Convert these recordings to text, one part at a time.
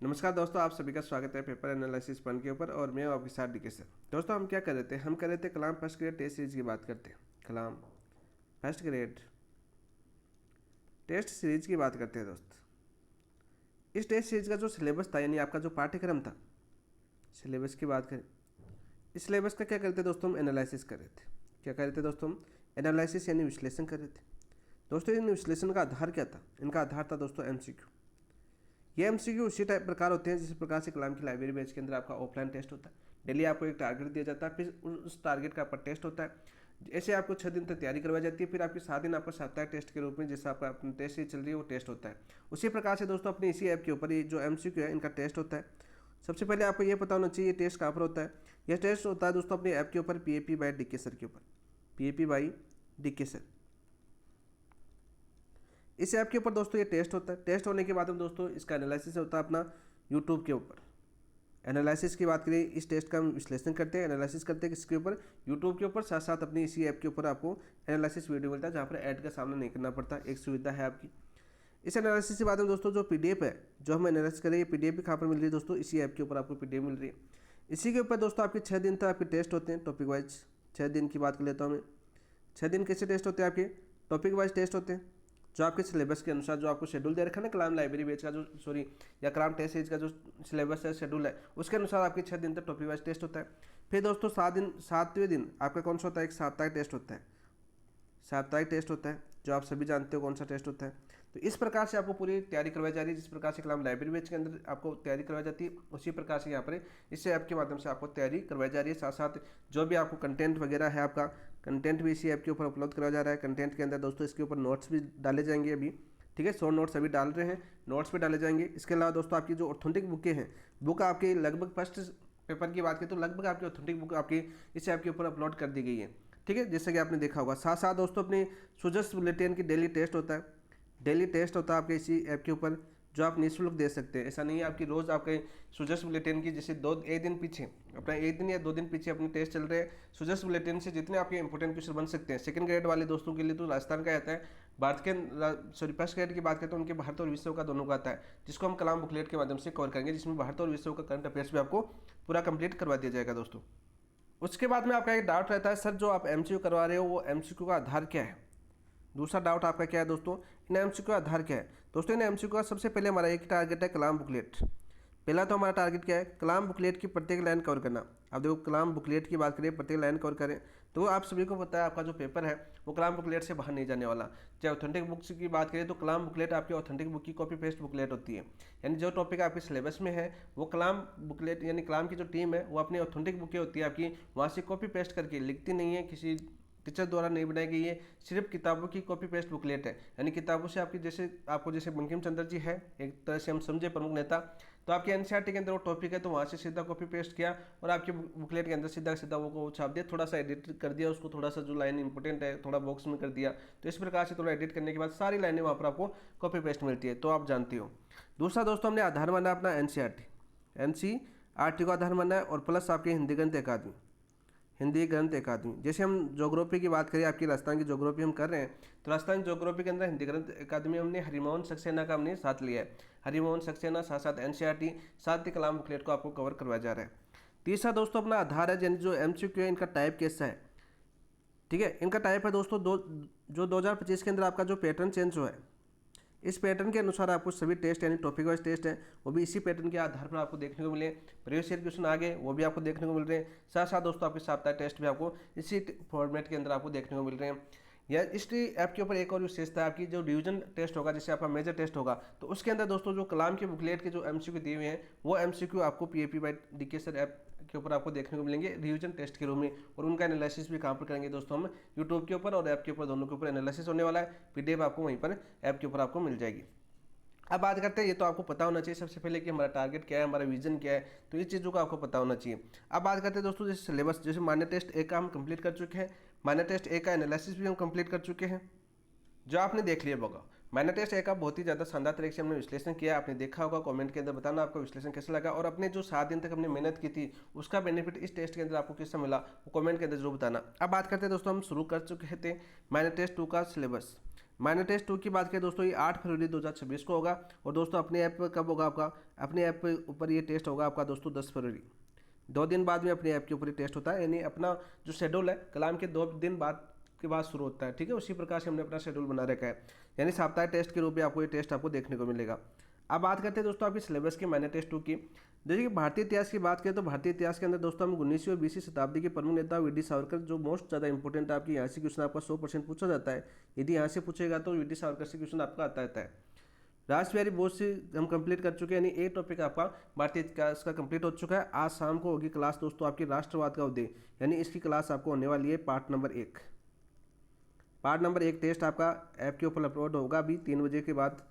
नमस्कार दोस्तों, आप सभी का स्वागत है पेपर एनालिसिस पन के ऊपर और मैं हूं आपके साथ डीके सर। दोस्तों हम क्या कर रहे थे, हम कर रहे थे कलाम फर्स्ट ग्रेड टेस्ट सीरीज की बात करते हैं। कलाम फर्स्ट ग्रेड टेस्ट सीरीज की बात करते हैं दोस्त। इस टेस्ट सीरीज का जो सिलेबस था, यानी आपका जो पाठ्यक्रम था, सिलेबस की बात करें, इस सिलेबस का क्या करते दोस्तों, हम एनालिसिस कर रहे थे। क्या कर रहे थे दोस्तों, हम एनालिसिस यानी विश्लेषण कर रहे थे। दोस्तों इन विश्लेषण का आधार क्या था, इनका आधार था दोस्तों एमसीक्यू। ये एमसीक्यू उसी टाइप प्रकार होते हैं जिस प्रकार से कलाम की लाइब्रेरी बैच के अंदर आपका ऑफलाइन टेस्ट होता है। डेली आपको एक टारगेट दिया जाता है, फिर उस टारगेट का आपका टेस्ट होता है। ऐसे आपको 6 दिन तक तैयारी करवाई जाती है, फिर आपके 7 दिन आपका साप्ताहिक टेस्ट के रूप में जैसा आपका अपनी टेस्ट चल रही है वो टेस्ट होता है। उसी प्रकार से दोस्तों अपने इसी ऐप के ऊपर ये जो एमसीक्यू है इनका टेस्ट होता है। सबसे पहले आपको ये पता होना चाहिए टेस्ट कहाँ पर होता है। यह टेस्ट होता है दोस्तों अपने ऐप के ऊपर पीएपी बाय डीके सर के ऊपर, पीएपी बाय डीके सर। इस ऐप के ऊपर दोस्तों ये टेस्ट होता है। टेस्ट होने के बाद में दोस्तों इसका एनालिसिस होता है अपना यूट्यूब के ऊपर। एनालिसिस की बात करें, इस टेस्ट का हम विश्लेषण करते हैं, एनालिसिस करते हैं किसके ऊपर, यूट्यूब के ऊपर। साथ साथ अपनी इसी ऐप के ऊपर आपको एनालिसिस वीडियो मिलता है जहाँ पर ऐड का सामना नहीं करना पड़ता, एक सुविधा है आपकी। इस एनालिसिस के बाद में दोस्तों जो पीडीएफ है जो हम एनालिसिस करें, ये पीडीएफ भी कहाँ पर मिल रही है दोस्तों, इसी ऐप के ऊपर आपको पीडीएफ मिल रही है। इसी के ऊपर दोस्तों आपके 6 दिन तक आपके टेस्ट होते हैं टॉपिक वाइज। 6 दिन की बात कर लेता हूँ मैं। 6 दिन कैसे टेस्ट होते हैं, आपके टॉपिक वाइज टेस्ट होते हैं। जो आपके सिलेबस के अनुसार जो आपको शेड्यूल दे रखा है ना, कलाम लाइब्रेरी बैच का जो या कलाम टेस्ट सीरीज का जो सिलेबस है, शेड्यूल है, उसके अनुसार आपके 6 दिन तक टॉपिक वाइज टेस्ट होता है। फिर दोस्तों 7वें दिन आपका कौन सा होता है, एक साप्ताहिक टेस्ट होता है। साप्ताहिक टेस्ट होता है जो आप सभी जानते हो कौन सा टेस्ट होता है। तो इस प्रकार से आपको पूरी तैयारी करवाई जा रही है। जिस प्रकार से कलाम लाइब्रेरी बैच के अंदर आपको तैयारी करवाई जाती है, उसी प्रकार से यहाँ पर इस ऐप के माध्यम से आपको तैयारी करवाई जा रही है। साथ साथ जो भी आपको कंटेंट वगैरह है, आपका कंटेंट भी इसी ऐप के ऊपर अपलोड करवाया जा रहा है। कंटेंट के अंदर दोस्तों इसके ऊपर नोट्स भी डाले जाएंगे अभी, ठीक है। 100 नोट्स अभी डाल रहे हैं, नोट्स भी डाले जाएंगे। इसके अलावा दोस्तों आपकी जो ऑथेंटिक बुकें हैं, बुक आपकी लगभग फर्स्ट पेपर की बात करें तो लगभग आपकी ऑथेंटिक बुक आपकी इस ऐप के ऊपर अपलोड कर दी गई है, ठीक है, जैसे कि आपने देखा होगा। साथ साथ दोस्तों अपनी सुजस बुलेटिन की डेली टेस्ट होता है। डेली टेस्ट होता है आपके इसी ऐप के ऊपर, जो आप निःशुल्क दे सकते हैं। ऐसा नहीं है आपकी रोज़ आपके सुजस बुलेटिन की जैसे एक दिन पीछे अपना 1 दिन या 2 दिन पीछे अपने टेस्ट चल रहे हैं। सुजस बुलेटिन से जितने आपके इंपॉर्टेंट क्वेश्चन बन सकते हैं, सेकंड ग्रेड वाले दोस्तों के लिए तो राजस्थान का आता है, भारत के फर्स्ट ग्रेड की बात करते हैं उनके भारत और विश्व का दोनों का आता है, जिसको हम कलाम बुकलेट के माध्यम से कवर करेंगे, जिसमें भारत और विश्व का करंट अफेयर्स भी आपको पूरा कंप्लीट करवा दिया जाएगा दोस्तों। उसके बाद में आपका एक डाउट रहता है, सर जो आप एमसीक्यू करवा रहे हो वो एमसीक्यू का आधार क्या है। दूसरा डाउट आपका क्या है दोस्तों, इन एमसीक्यू का आधार क्या है। दोस्तों इन एमसीक्यू का सबसे पहले हमारा एक टारगेट है कलाम बुकलेट। पहला तो हमारा टारगेट क्या है, कलाम बुकलेट की प्रत्येक लाइन कवर करना। अब देखो कलाम बुकलेट की बात करें, प्रत्येक लाइन कवर करें, तो आप सभी को पता है आपका जो पेपर है वो कलाम बुकलेट से बाहर नहीं जाने वाला। चाहे ऑथेंटिक बुक्स की बात करें तो कलाम बुकलेट आपकी ऑथेंटिक बुक की कॉपी पेस्ट बुकलेट होती है। यानी जो टॉपिक आपके सिलेबस में है वो कलाम बुकलेट यानी कलाम की जो टीम है वो अपनी ऑथेंटिक बुकें होती है आपकी, वहाँ से कॉपी पेस्ट करके लिखती नहीं है, किसी टीचर द्वारा नहीं बनाई गई है, सिर्फ किताबों की कॉपी पेस्ट बुकलेट है। यानी किताबों से आपकी जैसे बंकिम चंद्र जी है एक तरह से हम समझे प्रमुख नेता, तो आपके एनसीईआरटी के अंदर वो टॉपिक है तो वहाँ से सीधा कॉपी पेस्ट किया और आपके बुकलेट के अंदर सीधा सीधा वो छाप दिया, थोड़ा सा एडिट कर दिया उसको, थोड़ा सा जो लाइन इंपॉर्टेंट है थोड़ा बॉक्स में कर दिया। तो इस प्रकार से थोड़ा एडिट करने के बाद सारी लाइनें वहाँ पर आपको कॉपी पेस्ट मिलती है, तो आप जानते हो। दूसरा दोस्तों हमने आधार माना अपना एनसीईआरटी को आधार माना है, और प्लस आपके हिंदी गणित अकादमी, हिंदी ग्रंथ अकादमी। जैसे हम ज्योग्राफी की बात करें, आपकी राजस्थान की ज्योग्राफी हम कर रहे हैं, तो राजस्थान ज्योग्राफी के अंदर हिंदी ग्रंथ अकादमी हमने हरिमोहन सक्सेना का हमने साथ लिया है। हरिमोहन सक्सेना साथ साथ एनसीईआरटी साथ ही कलाम बुकलेट को आपको कवर करवाया जा रहा है। तीसरा दोस्तों अपना आधार है, यानी जो एमसीक्यू है इनका टाइप कैसा है, ठीक है। इनका टाइप है दोस्तों जो 2025 के अंदर आपका जो पैटर्न चेंज हुआ है, इस पैटर्न के अनुसार आपको सभी टेस्ट यानी टॉपिक वाइज टेस्ट हैं वो भी इसी पैटर्न के आधार पर आपको देखने को मिले। प्रीवियस ईयर क्वेश्चन आ गए वो भी आपको देखने को मिल रहे हैं। साथ साथ दोस्तों आपके साप्ताहिक टेस्ट भी आपको इसी फॉर्मेट के अंदर आपको देखने को मिल रहे हैं। या इस ऐप के ऊपर एक और विशेषता है आपकी, जो डिवीजन टेस्ट होगा जैसे आपका मेजर टेस्ट होगा, तो उसके अंदर दोस्तों जो कलाम के बुकलेट के जो एमसीक्यू दिए हुए हैं वो एमसीक्यू आपको PAP by DK sir app के ऊपर आपको देखने को मिलेंगे रिवीजन टेस्ट के रूप में, और उनका एनालिसिस भी कहाँ पर करेंगे दोस्तों हम यूट्यूब के ऊपर और ऐप के ऊपर, दोनों के ऊपर एनालिसिस होने वाला है। पीडीएफ आपको वहीं पर ऐप के ऊपर आपको मिल जाएगी। अब बात करते हैं, ये तो आपको पता होना चाहिए सबसे पहले कि हमारा टारगेट क्या है, हमारा विजन क्या है, तो इस चीज़ों का आपको पता होना चाहिए। अब बात करते हैं दोस्तों जैसे सिलेबस, जैसे मान्य टेस्ट ए का हम कंप्लीट कर चुके हैं, मान्य टेस्ट ए का एनालिसिस भी हम कंप्लीट कर चुके हैं, जो आपने देख लिया होगा। मान्य टेस्ट ए का बहुत ही ज़्यादा शानदार तरीके से हमने विश्लेषण किया, आपने देखा होगा। कमेंट के अंदर बताना आपका विश्लेषण कैसा लगा, और अपने जो 7 दिन तक हमने मेहनत की थी उसका बेनिफिट इस टेस्ट के अंदर आपको कैसा मिला वो कमेंट के अंदर जरूर बताना। अब बात करते हैं दोस्तों, हम शुरू कर चुके थे मान्य टेस्ट 2 का सिलेबस। माइनर टेस्ट 2 की बात करें दोस्तों, ये 8 फरवरी 2026 को होगा। और दोस्तों अपने ऐप पर कब होगा आपका, अपने ऐप पे ऊपर ये टेस्ट होगा आपका दोस्तों 10 फरवरी, 2 दिन बाद में अपने ऐप के ऊपर ही टेस्ट होता है। यानी अपना जो शेड्यूल है कलाम के 2 दिन बाद के बाद शुरू होता है, ठीक है। उसी प्रकार से हमने अपना शेड्यूल बना रखा है, यानी साप्ताहिक टेस्ट के रूप में आपको ये टेस्ट आपको देखने को मिलेगा। अब बात करते हैं दोस्तों आपकी सिलेबस की माइनर टेस्ट 2 की। जैसे कि भारतीय इतिहास की बात करें तो भारतीय इतिहास के अंदर दोस्तों हम 19वीं और 20वीं शताब्दी के प्रमुख नेता वी डी सावरकर, जो मोस्ट ज़्यादा इंपॉर्टेंट आपकी यहाँ से क्वेश्चन आपका 100% पूछा जाता है। यदि यहाँ से पूछेगा तो वी डी सावरकर से क्वेश्चन आपका आता रहता है। राष्ट्रबिहारी बोस से हम कंप्लीट कर चुके हैं, यानी एक टॉपिक आपका भारतीय इतिहास का कंप्लीट हो चुका है। आज शाम को होगी क्लास दोस्तों आपकी राष्ट्रवाद का उदय, यानी इसकी क्लास आपको होने वाली है part number 1। Part number 1 test आपका ऐप के ऊपर अपलोड होगा अभी 3 बजे के बाद,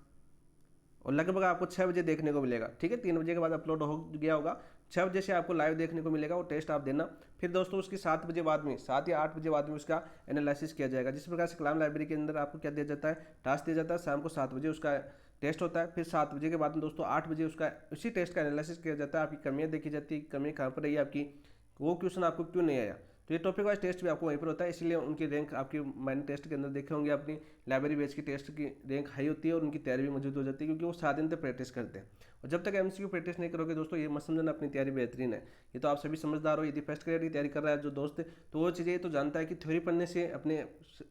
और लगभग आपको 6 बजे देखने को मिलेगा, ठीक है। 3 बजे के बाद अपलोड हो गया होगा, 6 बजे से आपको लाइव देखने को मिलेगा वो टेस्ट आप देना। फिर दोस्तों उसकी 7 बजे बाद में, 7 या 8 बजे बाद में उसका एनालिसिस किया जाएगा। जिस प्रकार से कलाम लाइब्रेरी के अंदर आपको क्या दिया जाता है, टास्क दिया जाता है, शाम को 7 बजे उसका टेस्ट होता है। फिर 7 बजे के बाद में दोस्तों 8 बजे उसका उसी टेस्ट का एनालिसिस किया जाता है। आपकी कमियाँ देखी जाती है, कमी कहाँ पर रही है आपकी, वो क्वेश्चन आपको क्यों नहीं आया। तो ये टॉपिक वाइज टेस्ट भी आपको वहीं पर होता है, इसलिए उनकी रैंक आपकी माइनर टेस्ट के अंदर देखे होंगे अपनी लाइब्रेरी बेस की टेस्ट की रैंक हाई होती है और उनकी तैयारी भी मौजूद हो जाती है, क्योंकि वो 7 दिन तक प्रैक्टिस करते हैं। और जब तक एमसीक्यू प्रैक्टिस नहीं करोगे दोस्तों, ये मत समझना अपनी तैयारी बेहतरीन है। ये तो आप सभी समझदार हो, यदि फर्स्ट ग्रेड की तैयारी कर रहा है जो दोस्त है, तो वो चीज़ें तो जानता है कि थ्योरी पढ़ने से अपने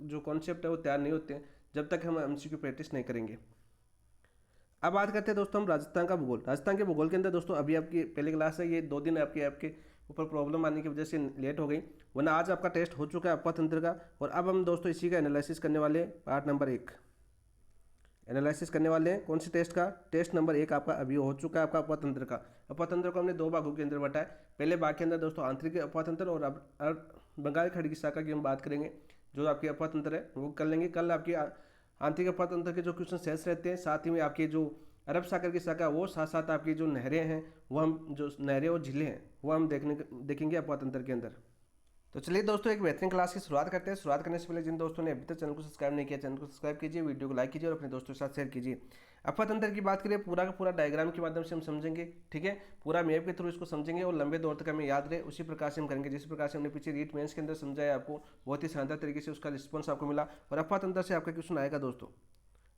जो कॉन्सेप्ट है वो तैयार नहीं होते हैं जब तक हम एमसीक्यू प्रैक्टिस नहीं करेंगे। अब बात करते हैं दोस्तों हम राजस्थान का भूगोल। राजस्थान के भूगोल के अंदर दोस्तों अभी आपकी पहली क्लास है, ये 2 दिन आपके ऐप के ऊपर प्रॉब्लम आने की वजह से लेट हो गई, वरना आज आपका टेस्ट हो चुका है अपवा तंत्र का। और अब हम दोस्तों इसी का एनालिसिस करने वाले हैं, पार्ट नंबर 1 एनालिसिस करने वाले हैं। कौन से टेस्ट का, टेस्ट नंबर 1 आपका अभी हो चुका है आपका अपवा तंत्र का। अपवा तंत्र को हमने 2 भागों के अंदर बांटा है। पहले भाग के अंदर दोस्तों आंतरिक अपवा तंत्र और अब बंगाल खाड़ी की शाखा की हम बात करेंगे। जो आपकी अपवा तंत्र है वो कर लेंगे। कल आपकी आंतरिक अपवा तंत्र के जो क्वेश्चन शेष रहते हैं, साथ ही में आपके जो अरब सागर की शाखा, वो साथ साथ आपकी जो नहरें हैं, वो हम जो नहरें और झीलें हैं वो हम देखेंगे अपवा तंत्र के अंदर। तो चलिए दोस्तों एक बेहतरीन क्लास की शुरुआत करते हैं। शुरुआत करने से पहले जिन दोस्तों ने अभी तक चैनल को सब्सक्राइब नहीं किया, चैनल को सब्सक्राइब कीजिए, वीडियो को लाइक कीजिए और अपने दोस्तों के साथ शेयर कीजिए। अपवा तंत्र की बात करें, पूरा का पूरा डायग्राम के माध्यम से हम समझेंगे, ठीक है। पूरा मैप के थ्रू इसको समझेंगे और लंबे दौर तक हमें याद रहे उसी प्रकार से हम करेंगे। जिस प्रकार से हमने पीछे रीट मेंस के अंदर समझाया आपको, बहुत ही शानदार तरीके से उसका रिस्पॉन्स आपको मिला। और अपवा तंत्र से आपका क्वेश्चन आएगा दोस्तों,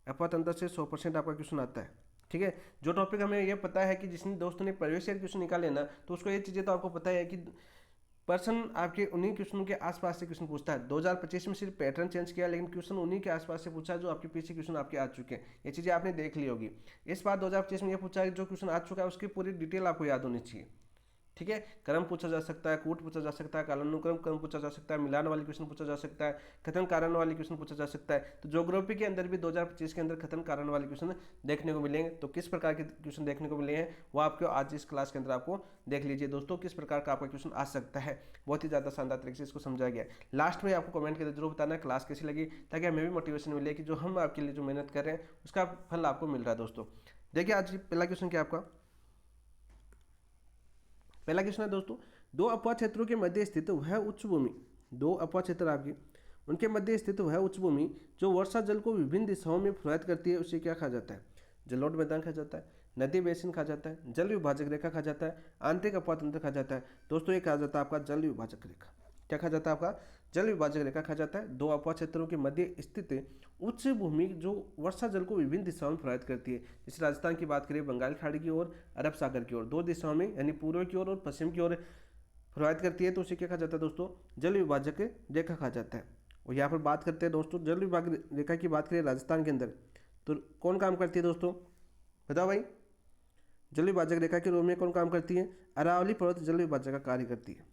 अपवा तंत्र से 100% आपका क्वेश्चन आता है, ठीक है। जो टॉपिक हमें ये पता है कि जिसने दोस्तों ने प्रीवियस ईयर क्वेश्चन निकाले ना, तो उसको ये चीज़ें तो आपको पता है कि पर्सन आपके उन्हीं क्वेश्चनों के आसपास से क्वेश्चन पूछता है। 2025 में सिर्फ पैटर्न चेंज किया, लेकिन क्वेश्चन उन्हीं के आसपास से पूछा जो आपके पीछे क्वेश्चन आपके आ चुके हैं। ये चीज़ें आपने देख ली होगी। इस बार 2025 में ये पूछा है जो क्वेश्चन आ चुका है उसकी पूरी डिटेल आपको याद होनी चाहिए, ठीक है। क्रम पूछा जा सकता है, कूट पूछा जा सकता है, कालानुक्रम क्रम पूछा जा सकता है, मिलान वाली क्वेश्चन पूछा जा सकता है, कथन कारण वाली क्वेश्चन पूछा जा सकता है। तो ज्योग्राफी के अंदर भी 2025 के अंदर कथन कारण वाले क्वेश्चन देखने को मिलेंगे। तो किस प्रकार के क्वेश्चन देखने को मिले हैं वो आपको आज इस क्लास के अंदर आपको देख लीजिए दोस्तों, किस प्रकार का आपका क्वेश्चन आ सकता है। बहुत ही ज़्यादा शानदार तरीके से इसको समझाया गया है। लास्ट में आपको कमेंट करके जरूर बताना है क्लास कैसी लगी, ताकि हमें भी मोटिवेशन मिले कि जो हम आपके लिए जो मेहनत कर रहे हैं उसका फल आपको मिल रहा है। दोस्तों देखिए आज पहला क्वेश्चन क्या आपका, पहला क्वेश्चन है दोस्तों, 2 अपवा क्षेत्रों के मध्य स्थित वह उच्च भूमि, 2 अपवा क्षेत्र आपकी, उनके मध्य स्थित वह उच्च भूमि जो वर्षा जल को विभिन्न दिशाओं में प्रवाहित करती है, उसे क्या कहा जाता है। जलोढ़ मैदान कहा जाता है, नदी बेसिन कहा जाता है, जल विभाजक रेखा कहा जाता है, आंतरिक अपवा तंत्र कहा जाता है। दोस्तों ये कहा जाता है आपका जल विभाजक रेखा। क्या कहा जाता है आपका, जल विभाजक रेखा कहा जाता है। 2 अपवा क्षेत्रों के मध्य स्थित उच्च भूमि जो वर्षा जल को विभिन्न दिशाओं में प्रवाहित करती है। जैसे राजस्थान की बात करें, बंगाल खाड़ी की ओर, अरब सागर की ओर, 2 दिशाओं में यानी पूर्व की ओर और पश्चिम की ओर प्रवाहित करती है, तो उसे क्या कहा जाता है दोस्तों, जल विभाजक रेखा कहा जाता है। और यहाँ पर बात करते हैं दोस्तों जल विभाजक रेखा की बात करें राजस्थान के अंदर, तो कौन काम करती है दोस्तों, बताओ भाई। जल विभाजक रेखा के रूप में कौन काम करती है, अरावली पर्वत जल विभाजक का कार्य करती है।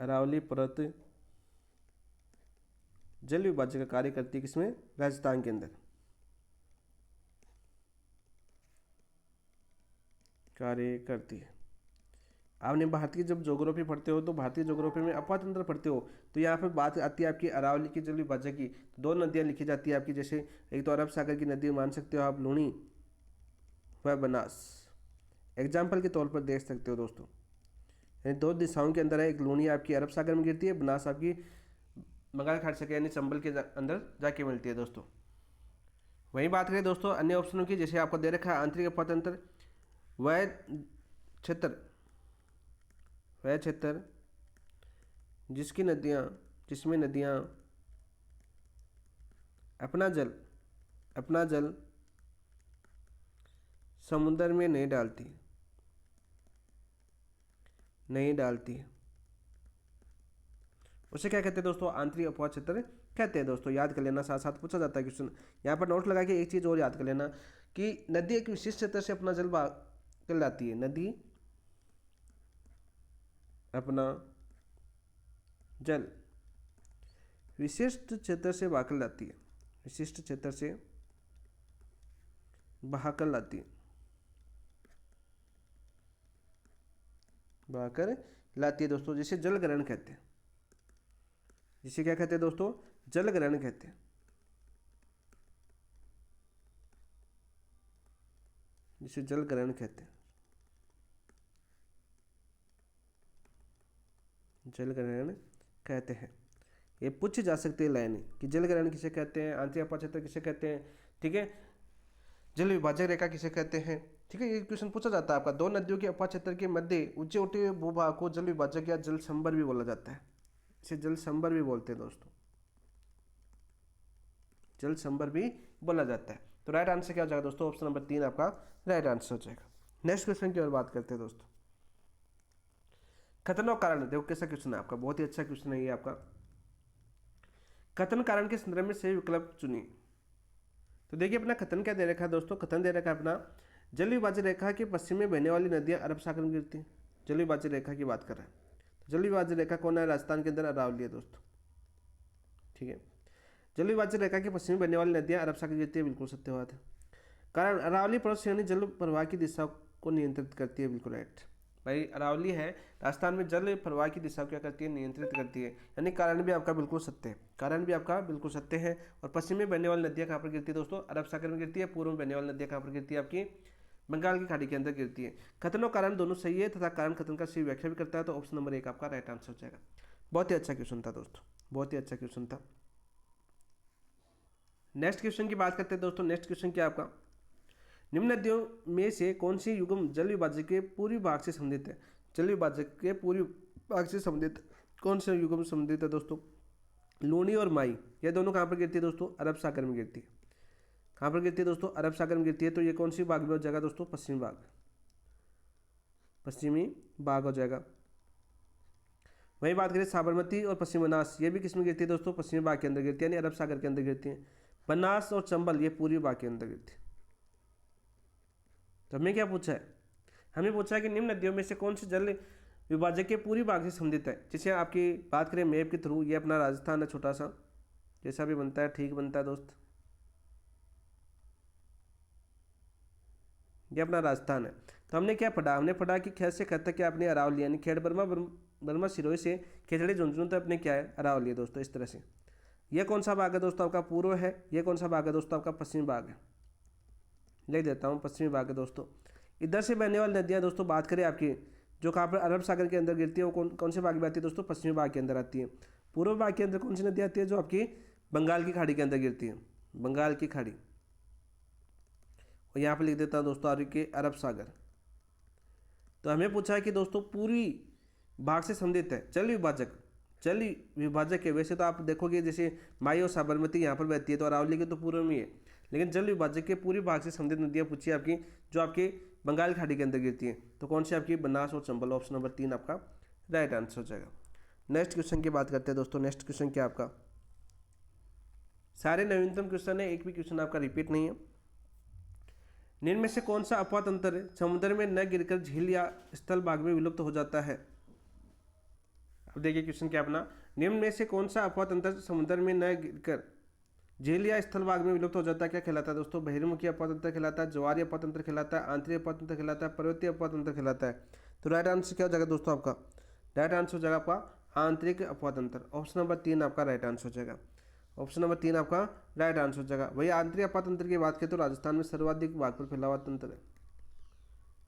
अरावली पर्वत जल विभाजक का कार्य करती है, किसमें, राजस्थान के अंदर कार्य करती है। आपने भारतीय जब ज्योग्राफी पढ़ते हो तो भारतीय ज्योग्राफी में अपवा तंत्र पढ़ते हो, तो यहाँ पर बात आती है आपकी अरावली की जल विभाजक की। तो 2 नदियाँ लिखी जाती है आपकी, जैसे एक तो अरब सागर की नदी मान सकते हो आप, लूणी व बनास, एग्जाम्पल के तौर पर देख सकते हो दोस्तों। यानी 2 दिशाओं के अंदर है, एक लूणी आपकी अरब सागर में गिरती है, बनास आपकी बंगाल खाड़ी से यानी चंबल के अंदर जाके मिलती है दोस्तों। वहीं बात करें दोस्तों अन्य ऑप्शनों की, जैसे आपको दे रखा है आंतरिक अपवा तंत्र, वह क्षेत्र जिसकी नदियाँ जिसमें नदियाँ अपना जल समुद्र में नहीं डालती उसे क्या कहते हैं दोस्तों? आंतरिक अपवाद क्षेत्र कहते हैं दोस्तों। याद कर लेना, साथ साथ पूछा जाता है क्वेश्चन। यहाँ पर नोट लगा के एक चीज़ और याद कर लेना कि नदी एक विशिष्ट क्षेत्र से अपना जल बाहर कर लाती है। नदी अपना जल विशिष्ट क्षेत्र से बहा कर लाती है, विशिष्ट क्षेत्र से बहाकर लाती है, बहाकर लाती है दोस्तों, जिसे जल ग्रहण कहते हैं। जिसे क्या कहते हैं दोस्तों? जल ग्रहण कहते हैं। जिसे जल ग्रहण कहते हैं, जल ग्रहण कहते हैं। ये पूछी जा सकती है लाइन कि जल ग्रहण किसे कहते हैं, आंतरिक अपवाद क्षेत्र किसे कहते हैं, ठीक है, जल विभाजक रेखा किसे कहते हैं, ठीक है। ये क्वेश्चन पूछा जाता है आपका। दो नदियों के अपवाद क्षेत्र के मध्य ऊंचे उठे हुए भूभाग को जल विभाजक या जल संबर भी बोला जाता है। इसे जल संबर भी बोलते हैं दोस्तों, जल संबर भी बोला जाता है। तो राइट आंसर क्या हो जाएगा दोस्तों? ऑप्शन नंबर 3 आपका राइट आंसर हो जाएगा। नेक्स्ट क्वेश्चन की ओर बात करते हैं दोस्तों। कथन और कारण, देखो कैसा क्वेश्चन है आपका, बहुत ही अच्छा क्वेश्चन है ये आपका। कथन कारण के संदर्भ में सही विकल्प चुनिए। तो देखिए अपना कथन क्या दे रखा है दोस्तों? कथन दे रखा है अपना, जल विभाजक रेखा के पश्चिम में बहने वाली नदियां अरब सागर में गिरती हैं। जल विभाजक रेखा की बात कर रहे हैं। जल विभाजक रेखा कौन है? राजस्थान के अंदर अरावली है दोस्तों, ठीक है। जल विभाजक रेखा के पश्चिम में बहने वाली नदियां अरब सागर गिरती है, बिल्कुल सत्य बात है। कारण अरावली पर्वत श्रेणी जल प्रवाह की दिशा को नियंत्रित करती है, बिल्कुल राइट भाई। अरावली है राजस्थान में, जल प्रवाह की दिशा को क्या करती है? नियंत्रित करती है। यानी कारण भी आपका बिल्कुल सत्य है, कारण भी आपका बिल्कुल सत्य है। और पश्चिम में बहने वाली नदियां कहाँ पर गिरती है दोस्तों? अरब सागर में गिरती है। पूर्व में बहने वाली नदियां कहाँ पर गिरती है? आपकी बंगाल की खाड़ी के अंदर गिरती है। कथन और कारण दोनों सही है तथा कारण कथन का सही व्याख्या भी करता है। तो ऑप्शन नंबर 1 आपका राइट आंसर हो जाएगा। बहुत ही अच्छा क्वेश्चन था दोस्तों, बहुत ही अच्छा क्वेश्चन था। नेक्स्ट क्वेश्चन की बात करते हैं दोस्तों। नेक्स्ट क्वेश्चन क्या आपका? निम्न नदियों में से कौन सी युग्म जल विभाजक के पूर्वी भाग से संबंधित है? जल विभाजक के पूर्वी भाग से संबंधित कौन सा युग्म संबंधित है दोस्तों? लूनी और माई, ये दोनों कहाँ पर गिरती है दोस्तों? अरब सागर में गिरती है। कहाँ पर गिरती है दोस्तों? अरब सागर में गिरती है। तो ये कौन सी भाग में हो जाएगा दोस्तों? पश्चिमी भाग, पश्चिमी भाग हो जाएगा। वही बात करें साबरमती और पश्चिम बनास, ये भी किस में गिरती है दोस्तों? पश्चिमी भाग के अंदर गिरती है, यानी अरब सागर के अंदर गिरती है। बनास और चंबल ये पूर्वी भाग के अंदर गिरती है। तो हमें क्या पूछा है? हमें पूछा है कि निम्न नदियों में से कौन से जल विभाजक के पूर्वी भाग से संबंधित है। जैसे आपकी बात करें मैप के थ्रू, ये अपना राजस्थान है, छोटा सा, जैसा भी बनता है ठीक बनता है दोस्त, ये अपना राजस्थान है। तो हमने क्या पढ़ा? हमने पढ़ा कि खेत से खत तक क्या अपनी अरावली, यानी खेड़ बर्मा सिरोही से खेतड़ी झुंझुनू तक अपने क्या है? अरावली है दोस्तों। इस तरह से ये कौन सा भाग है दोस्तों? आपका पूर्व है। ये कौन सा भाग है दोस्तों? आपका पश्चिमी भाग है। लिख देता हूँ, पश्चिमी भाग है दोस्तों। इधर से बहने वाली नदियाँ दोस्तों बात करें आपकी, जो कहाँ पर अरब सागर के अंदर गिरती है, वो कौन से भाग में आती है दोस्तों? पश्चिमी भाग के अंदर आती है। पूर्व भाग के अंदर कौन सी नदी आती है? जो आपकी बंगाल की खाड़ी के अंदर गिरती है, बंगाल की खाड़ी। और यहाँ पर लिख देता हूँ दोस्तों आपके अरब सागर। तो हमें पूछा है कि दोस्तों पूर्वी भाग से संबंधित है जल विभाजक, जल विभाजक है। वैसे तो आप देखोगे जैसे माई और साबरमती यहाँ पर बहती है, तो अरावली के तो पूर्व में है। लेकिन जल विभाजक के पूर्वी भाग से संबंधित नदियाँ पूछी आपकी, जो आपकी बंगाल खाड़ी के अंदर गिरती हैं। तो कौन सी आपकी? बनास और चंबल। ऑप्शन नंबर 3 आपका राइट आंसर हो जाएगा। नेक्स्ट क्वेश्चन की बात करते हैं दोस्तों। नेक्स्ट क्वेश्चन क्या आपका? सारे नवीनतम क्वेश्चन है, एक भी क्वेश्चन आपका रिपीट नहीं है। निम्न में से कौन सा अपवाद तंत्र समुद्र में न गिरकर झील या स्थल भाग में विलुप्त हो जाता है? अब देखिए क्वेश्चन क्या अपना, निम्न में से कौन सा अपवाद तंत्र समुद्र में न गिरकर झील या स्थल भाग में विलुप्त हो जाता है? क्या कहलाता है दोस्तों? बहिर्मुखी अपवाद तंत्र कहलाता है, ज्वारीय अपवाद तंत्र कहलाता है, आंतरिक अपवाद तंत्र कहलाता है, पर्वतीय अपवाद तंत्र कहलाता है। तो राइट आंसर क्या हो जाएगा दोस्तों? आपका राइट आंसर हो जाएगा आपका आंतरिक अपवाद तंत्र। ऑप्शन नंबर 3 आपका राइट आंसर हो जाएगा। ऑप्शन नंबर 3 आपका राइट आंसर हो जाएगा। वही आंतरिक अपवाद तंत्र की बात करें तो राजस्थान में सर्वाधिक भाग पर फैला हुआ तंत्र है,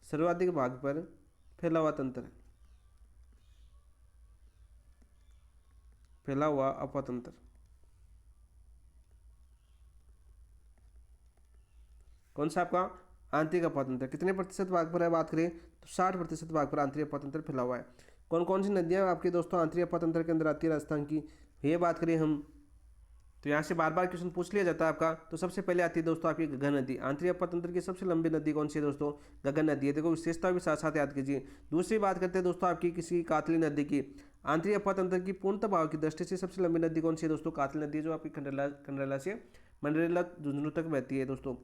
सर्वाधिक भाग पर फैला हुआ तंत्र है, फैला हुआ अपवाद तंत्र। कौन सा आपका? आंतरिक अपवाद तंत्र। कितने प्रतिशत भाग पर है बात करें तो 60% भाग पर आंतरिक अपवाद तंत्र फैला हुआ है। कौन कौन सी नदियां आपके दोस्तों आंतरिक अपवाद तंत्र के अंदर आती है राजस्थान की? ये बात करें हम, तो यहाँ से बार बार क्वेश्चन पूछ लिया जाता है आपका। तो सबसे पहले आती है दोस्तों आपकी गगन नदी। आंतरिक अपर तंत्र की सबसे लंबी नदी कौन सी है दोस्तों? गगन नदी है। देखो विशेषता भी साथ साथ याद कीजिए। दूसरी बात करते हैं दोस्तों आपकी किसी कातली नदी की। आंतरिक अपर तंत्र की पूर्णतः भाव की दृष्टि से सबसे लंबी नदी कौन सी है दोस्तों? कातली नदी, जो आपकी खंडेला से मंडरेला झुंझुनू तक बहती है दोस्तों।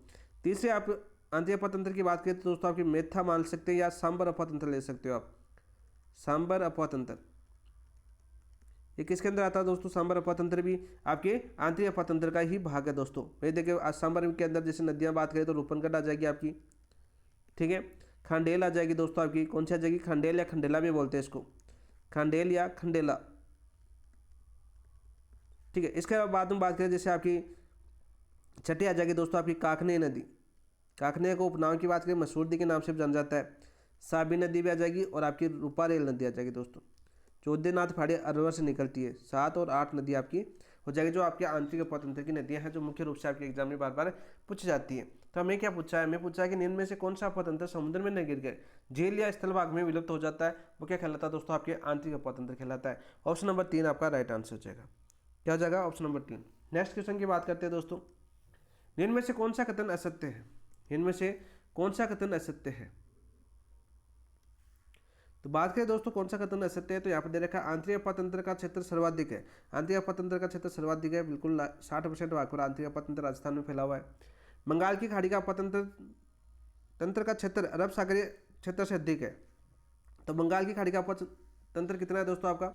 तीसरे आप आंतरिक अपर तंत्र की बात करें तो दोस्तों आपकी मेथा मान सकते हैं या सांबर अपर तंत्र ले सकते हो आप। सांबर अपर तंत्र ये किसके अंदर आता है दोस्तों? सांबर अपातंत्र भी आपके आंतरिक अपातंत्र का ही भाग है दोस्तों। ये देखिए आज सांबर के अंदर जैसे नदियां बात करें तो रूपनगढ़ आ जाएगी आपकी, ठीक है। खंडेल आ जाएगी दोस्तों आपकी, कौन सी आ जाएगी? खंडेल या खंडेला भी बोलते हैं इसको, खंडेल या खंडेला, ठीक है। इसके बाद में बात करें जैसे आपकी छठी आ जाएगी दोस्तों आपकी काकने नदी। काकने को उपनाम की बात करें मसूरदी के नाम से जाना जाता है। साबी नदी भी आ जाएगी और आपकी रूपारेल नदी आ जाएगी दोस्तों। चौद्यनाथ पहाड़ी अरवल से निकलती है। 7 और 8 नदी आपकी हो जाएगी, जो आपके आंतरिक अपातंत्र की नदियां हैं, जो मुख्य रूप से आपके एग्जाम में बार बार पूछी जाती है। तो हमें क्या पूछा है? हमें पूछा है कि निम्न में से कौन सा अपातंत्र समुद्र में न गिर गए, झील या स्थल भाग में विलुप्त हो जाता है, वो क्या कहलाता है दोस्तों? आपके आंतरिक अपातंत्र कहलाता है। ऑप्शन नंबर 3 आपका राइट आंसर हो जाएगा। क्या हो जाएगा? Option number 3। नेक्स्ट क्वेश्चन की बात करते हैं दोस्तों। निम्न में से कौन सा कथन असत्य है? इनमें से कौन सा कथन असत्य है? तो बात करें दोस्तों कौन सा कथन असत्य है, तो यहाँ पर दे रखा है आंतरिक अपातंत्र का क्षेत्र सर्वाधिक है। आंतरिक अपातंत्र का क्षेत्र सर्वाधिक है, बिल्कुल 60% भाग पर आंतरिक अपातंत्र राजस्थान में फैला हुआ है। बंगाल की खाड़ी का अपातंत्र तंत्र का क्षेत्र अरब सागरीय क्षेत्र से अधिक है। तो बंगाल की खाड़ी का अपातंत्र कितना है दोस्तों? आपका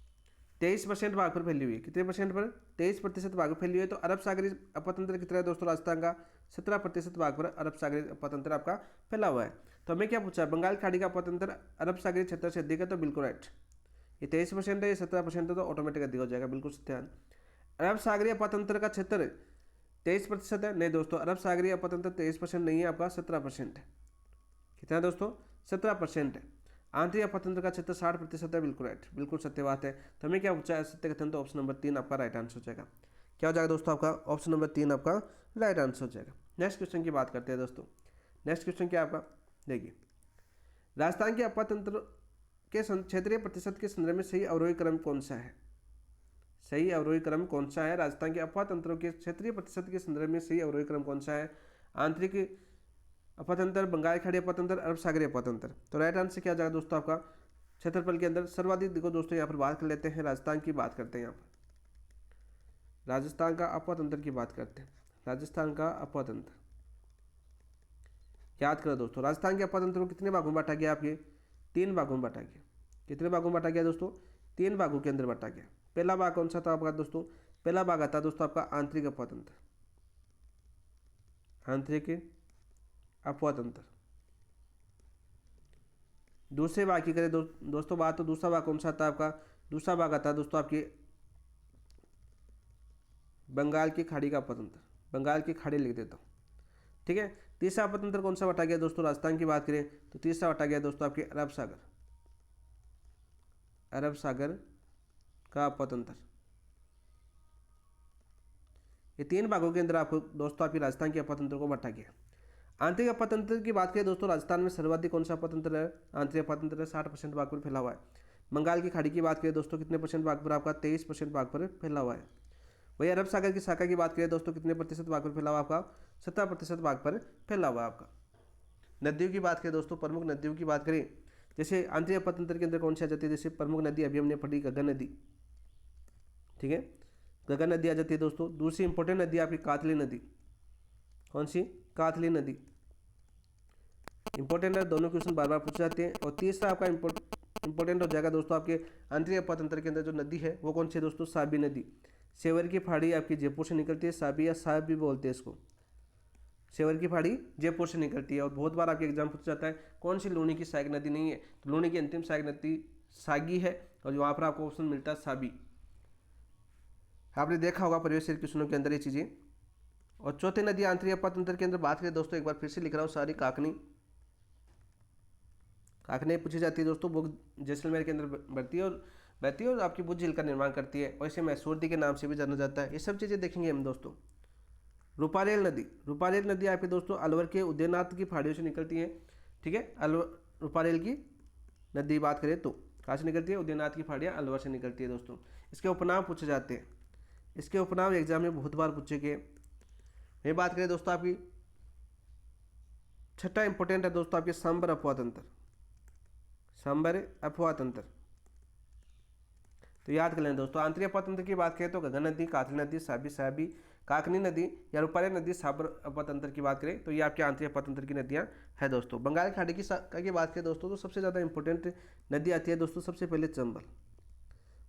23% भाग पर फैली हुई है। कितने परसेंट पर? 23% भाग पर फैली हुई है। तो अरब सागरीय अपतंत्र कितना है दोस्तों? राजस्थान का 17% भाग पर अरब सागरीय अपतंत्र आपका फैला हुआ है। तो हमें क्या पूछा है? बंगाल खाड़ी का अपतंत्र अरब सागरीय क्षेत्र से अधिक है, तो बिल्कुल राइट। ये 23% है, ये 17% है, तो ऑटोमेटिक अधिक हो जाएगा, बिल्कुल सत्य। अरब सागरीय अपतंत्र का क्षेत्र 23% है? नहीं दोस्तों, अरब सागरीय अपतंत्र 23% नहीं है, आपका 17% है। कितना है दोस्तों? 17% है। आंतरिक अपतंत्र का क्षेत्र 60% है, बिल्कुल राइट, बिल्कुल सत्य बात है। तो हमें क्या पूछा है? सत्य कथन, तो ऑप्शन नंबर 3 आपका राइट आंसर हो जाएगा। क्या हो जाएगा दोस्तों? आपका ऑप्शन नंबर 3 आपका राइट आंसर हो जाएगा। नेक्स्ट क्वेश्चन की बात करते हैं दोस्तों। नेक्स्ट क्वेश्चन क्या आपका? देखिए, राजस्थान के अपतंत्र के क्षेत्रीय प्रतिशत के संदर्भ में सही अवरोही क्रम कौन सा है? सही अवरोही क्रम कौन सा है? राजस्थान के अपतंत्रों के क्षेत्रीय प्रतिशत के संदर्भ में सही अवरोही क्रम कौन सा है? आंतरिक अपतंत्र, बंगाल खाड़ी अपतंत्र, अरब सागरीय अपतंत्र। तो राइट आंसर क्या जाएगा दोस्तों? आपका क्षेत्रफल के अंदर सर्वाधिक। देखो दोस्तों, यहाँ पर बात कर लेते हैं, राजस्थान की बात करते हैं। यहाँ पर राजस्थान का अपतंत्र की बात करते हैं। राजस्थान का अपतंत्र याद करो दोस्तों, राजस्थान के अपतंत्र को कितने भागों में बांटा गया? आपके 3 भागों में बांटा गया। कितने भागों में बांटा गया दोस्तों? 3 भागों के अंदर बांटा गया। पहला भाग कौन सा था आपका दोस्तों? पहला भाग आता है दोस्तों आपका आंतरिक अपतंत्र, आंतरिक अपतंत्र। दूसरे भाग की करें दोस्तों बात, तो दूसरा भाग कौन सा आता है आपका? दूसरा भाग आता है दोस्तों आपके बंगाल की खाड़ी का अपतंत्र। बंगाल की खाड़ी लिख देता हूँ, ठीक है। तीसरा अपतंत्र कौन सा बटा गया दोस्तों? राजस्थान की बात करें तो तीसरा बटा गया दोस्तों आपके अरब सागर, अरब सागर का अपतंत्र। ये 3 भागों के अंदर आपको दोस्तों आपकी राजस्थान के अपतंत्र को बटा गया। आंतरिक अपतंत्र की बात करें दोस्तों, राजस्थान में सर्वाधिक कौन सा अपतंत्र है? आंतरिक अपतंत्र 60% भाग पर फैला हुआ है। बंगाल की खाड़ी की बात करें दोस्तों, कितने परसेंट भाग पर? आपका 23% भाग पर फैला हुआ है। वही अरब सागर की शाखा की बात करें दोस्तों, कितने प्रतिशत भाग पर फैला हुआ? आपका 17% भाग पर फैला हुआ है आपका। नदियों की बात करें दोस्तों, प्रमुख नदियों की बात करें, जैसे आंतरिक अपतंत्र के अंदर कौन सी आ जाती है? जैसे प्रमुख नदी अभी हमने पढ़ी गंगा नदी, ठीक है, गंगा नदी आ जाती है दोस्तों। दूसरी इंपॉर्टेंट नदी आपकी कातली नदी। कौन सी? कातली नदी इंपॉर्टेंट है, दोनों क्वेश्चन बार बार पूछे जाते हैं। और तीसरा आपका इंपॉर्टेंट हो जाएगा दोस्तों आपके आंतरिक अपतंत्र के अंदर जो नदी है वो कौन सी है दोस्तों? साबी नदी। सेवर की पहाड़ी आपकी जयपुर से निकलती है, साबी या साब भी बोलते हैं इसको। सेवर की पहाड़ी जयपुर से निकलती है। और बहुत बार आपके एग्जाम पूछा जाता है कौन सी लूनी की सहायक नदी नहीं है, तो लूनी की अंतिम सहायक नदी सागी है, और वहाँ पर आपको ऑप्शन मिलता है साबी। आपने देखा होगा परिवेश क्वेश्चनों के अंदर ये चीज़ें। और चौथी नदी आंतरिक अपतंत्र के अंदर बात करें दोस्तों, एक बार फिर से लिख रहा हूँ, सारी काकनी। काकनी पूछी जाती है दोस्तों, वो जैसलमेर के अंदर बहती है और आपकी बुझ झील का निर्माण करती है, और इसे मैसूरदी के नाम से भी जाना जाता है। ये सब चीज़ें देखेंगे हम दोस्तों। रूपारेल नदी, रूपारेल नदी आपके दोस्तों अलवर के उदयनाथ की पहाड़ियों से निकलती है, ठीक है। अलवर रूपारेल की नदी बात करें तो कहाँ से निकलती है? उदयनाथ की पहाड़ियाँ अलवर से निकलती है दोस्तों। इसके उपनाम पूछे जाते हैं, इसके उपनाम एग्जाम में बहुत बार पूछे गए। ये बात करें दोस्तों आपकी छठा इंपॉर्टेंट है दोस्तों आपके सांबर अपवाह तंत्र, सांबर अपवाह तंत्र। तो याद कर लें दोस्तों, आंतरिक अपवाह तंत्र की बात करें तो गंगा नदी, कातली नदी, साबी साबी, काकनी नदी या रूपाली नदी, साबर अपवाह तंत्र की बात करें तो ये आपके आंतरिक अपवाह तंत्र की नदियां है दोस्तों। बंगाल की खाड़ी की बात करें दोस्तों तो सबसे ज़्यादा इंपॉर्टेंट नदी आती है दोस्तों सबसे पहले चंबल,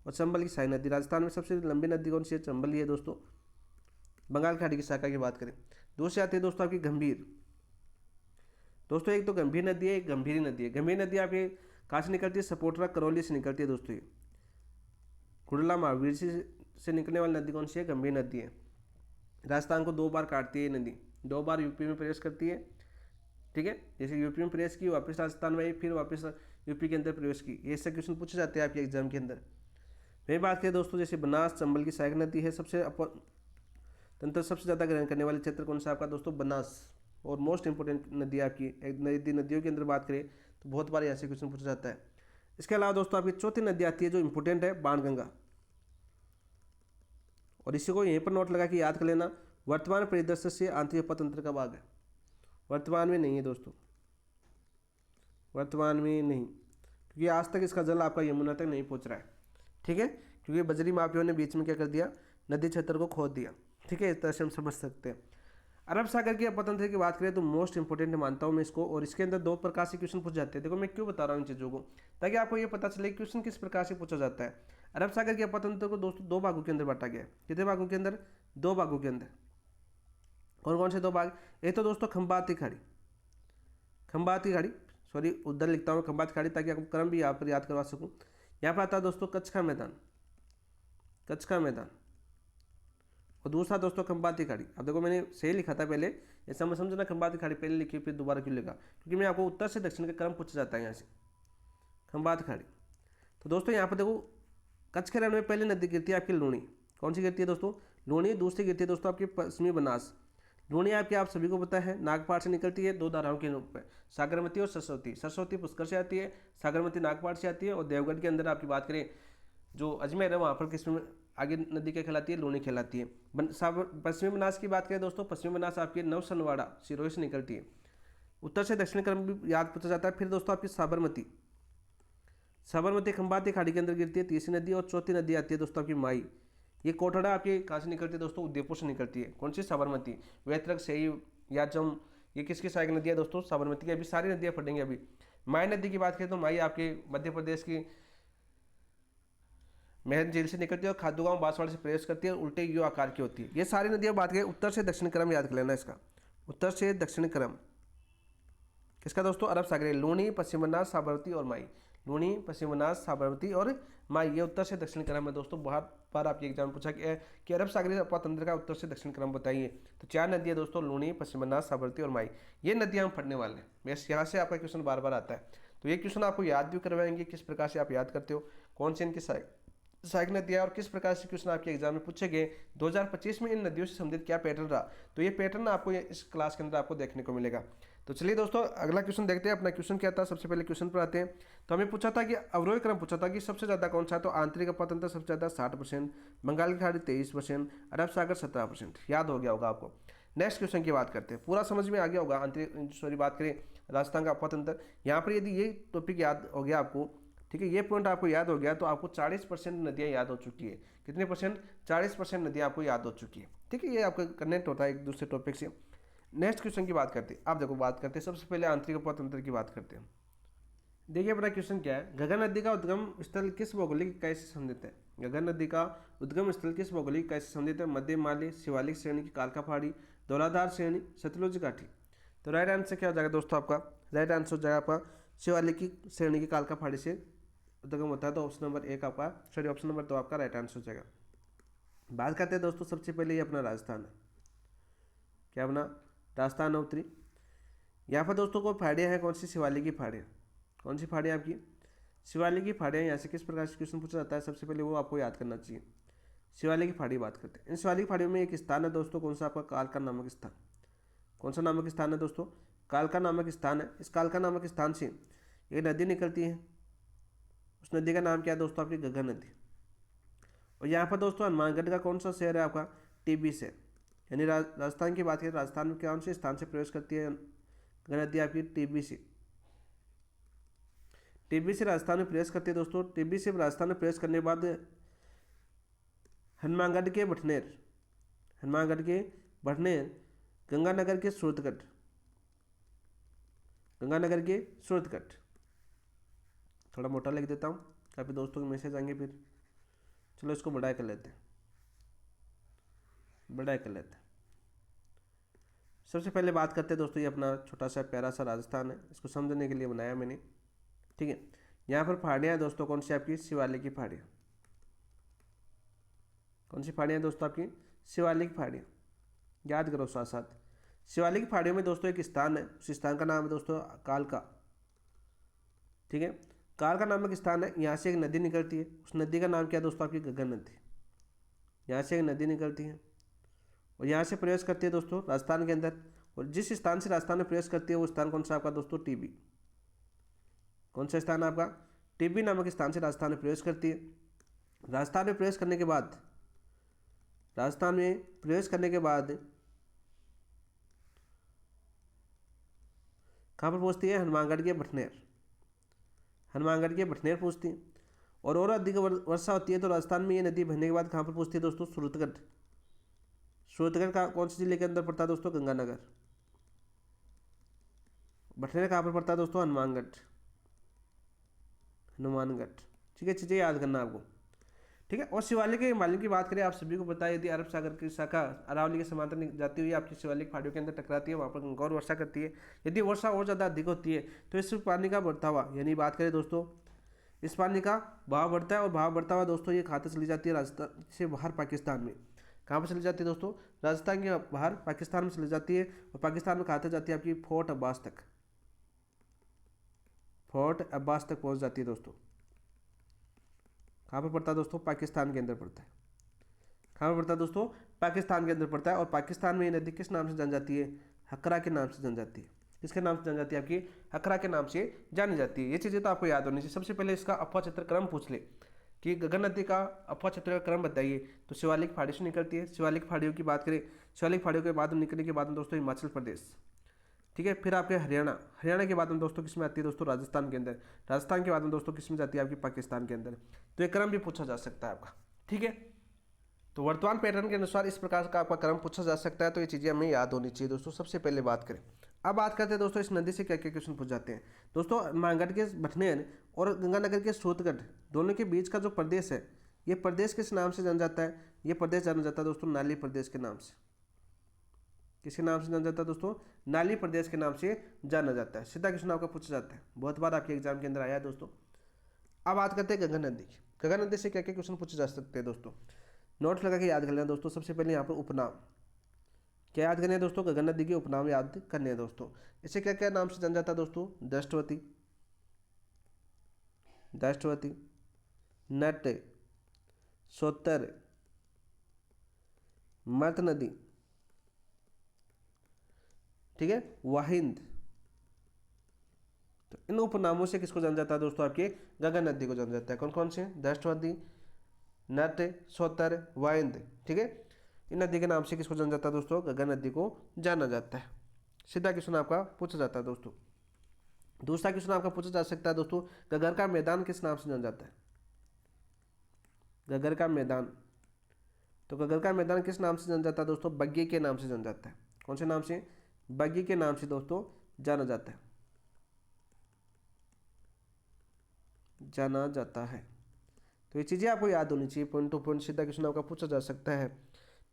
और चंबल की साई नदी। राजस्थान में सबसे लंबी नदी कौन सी है? चंबल ही है दोस्तों। बंगाल की खाड़ी की शाखा की बात करें, दूसरी आती है दोस्तों आपकी गंभीर। दोस्तों एक तो गंभीर नदी है, एक गंभीरी नदी है। गंभीर नदी आपकी कहाँ से निकलती है? सपोटरा करौली से निकलती है दोस्तों। ये कुंडला महावीर से निकलने वाली नदी कौन सी है? गंभीर नदी है। राजस्थान को 2 बार काटती है ये नदी, 2 बार यूपी में प्रवेश करती है, ठीक है। जैसे यूपी में प्रवेश की, वापस राजस्थान में आई, फिर वापस यूपी के अंदर प्रवेश की। ये सब क्वेश्चन पूछे जाते हैं आपके एग्जाम के अंदर। वही बात करें दोस्तों, जैसे बनास चंबल की सहायक नदी है। सबसे तंत्र सबसे ज़्यादा ग्रहण करने वाले क्षेत्र कौन सा आपका दोस्तों? बनास। और मोस्ट इंपोर्टेंट नदी आपकी नदियों के अंदर बात करें तो बहुत बार ऐसे क्वेश्चन पूछा जाता है। इसके अलावा दोस्तों आपकी चौथी नदी आती है जो इंपोर्टेंट है, बाणगंगा। और इसी को यहीं पर नोट लगा के याद कर लेना, वर्तमान परिदृश्य से आंतरिक अपवाह तंत्र का भाग है। वर्तमान में नहीं है दोस्तों, वर्तमान में नहीं, क्योंकि आज तक इसका जल आपका यमुना तक नहीं पहुंच रहा है, ठीक है। क्योंकि बजरी माफियों ने बीच में क्या कर दिया? नदी क्षेत्र को खोद दिया, ठीक है। इस तरह से हम समझ सकते हैं। अरब सागर की अपवाह तंत्र की बात करें तो मोस्ट इंपोर्टेंट मानता हूं मैं इसको, और इसके अंदर 2 प्रकार से क्वेश्चन पूछ जाते हैं। देखो मैं क्यों बता रहा हूँ इन चीज़ों को, ताकि आपको ये पता चले क्वेश्चन किस प्रकार से पूछा जाता है। अरब सागर के अपवाह तंत्र को दोस्तों 2 भागों के अंदर बांटा गया है। कितने भागों के अंदर? 2 भागों के अंदर। कौन कौन से 2 भाग? एक तो दोस्तों खंबाती खाड़ी, खंबाती खाड़ी, सॉरी उधर लिखता हूँ खंबाती खाड़ी ताकि आपको क्रम भी यहाँ पर याद करवा सकूँ। यहाँ पर आता है दोस्तों कच्छ का मैदान, कच्छ का मैदान। और दूसरा दोस्तों खंबाती खाड़ी। अब देखो मैंने सही लिखा था पहले, ऐसा मैं समझना खंबाती खाड़ी पहले लिखी फिर दोबारा क्यों लिखा, क्योंकि मैं आपको उत्तर से दक्षिण का क्रम पूछा जाता है यहाँ से। खंबात खाड़ी, तो दोस्तों यहाँ पर देखो कच्छ के रण में पहली नदी गिरती है आपकी लूणी। कौन सी गिरती है दोस्तों? लूणी। दूसरी गिरती है दोस्तों आपकी पश्चिमी बनास। लूणी आपकी आप सभी को पता है नागपाड़ से निकलती है 2 धाराओं के रूप में, सागरमती और सरस्वती। सरस्वती पुष्कर से आती है, सागरमती नागपाड़ से आती है। और देवगढ़ के अंदर आपकी बात करें जो अजमेर है वहाँ पर किस में आगे नदी क्या कहलाती है? लूणी कहलाती है। पश्चिमी बनास की बात करें दोस्तों, पश्चिमी बनास आपकी नवसनवाड़ा सिरोही से निकलती है। उत्तर से दक्षिण क्रम भी याद पूछा जाता है। फिर दोस्तों आपकी साबरमती, साबरमती खंबाती खाड़ी के अंदर गिरती है, तीसरी नदी। और चौथी नदी आती है दोस्तों आपकी माई। ये कोटड़ा आपकी कहाँ से निकलती है दोस्तों? उदयपुर से निकलती है। कौन सी? साबरमती। वैतरक, सेई, याचम, ये किसकी सहायक नदी है दोस्तों? साबरमती की। अभी सारी नदियाँ पढ़ेंगे। अभी माई नदी की बात करें तो माई आपके मध्य प्रदेश की महन झील से निकलती है और खादूगांव बांसवाड़ा से प्रवेश करती है और उल्टे यू आकार की होती है। ये सारी नदियाँ बात करें उत्तर से दक्षिण क्रम याद कर लेना इसका, उत्तर से दक्षिण क्रम किसका दोस्तों? अरब सागर। लूणी, पश्चिम बनास, साबरमती और माई। लूणी, पश्चिम बनास, साबरमती और माई, ये उत्तर से दक्षिण क्रम है दोस्तों। बहुत बार आपके एग्जाम पूछा कि अरब सागरीय अपवाह तंत्र का उत्तर से दक्षिण क्रम बताइए। तो 4 नदियाँ दोस्तों, लूणी, पश्चिम बनास, साबरमती और माई, ये नदियाँ हम पढ़ने वाले हैं। बस यहाँ से आपका क्वेश्चन बार बार आता है, तो ये क्वेश्चन आपको याद भी करवाएंगे किस प्रकार से आप याद करते हो, कौन से इनकी सहायक नदियाँ और किस प्रकार से क्वेश्चन आपके एग्जाम में पूछे गए। 2025 में इन नदियों से संबंधित क्या पैटर्न रहा, तो ये पैटर्न आपको इस क्लास के अंदर आपको देखने को मिलेगा। तो चलिए दोस्तों अगला क्वेश्चन देखते हैं। अपना क्वेश्चन क्या था? सबसे पहले क्वेश्चन पर आते हैं। तो हमें पूछा था कि अवरोही क्रम पूछा था कि सबसे ज़्यादा कौन सा है, तो आंतरिक अपवाह तंत्र सबसे ज़्यादा 60%, बंगाल की खाड़ी 23%, अरब सागर 17%। याद हो गया होगा आपको। नेक्स्ट क्वेश्चन की बात करते हैं, पूरा समझ में आ गया होगा। बात करें राजस्थान का अपवाह तंत्र, यहाँ पर यदि ये टॉपिक याद हो गया आपको, ठीक है, ये पॉइंट आपको याद हो गया तो आपको 40% नदियाँ याद हो चुकी है। कितने परसेंट? 40% नदियाँ आपको याद हो चुकी है, ठीक है। ये आपका कनेक्ट होता है एक दूसरे टॉपिक से। नेक्स्ट क्वेश्चन की बात करते हैं। आप देखो बात करते हैं सबसे पहले आंतरिक अपवाह तंत्र की बात करते हैं। देखिए अपना क्वेश्चन क्या है? गगन नदी का उद्गम स्थल किस भौगोलिक इकाई से संबंधित है? गगन नदी का उद्गम स्थल किस भौगोलिक इकाई से संबंधित है? मध्य हिमालय, शिवालिक श्रेणी की कालका पहाड़ी, धौलाधार श्रेणी, सतलुज घाटी। तो राइट आंसर क्या हो जाएगा दोस्तों आपका? राइट आंसर हो जाएगा आपका शिवालिक की श्रेणी की कालका पहाड़ी से उद्गम होता है। तो ऑप्शन नंबर 1 आपका, सॉरी ऑप्शन नंबर 2 आपका राइट आंसर हो जाएगा। बात करते हैं दोस्तों सबसे पहले ये अपना राजस्थान है, क्या अपना राजस्थान उत्तरी। यहाँ पर दोस्तों को पहाड़ियाँ हैं, कौन सी? शिवालिक की पहाड़ियाँ। कौन सी पहाड़ियाँ आपकी? शिवालिक की पहाड़ियाँ। यहाँ से किस प्रकार से क्वेश्चन पूछा जाता है सबसे पहले वो आपको याद करना चाहिए। शिवालिक की पहाड़ी बात करते हैं। इन शिवालिक पहाड़ियों में एक स्थान है दोस्तों, कौन सा आपका? कालका नामक स्थान। कौन सा नामक स्थान है दोस्तों? कालका नामक स्थान है। इस कालका नामक स्थान से एक नदी निकलती है, उस नदी का नाम क्या है दोस्तों? आपकी गंगा नदी। और यहाँ पर दोस्तों हनुमानगढ़ का कौन सा शहर है आपका, टीबी से, यानी राजस्थान की बात करें राजस्थान में कौन से स्थान से प्रवेश करती है गंगा नदी आपकी, टीबी से। टीबी से राजस्थान में प्रवेश करती है दोस्तों। टीबी से राजस्थान में प्रवेश करने के बाद हनुमानगढ़ के भटनेर, हनुमानगढ़ के भटनेर, गंगानगर के सूरतगढ़, गंगानगर के सूरतगढ़, थोड़ा मोटा लिख देता हूँ काफ़ी दोस्तों के मैसेज आएंगे फिर, चलो इसको बड़ा कर लेते हैं, बड़ा कर लेते हैं। सबसे पहले बात करते हैं दोस्तों, ये अपना छोटा सा प्यारा सा राजस्थान है, इसको समझने के लिए बनाया मैंने, ठीक है। यहाँ पर पहाड़ियाँ हैं दोस्तों, कौन सी आपकी, शिवालिक की पहाड़ियाँ, कौन सी पहाड़ियाँ दोस्तों आपकी, शिवालिक पहाड़ियाँ, याद करो साथ साथ। शिवालिक पहाड़ियों में दोस्तों एक स्थान है, उस स्थान का नाम है दोस्तों कालका, ठीक है। कालका नामक स्थान है, यहाँ से एक नदी निकलती है, उस नदी का नाम क्या है दोस्तों आपकी, गगन नदी। यहाँ से एक नदी निकलती है और यहाँ से प्रवेश करती है दोस्तों राजस्थान के अंदर, और जिस स्थान से राजस्थान में प्रवेश करती है वो स्थान कौन सा आपका दोस्तों, टीबी। कौन सा स्थान आपका, टीबी नामक स्थान से राजस्थान में प्रवेश करती है। राजस्थान में प्रवेश करने के बाद, राजस्थान में प्रवेश करने के बाद कहाँ पर पहुँचती है, हनुमानगढ़ के भटनेर, हनुमानगढ़ के भटनेर पहुँचती है। और अधिक वर्षा होती है तो राजस्थान में ये नदी बहने के बाद कहाँ पर पहुँचती है दोस्तों, सूरतगढ़। सूरतगढ़ का कौन से जिले के अंदर पड़ता है दोस्तों, गंगानगर। भटनेर कहाँ पर पड़ता है दोस्तों, हनुमानगढ़, हनुमानगढ़, ठीक है। चीज़ें याद करना आपको, ठीक है। और शिवालिक के हिमालय की बात करें, आप सभी को पता है, यदि अरब सागर की शाखा अरावली के समांतर जाती हुई आपकी शिवालिक पहाड़ियों के अंदर टकराती है, वहाँ पर गंगा और वर्षा करती है। यदि वर्षा और ज़्यादा अधिक होती है तो इस पानी का बढ़ता हुआ, यानी बात करें दोस्तों, इस पानी का भाव बढ़ता है, और भाव बढ़ता हुआ दोस्तों ये खाते चली जाती है राजस्थान से बाहर पाकिस्तान में। कहाँ पर चली जाती है दोस्तों, राजस्थान के बाहर पाकिस्तान में चली जाती है, और पाकिस्तान में खाते जाती है आपकी फोर्ट अब्बास तक, फोर्ट अब्बास तक पहुँच जाती है दोस्तों। कहाँ पर पड़ता है दोस्तों, पाकिस्तान के अंदर पड़ता है। कहाँ पर पड़ता है दोस्तों, पाकिस्तान के अंदर पड़ता है। और पाकिस्तान में ये नदी किस नाम से जानी जाती है, हकरा के नाम से जानी जाती है। किसके नाम से जानी जाती है, आपकी हकरा के नाम से जानी जाती है। ये चीज़ें तो आपको याद होनी चाहिए। सबसे पहले इसका अफवाह चित्र क्रम पूछ ले कि गगन नदी का अफवाह चित्र का क्रम बताइए, तो शिवालिक पहाड़ी से निकलती है। शिवालिक पहाड़ियों की बात करें, शिवालिक पहाड़ियों के बाद निकलने के बाद दोस्तों हिमाचल प्रदेश, ठीक है। फिर आपके हरियाणा, हरियाणा के बाद में दोस्तों किस में आती है दोस्तों, राजस्थान के अंदर। राजस्थान के बाद में दोस्तों किस में जाती है आपकी, पाकिस्तान के अंदर। तो ये क्रम भी पूछा जा सकता है आपका, ठीक है। तो वर्तमान पैटर्न के अनुसार इस प्रकार का आपका क्रम पूछा जा सकता है, तो ये चीज़ें हमें याद होनी चाहिए दोस्तों। सबसे पहले बात करें, अब बात करते हैं दोस्तों इस नदी से क्या क्या क्वेश्चन पूछ जाते हैं दोस्तों। हनुमानगढ़ के भटनेर और गंगानगर के सूरतगढ़ दोनों के बीच का जो प्रदेश है, ये प्रदेश किस नाम से जाना जाता है, ये प्रदेश जाना जाता है दोस्तों नाली प्रदेश के नाम से। किसके नाम से जाना जाता है दोस्तों, नाली प्रदेश के नाम से जाना जाता है। सीधा क्वेश्चन आपका पूछा जाता है, बहुत बार आपके एग्जाम के अंदर आया है दोस्तों। अब बात करते हैं गंगा नदी की। गंगा नदी से क्या क्या क्वेश्चन पूछे जा सकते हैं दोस्तों, नोट्स लगा के याद कर लेना दोस्तों। सबसे पहले यहाँ पर उपनाम क्या याद करने हैं दोस्तों, गंगा नदी के उपनाम याद करने हैं दोस्तों। इसे क्या क्या नाम से जाना जाता है दोस्तों, दष्टवती, दष्टवती, नट, सोतर, मत नदी, ठीक है, वाहिंद। तो इन उपनामों से किसको जाना जाता है दोस्तों, आपके गंगा नदी को जाना जाता है। कौन कौन से, दष्टवती, नट, सोतर, वाहिंद, ठीक है। इन नदी के नाम से किसको जाना जाता है दोस्तों, गंगा नदी को जाना जाता है। सीधा क्वेश्चन आपका पूछा जाता है दोस्तों। दूसरा क्वेश्चन आपका पूछा जा सकता है दोस्तों, गगर का मैदान किस नाम से जाना जाता है, गगर का मैदान। तो गगर का मैदान किस नाम से जाना जाता है दोस्तों, बग्गी के नाम से जाना जाता है। कौन से नाम से, बग्गी के नाम से दोस्तों जाना जाता है, जाना जाता है। तो ये चीज़ें आपको याद होनी चाहिए, पॉइंट टू पॉइंट सीधा क्वेश्चन आपका पूछा जा सकता है,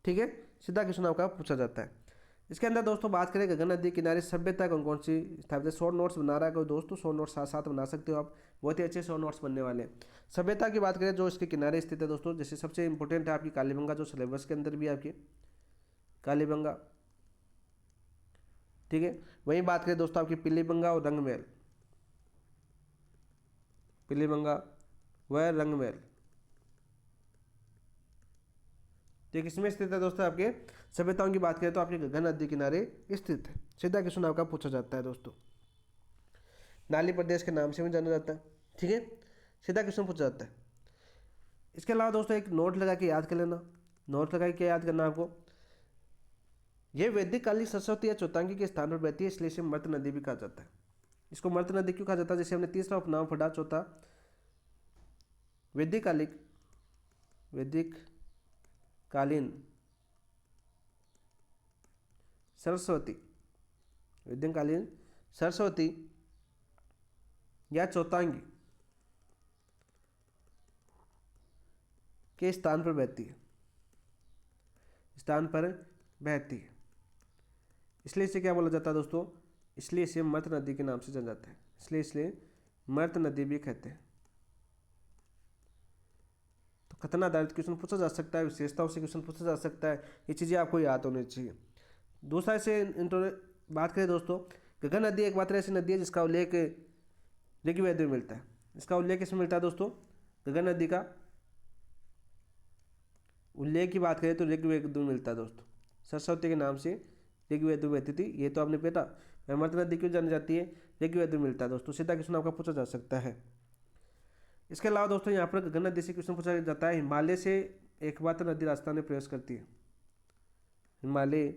ठीक है। सीधा क्वेश्चन आपका पूछा जाता है। इसके अंदर दोस्तों बात करें गंगा नदी किनारे सभ्यता कौन कौन सी स्थापित है। 100 नोट्स बना रहा है कोई दोस्तों, 100 नोट्स साथ साथ बना सकते हो आप, बहुत ही अच्छे 100 नोट्स बनने वाले हैं। सभ्यता की बात करें जो इसके किनारे स्थित है दोस्तों, जैसे सबसे इंपॉर्टेंट है आपकी कालीबंगा, जो सिलेबस के अंदर भी है आपकी कालीबंगा, ठीक है। वहीं बात करें दोस्तों आपकी पीलीबंगा और रंगमहल, पीलीबंगा व रंगमहल, तो किसमें स्थित है दोस्तों, आपके सभ्यताओं की बात करें तो आपके गंगा नदी किनारे स्थित है। सीधा क्वेश्चन आपका पूछा जाता है दोस्तों। नाली प्रदेश के नाम से भी जाना जाता है, ठीक है। सीधा क्वेश्चन पूछा जाता है। इसके अलावा दोस्तों एक नोट लगा के याद कर लेना, नोट लगा के याद करना आपको, ये वैदिक कालीन सरस्वती या चौतांगी के स्थान पर बहती है, इसलिए इसे मर्त नदी भी कहा जाता है। इसको मर्त नदी क्यों कहा जाता है? जैसे हमने तीसरा उपनाम पढ़ा, चौथा वैदिक कालीन सरस्वती, वैदिक कालीन सरस्वती या चौतांगी के स्थान पर बहती है, स्थान पर बहती है, इसलिए इसे क्या बोला जाता है दोस्तों? इसलिए इसे मर्त नदी के नाम से जाना जाता है, इसलिए इसे मर्त नदी भी कहते हैं। तो खतरनाक आधारित क्वेश्चन पूछा जा सकता है, विशेषताओं से क्वेश्चन पूछा जा सकता है, ये चीज़ें आपको याद होनी चाहिए। दूसरा इसे बात करें दोस्तों, गंगा नदी एकमात्र ऐसी नदी है जिसका उल्लेख ऋग्वेद में मिलता है। इसका उल्लेख किसमें मिलता है दोस्तों? गंगा नदी का उल्लेख की बात करें तो ऋग्वेद में मिलता है दोस्तों। सरस्वती के नाम से ऋग्वेद में बहती थी, ये तो आपने पता। मर्त नदी क्यों जानी जाती है? ऋग्वेद में मिलता है दोस्तों, सीधा क्वेश्चन आपका पूछा जा सकता है। इसके अलावा दोस्तों यहाँ पर गंगा नदी से क्वेश्चन पूछा जाता है, हिमालय से एकमात्र नदी राजस्थान में प्रवेश करती है। हिमालय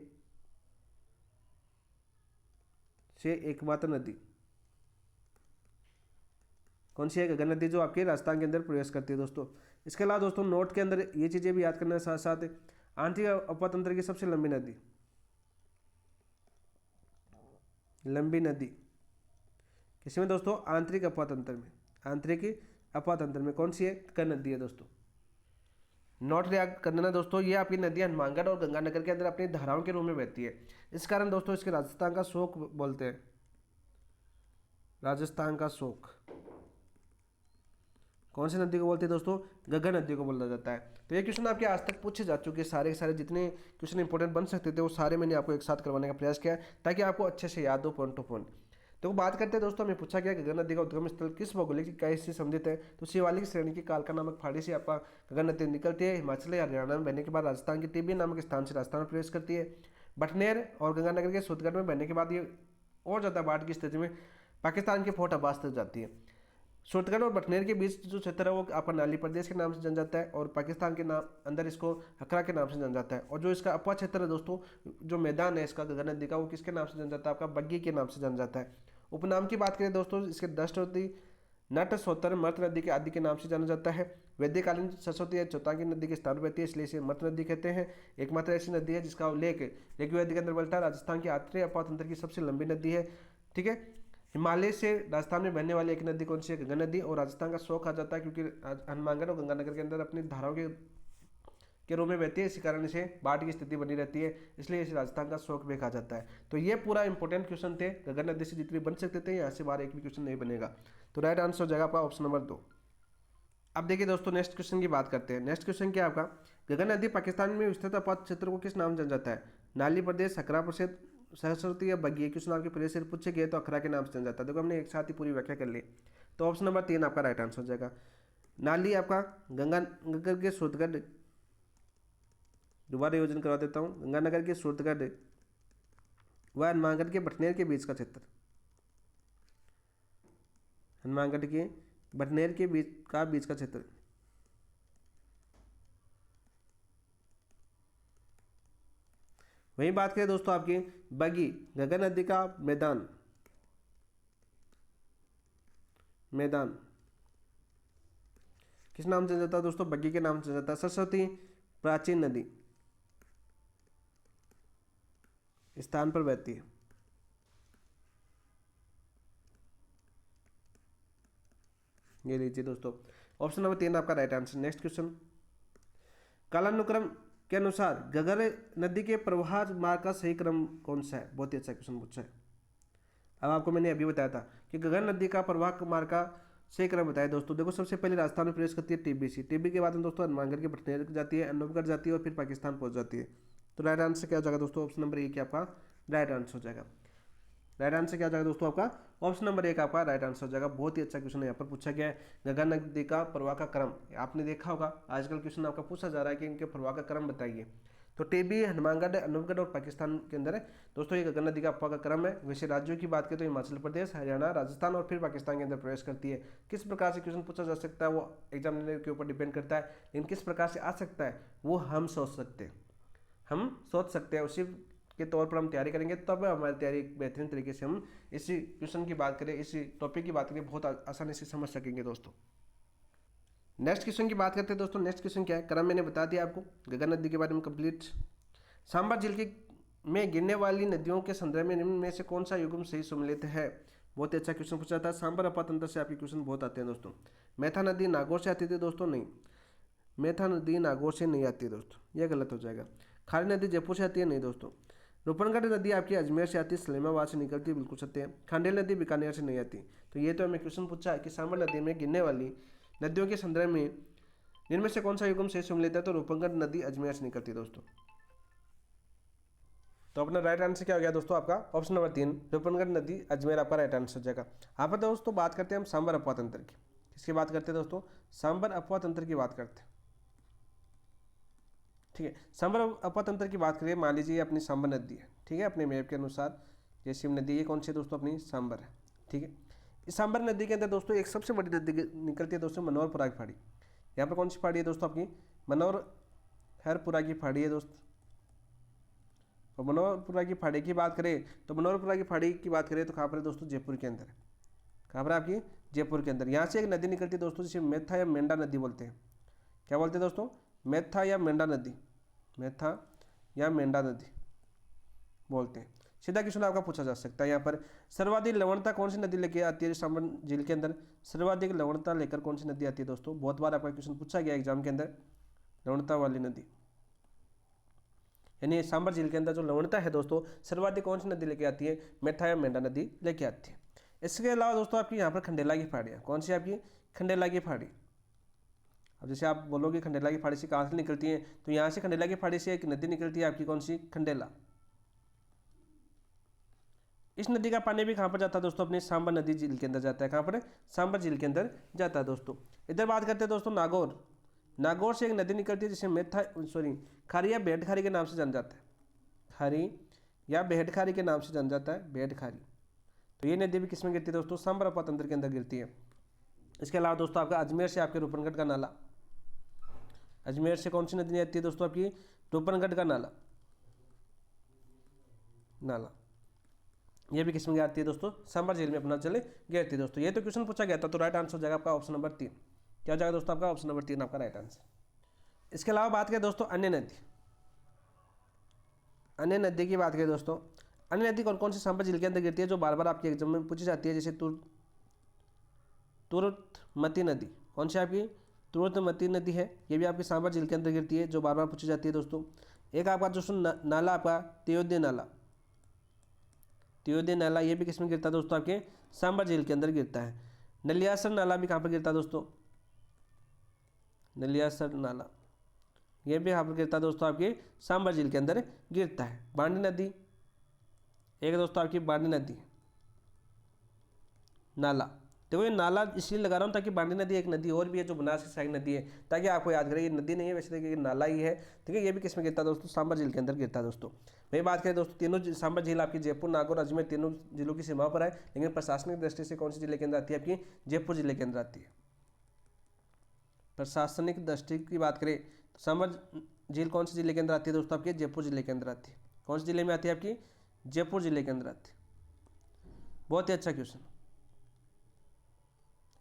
से एकमात्र नदी कौन सी है? गंगा नदी, जो आपके राजस्थान के अंदर प्रवेश करती है दोस्तों। इसके अलावा दोस्तों नोट के अंदर ये चीज़ें भी याद करना है, साथ साथ आंतरिक अपतंत्र की सबसे लंबी नदी, लंबी नदी किसमें दोस्तों? आंतरिक अपतंत्र में, आंतरिक अपतंत्र में कौन सी है? गंगा नदी है दोस्तों। नोट याद करना दोस्तों, ये आपकी नदियां हनुमानगढ़ और गंगानगर के अंदर अपनी धाराओं के रूप में बहती है, इस कारण दोस्तों इसके राजस्थान का शोक बोलते हैं, राजस्थान का शोक। कौन सी नदी को बोलते हैं दोस्तों? गंगा नदी को बोला जाता है। तो ये क्वेश्चन आपके आज तक पूछे जा चुके हैं, सारे के सारे जितने क्वेश्चन इंपॉर्टेंट बन सकते थे वो सारे मैंने आपको एक साथ करवाने का प्रयास किया है, ताकि आपको अच्छे से याद हो पॉइंट टू पॉइंट। तो बात करते हैं दोस्तों, हमें पूछा गया कि गंगा नदी का उद्गम स्थल किस भौगोलिक इकाई से संबंधित है? तो शिवालिक श्रेणी की कालका नामक पहाड़ी से आपका गंगा नदी निकलती है, हिमाचल या हरियाणा में बहने के बाद राजस्थान के टिब्बी नामक स्थान से राजस्थान में प्रवेश करती है, बटनेर और गंगानगर के सूतगढ़ में बहने के बाद ये और ज़्यादा बाढ़ की स्थिति में पाकिस्तान के फोर्ट अब्बास तक जाती है। सूतगढ़ और बटनेर के बीच जो क्षेत्र है वो आपका नाली प्रदेश के नाम से जाना जाता है, और पाकिस्तान के नाम अंदर इसको हकरा के नाम से जाना जाता है। और जो इसका अपवा क्षेत्र है दोस्तों, जो मैदान है इसका गंगा नदी का, वो किसके नाम से जाना जाता है? आपका बग्गी के नाम से जाना जाता है। उपनाम की बात करें दोस्तों, इसके दष्टवती, नट, सोतर, मर्त नदी के आदि के नाम से जाना जाता है। वैदिक कालीन सरस्वती या चौतांगी नदी के स्थान पर बहती है, इसलिए इसे मर्त नदी कहते हैं। एकमात्र ऐसी नदी है जिसका उल्लेख ऋग्वेद के अंदर मिलता है। राजस्थान के आंतरिक अपतंत्र की सबसे लंबी नदी है, ठीक है। हिमालय से राजस्थान में बहने वाली एक नदी कौन सी है? गंगा नदी। और राजस्थान का शोक आ जाता है क्योंकि हनुमानगढ़ और गंगानगर के अंदर अपनी धाराओं के रूप में बहती है, इसी कारण इसे बाढ़ की स्थिति बनी रहती है, इसलिए इसे राजस्थान का शोक भी कहा जाता है। तो ये पूरा इंपॉर्टेंट क्वेश्चन थे, गंगा नदी से जितने बन सकते थे, यहाँ से बाहर एक भी क्वेश्चन नहीं बनेगा। तो राइट आंसर हो जाएगा आपका ऑप्शन नंबर 2। अब देखिए दोस्तों, नेक्स्ट क्वेश्चन की बात करते हैं। नेक्स्ट क्वेश्चन क्या है आपका? गंगा नदी पाकिस्तान में विस्तृत आपात क्षेत्र को किस नाम से जाना जाता है? नाली प्रदेश, सकरा प्रदेश, सरस्वती या बग्गी? क्वेश्चन आपके प्रदेश से पूछे गए तो अखरा के नाम से जाना जाता है। देखो हमने एक साथ ही पूरी व्याख्या कर ली, तो ऑप्शन नंबर 3 आपका राइट आंसर हो जाएगा। नाली आपका गंगानगर के सूतगढ़, दोबारा योजना करवा देता हूँ, गंगानगर के सूतगढ़ व हनुमानगढ़ के बटनेर के बीच का क्षेत्र, हनुमानगढ़ के बटनेर के बीच का क्षेत्र। वहीं बात करें दोस्तों आपकी बग्गी, गंगा नदी का मैदान किस नाम से जाता है दोस्तों? बग्गी के नाम से जाता है। सरस्वती प्राचीन नदी स्थान पर बहती है। ये लीजिए दोस्तों, ऑप्शन नंबर 3 आपका राइट आंसर। नेक्स्ट क्वेश्चन, कालानुक्रम के अनुसार घग्गर नदी के प्रवाह मार्ग का सही क्रम कौन सा है? बहुत ही अच्छा क्वेश्चन पूछा है। अब आपको मैंने अभी बताया था कि घग्गर नदी का प्रवाह मार्ग का सही क्रम बताया दोस्तों। देखो सबसे पहले राजस्थान में प्रवेश करती है टीबी टीबी के बाद में दोस्तों हनुमानगढ़ के बटनेर जाती है, अनूपगढ़ जाती है और फिर पाकिस्तान पहुंच जाती है। तो राइट आंसर क्या हो जाएगा दोस्तों? ऑप्शन नंबर 1 आपका राइट आंसर हो जाएगा। राइट आंसर क्या हो जाएगा दोस्तों? आपका ऑप्शन नंबर 1 आपका राइट आंसर हो जाएगा। बहुत ही अच्छा क्वेश्चन यहाँ पर पूछा गया है। गंगा नदी का प्रवाह का क्रम आपने देखा होगा, आजकल क्वेश्चन आपका पूछा जा रहा है कि इनके प्रवाह का क्रम बताइए। तो टीबी, हनुमानगढ़, अनूपगढ़ और पाकिस्तान के अंदर है दोस्तों ये गंगा नदी का अफवाह का क्रम है। वैसे राज्यों की बात करें तो हिमाचल प्रदेश, हरियाणा, राजस्थान और फिर पाकिस्तान के अंदर प्रवेश करती है। किस प्रकार से क्वेश्चन पूछा जा सकता है वो एग्जामिनर के ऊपर डिपेंड करता है, लेकिन किस प्रकार से आ सकता है वो हम सोच सकते हैं उसी के तौर पर हम तैयारी करेंगे, तब हमारी तैयारी एक बेहतरीन तरीके से हम इसी क्वेश्चन की बात करें, इसी टॉपिक की बात करें, बहुत आसानी से समझ सकेंगे दोस्तों। नेक्स्ट क्वेश्चन की बात करते हैं दोस्तों। नेक्स्ट क्वेश्चन क्या है, क्रम मैंने बता दिया आपको, गंगा नदी के बारे में कंप्लीट। सांभर झील की में गिरने वाली नदियों के संदर्भ में निम्न में से कौन सा युग्म सही सम्मिलित है। बहुत ही अच्छा क्वेश्चन पूछा था। सांभर अपातंत्र से आपके क्वेश्चन बहुत आते हैं दोस्तों। मेथा नदी नागौर से आती थी दोस्तों, नहीं, मेथा नदी नागौर से नहीं आती है दोस्तों, यह गलत हो जाएगा। खारी नदी जयपुर से आती है, नहीं दोस्तों। रूपनगढ़ नदी आपकी अजमेर से आती है, सलेमाबाद से निकलती है, बिल्कुल सत्य है। खांडेल नदी बीकानेर से नहीं आती। तो ये तो हमें क्वेश्चन पूछा है कि सांभर नदी में गिरने वाली नदियों के संदर्भ में इनमें से कौन सा युग्म सही सम्मिलित है, तो रूपनगढ़ नदी अजमेर से निकलती है दोस्तों। तो अपना राइट आंसर क्या हो गया दोस्तों, आपका ऑप्शन नंबर 3 रूपनगढ़ नदी अजमेर आपका राइट आंसर हो जाएगा। यहाँ पर दोस्तों बात करते हैं हम सांभर अफवाह तंत्र की। किसकी बात करते हैं दोस्तों, सांभर अफवाह तंत्र की बात करते हैं। ठीक है, सांभर अफवाह तंत्र की बात करें, मान लीजिए अपनी सांभर नदी है, ठीक है, अपने मैप के अनुसार ये शिव नदी, ये कौन सी दोस्तों, अपनी सांभर है। ठीक है, इस सांभर नदी के अंदर दोस्तों एक सबसे बड़ी नदी निकलती है दोस्तों, मनोहरपुरा की फाड़ी। यहाँ पर कौन सी फाड़ी है दोस्तों, आपकी मनोहरपुरा की फाड़ी है दोस्तों। और मनोहरपुरा की फाड़ी की बात करें तो मनोहरपुरा की फाड़ी की बात करें तो कहाँ पर है दोस्तों, जयपुर के अंदर है। कहाँ पर आपकी, जयपुर के अंदर। यहाँ से एक नदी निकलती है दोस्तों, जिसे मेथा या मेंढा नदी बोलते हैं। क्या बोलते हैं दोस्तों, मेथा या मेंढा नदी, मेथा या मेंढा नदी बोलते हैं। सीधा क्वेश्चन आपका पूछा जा सकता है यहाँ पर, सर्वाधिक लवणता कौन सी नदी लेके आती है सांभर झील के अंदर। सर्वाधिक लवणता लेकर कौन सी नदी आती है दोस्तों, बहुत बार आपका क्वेश्चन पूछा गया एग्जाम के अंदर, लवणता वाली नदी, यानी सांभर झील के अंदर जो लवणता है दोस्तों, सर्वाधिक कौन सी नदी लेके आती है, मेथा या मेंढा नदी लेके आती है। इसके अलावा दोस्तों आपकी यहाँ पर खंडेला की फाड़ी है, कौन सी आपकी, खंडेला की फाड़ी। अब जैसे आप बोलोगे खंडेला की फाड़ी से कहाँ से निकलती है, तो यहाँ से खंडेला की फाड़ी से एक नदी निकलती है आपकी, कौन सी, खंडेला। इस नदी का पानी भी कहाँ पर जाता है दोस्तों, अपने सांभर नदी झील के अंदर जाता है। कहाँ पर, सांभर झील के अंदर जाता है दोस्तों। इधर बात करते हैं दोस्तों नागौर। नागौर से एक नदी निकलती है जिसे खारी या भेड़खारी के नाम से जाना जाता है। खारी या भेड़खारी के नाम से जाना जाता है, भेड़खारी। तो ये नदी भी किसमें गिरती है दोस्तों, सांभर अफवाह तंत्र के अंदर गिरती है। इसके अलावा दोस्तों आपका अजमेर से आपके रूपनगढ़ का नाला, अजमेर से कौन सी नदी आती है दोस्तों, आपकी रूपनगढ़ का नाला, ये भी किसमें गिरती है दोस्तों, सांभर झील में अपना चले गिरती है दोस्तों। ये तो क्वेश्चन पूछा गया था, तो राइट आंसर हो जाएगा आपका ऑप्शन नंबर 3। क्या हो जाएगा दोस्तों, आपका ऑप्शन नंबर 3 आपका राइट आंसर। इसके अलावा बात करें दोस्तों अन्य नदी, अन्य नदी की बात करें दोस्तों, अन्य नदी कौन कौन सी सांभर झील के अंदर गिरती है, जो बार बार आपके एग्जाम में पूछी जाती है, जैसे तुर्तमती नदी, कौन सी आपकी, तुर्तमती नदी है, ये भी आपकी सांभर झील के अंदर गिरती है, जो बार बार पूछी जाती है दोस्तों। एक आपका दोस्तों नाला आपका त्योदय नाला, त्योदय नाला, ये भी किसमें गिरता है दोस्तों, आपके सांभर झील के अंदर गिरता है। नलियासर नाला भी कहाँ पर गिरता है दोस्तों, नलियासर नाला, ये भी यहाँ पर गिरता है दोस्तों, आपके सांभर झील के अंदर गिरता है। बांडी नदी, एक दोस्तों आपकी बांडी नदी नाला, देखो ये नाला इसलिए लगा रहा हूँ ताकि बांडी नदी एक नदी और भी है जो बनारस की साइड नदी है, ताकि आपको याद करें ये नदी नहीं है, वैसे देखिए ये नाला ही है। ठीक है, ये भी किसमें गिरता है दोस्तों, सांभर झील के अंदर गिरता है दोस्तों। वही बात करें दोस्तों, तीनों सांभर झील आपकी जयपुर, नागौर, अजमेर, तीनों जिलों की सीमा पर है, लेकिन प्रशासनिक दृष्टि से कौन सी जिले के अंदर आती है, आपकी जयपुर जिले के अंदर आती है। प्रशासनिक दृष्टि की बात करें तो सांभर झील कौन सी जिले के अंदर आती है दोस्तों, आपके जयपुर जिले के अंदर आती है। कौन से जिले में आती है, आपकी जयपुर जिले के अंदर आती है। बहुत ही अच्छा क्वेश्चन।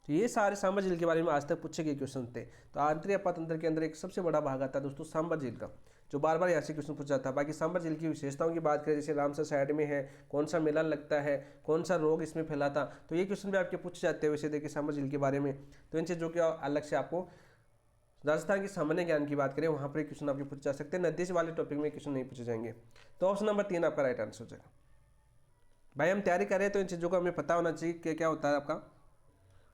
तो ये सारे सांभर झील के बारे में आज तक पूछे गए क्वेश्चन थे। तो आंतरिक अफवाह तंत्र के अंदर एक सबसे बड़ा भाग आता है दोस्तों सांभर झील का, जो बार बार यहाँ से क्वेश्चन पूछा जाता है। बाकी सांभर झील की विशेषताओं की बात करें, जैसे रामसर साइड में है, कौन सा मेला लगता है, कौन सा रोग इसमें फैलाता, तो ये क्वेश्चन भी आपके पूछे जाते हैं वैसे देखिए सांभर झील के बारे में। तो इन चीज़ों के अलग से आपको राजस्थान के सामान्य ज्ञान की बात करें, वहाँ पर क्वेश्चन आपके पूछे जा सकते हैं, नदी से वाले टॉपिक में क्वेश्चन नहीं पूछे जाएंगे। तो ऑप्शन नंबर 3 आपका राइट आंसर हो जाएगा। भाई हम तैयारी कर रहे हैं तो इन चीज़ों को हमें पता होना चाहिए कि क्या होता है आपका।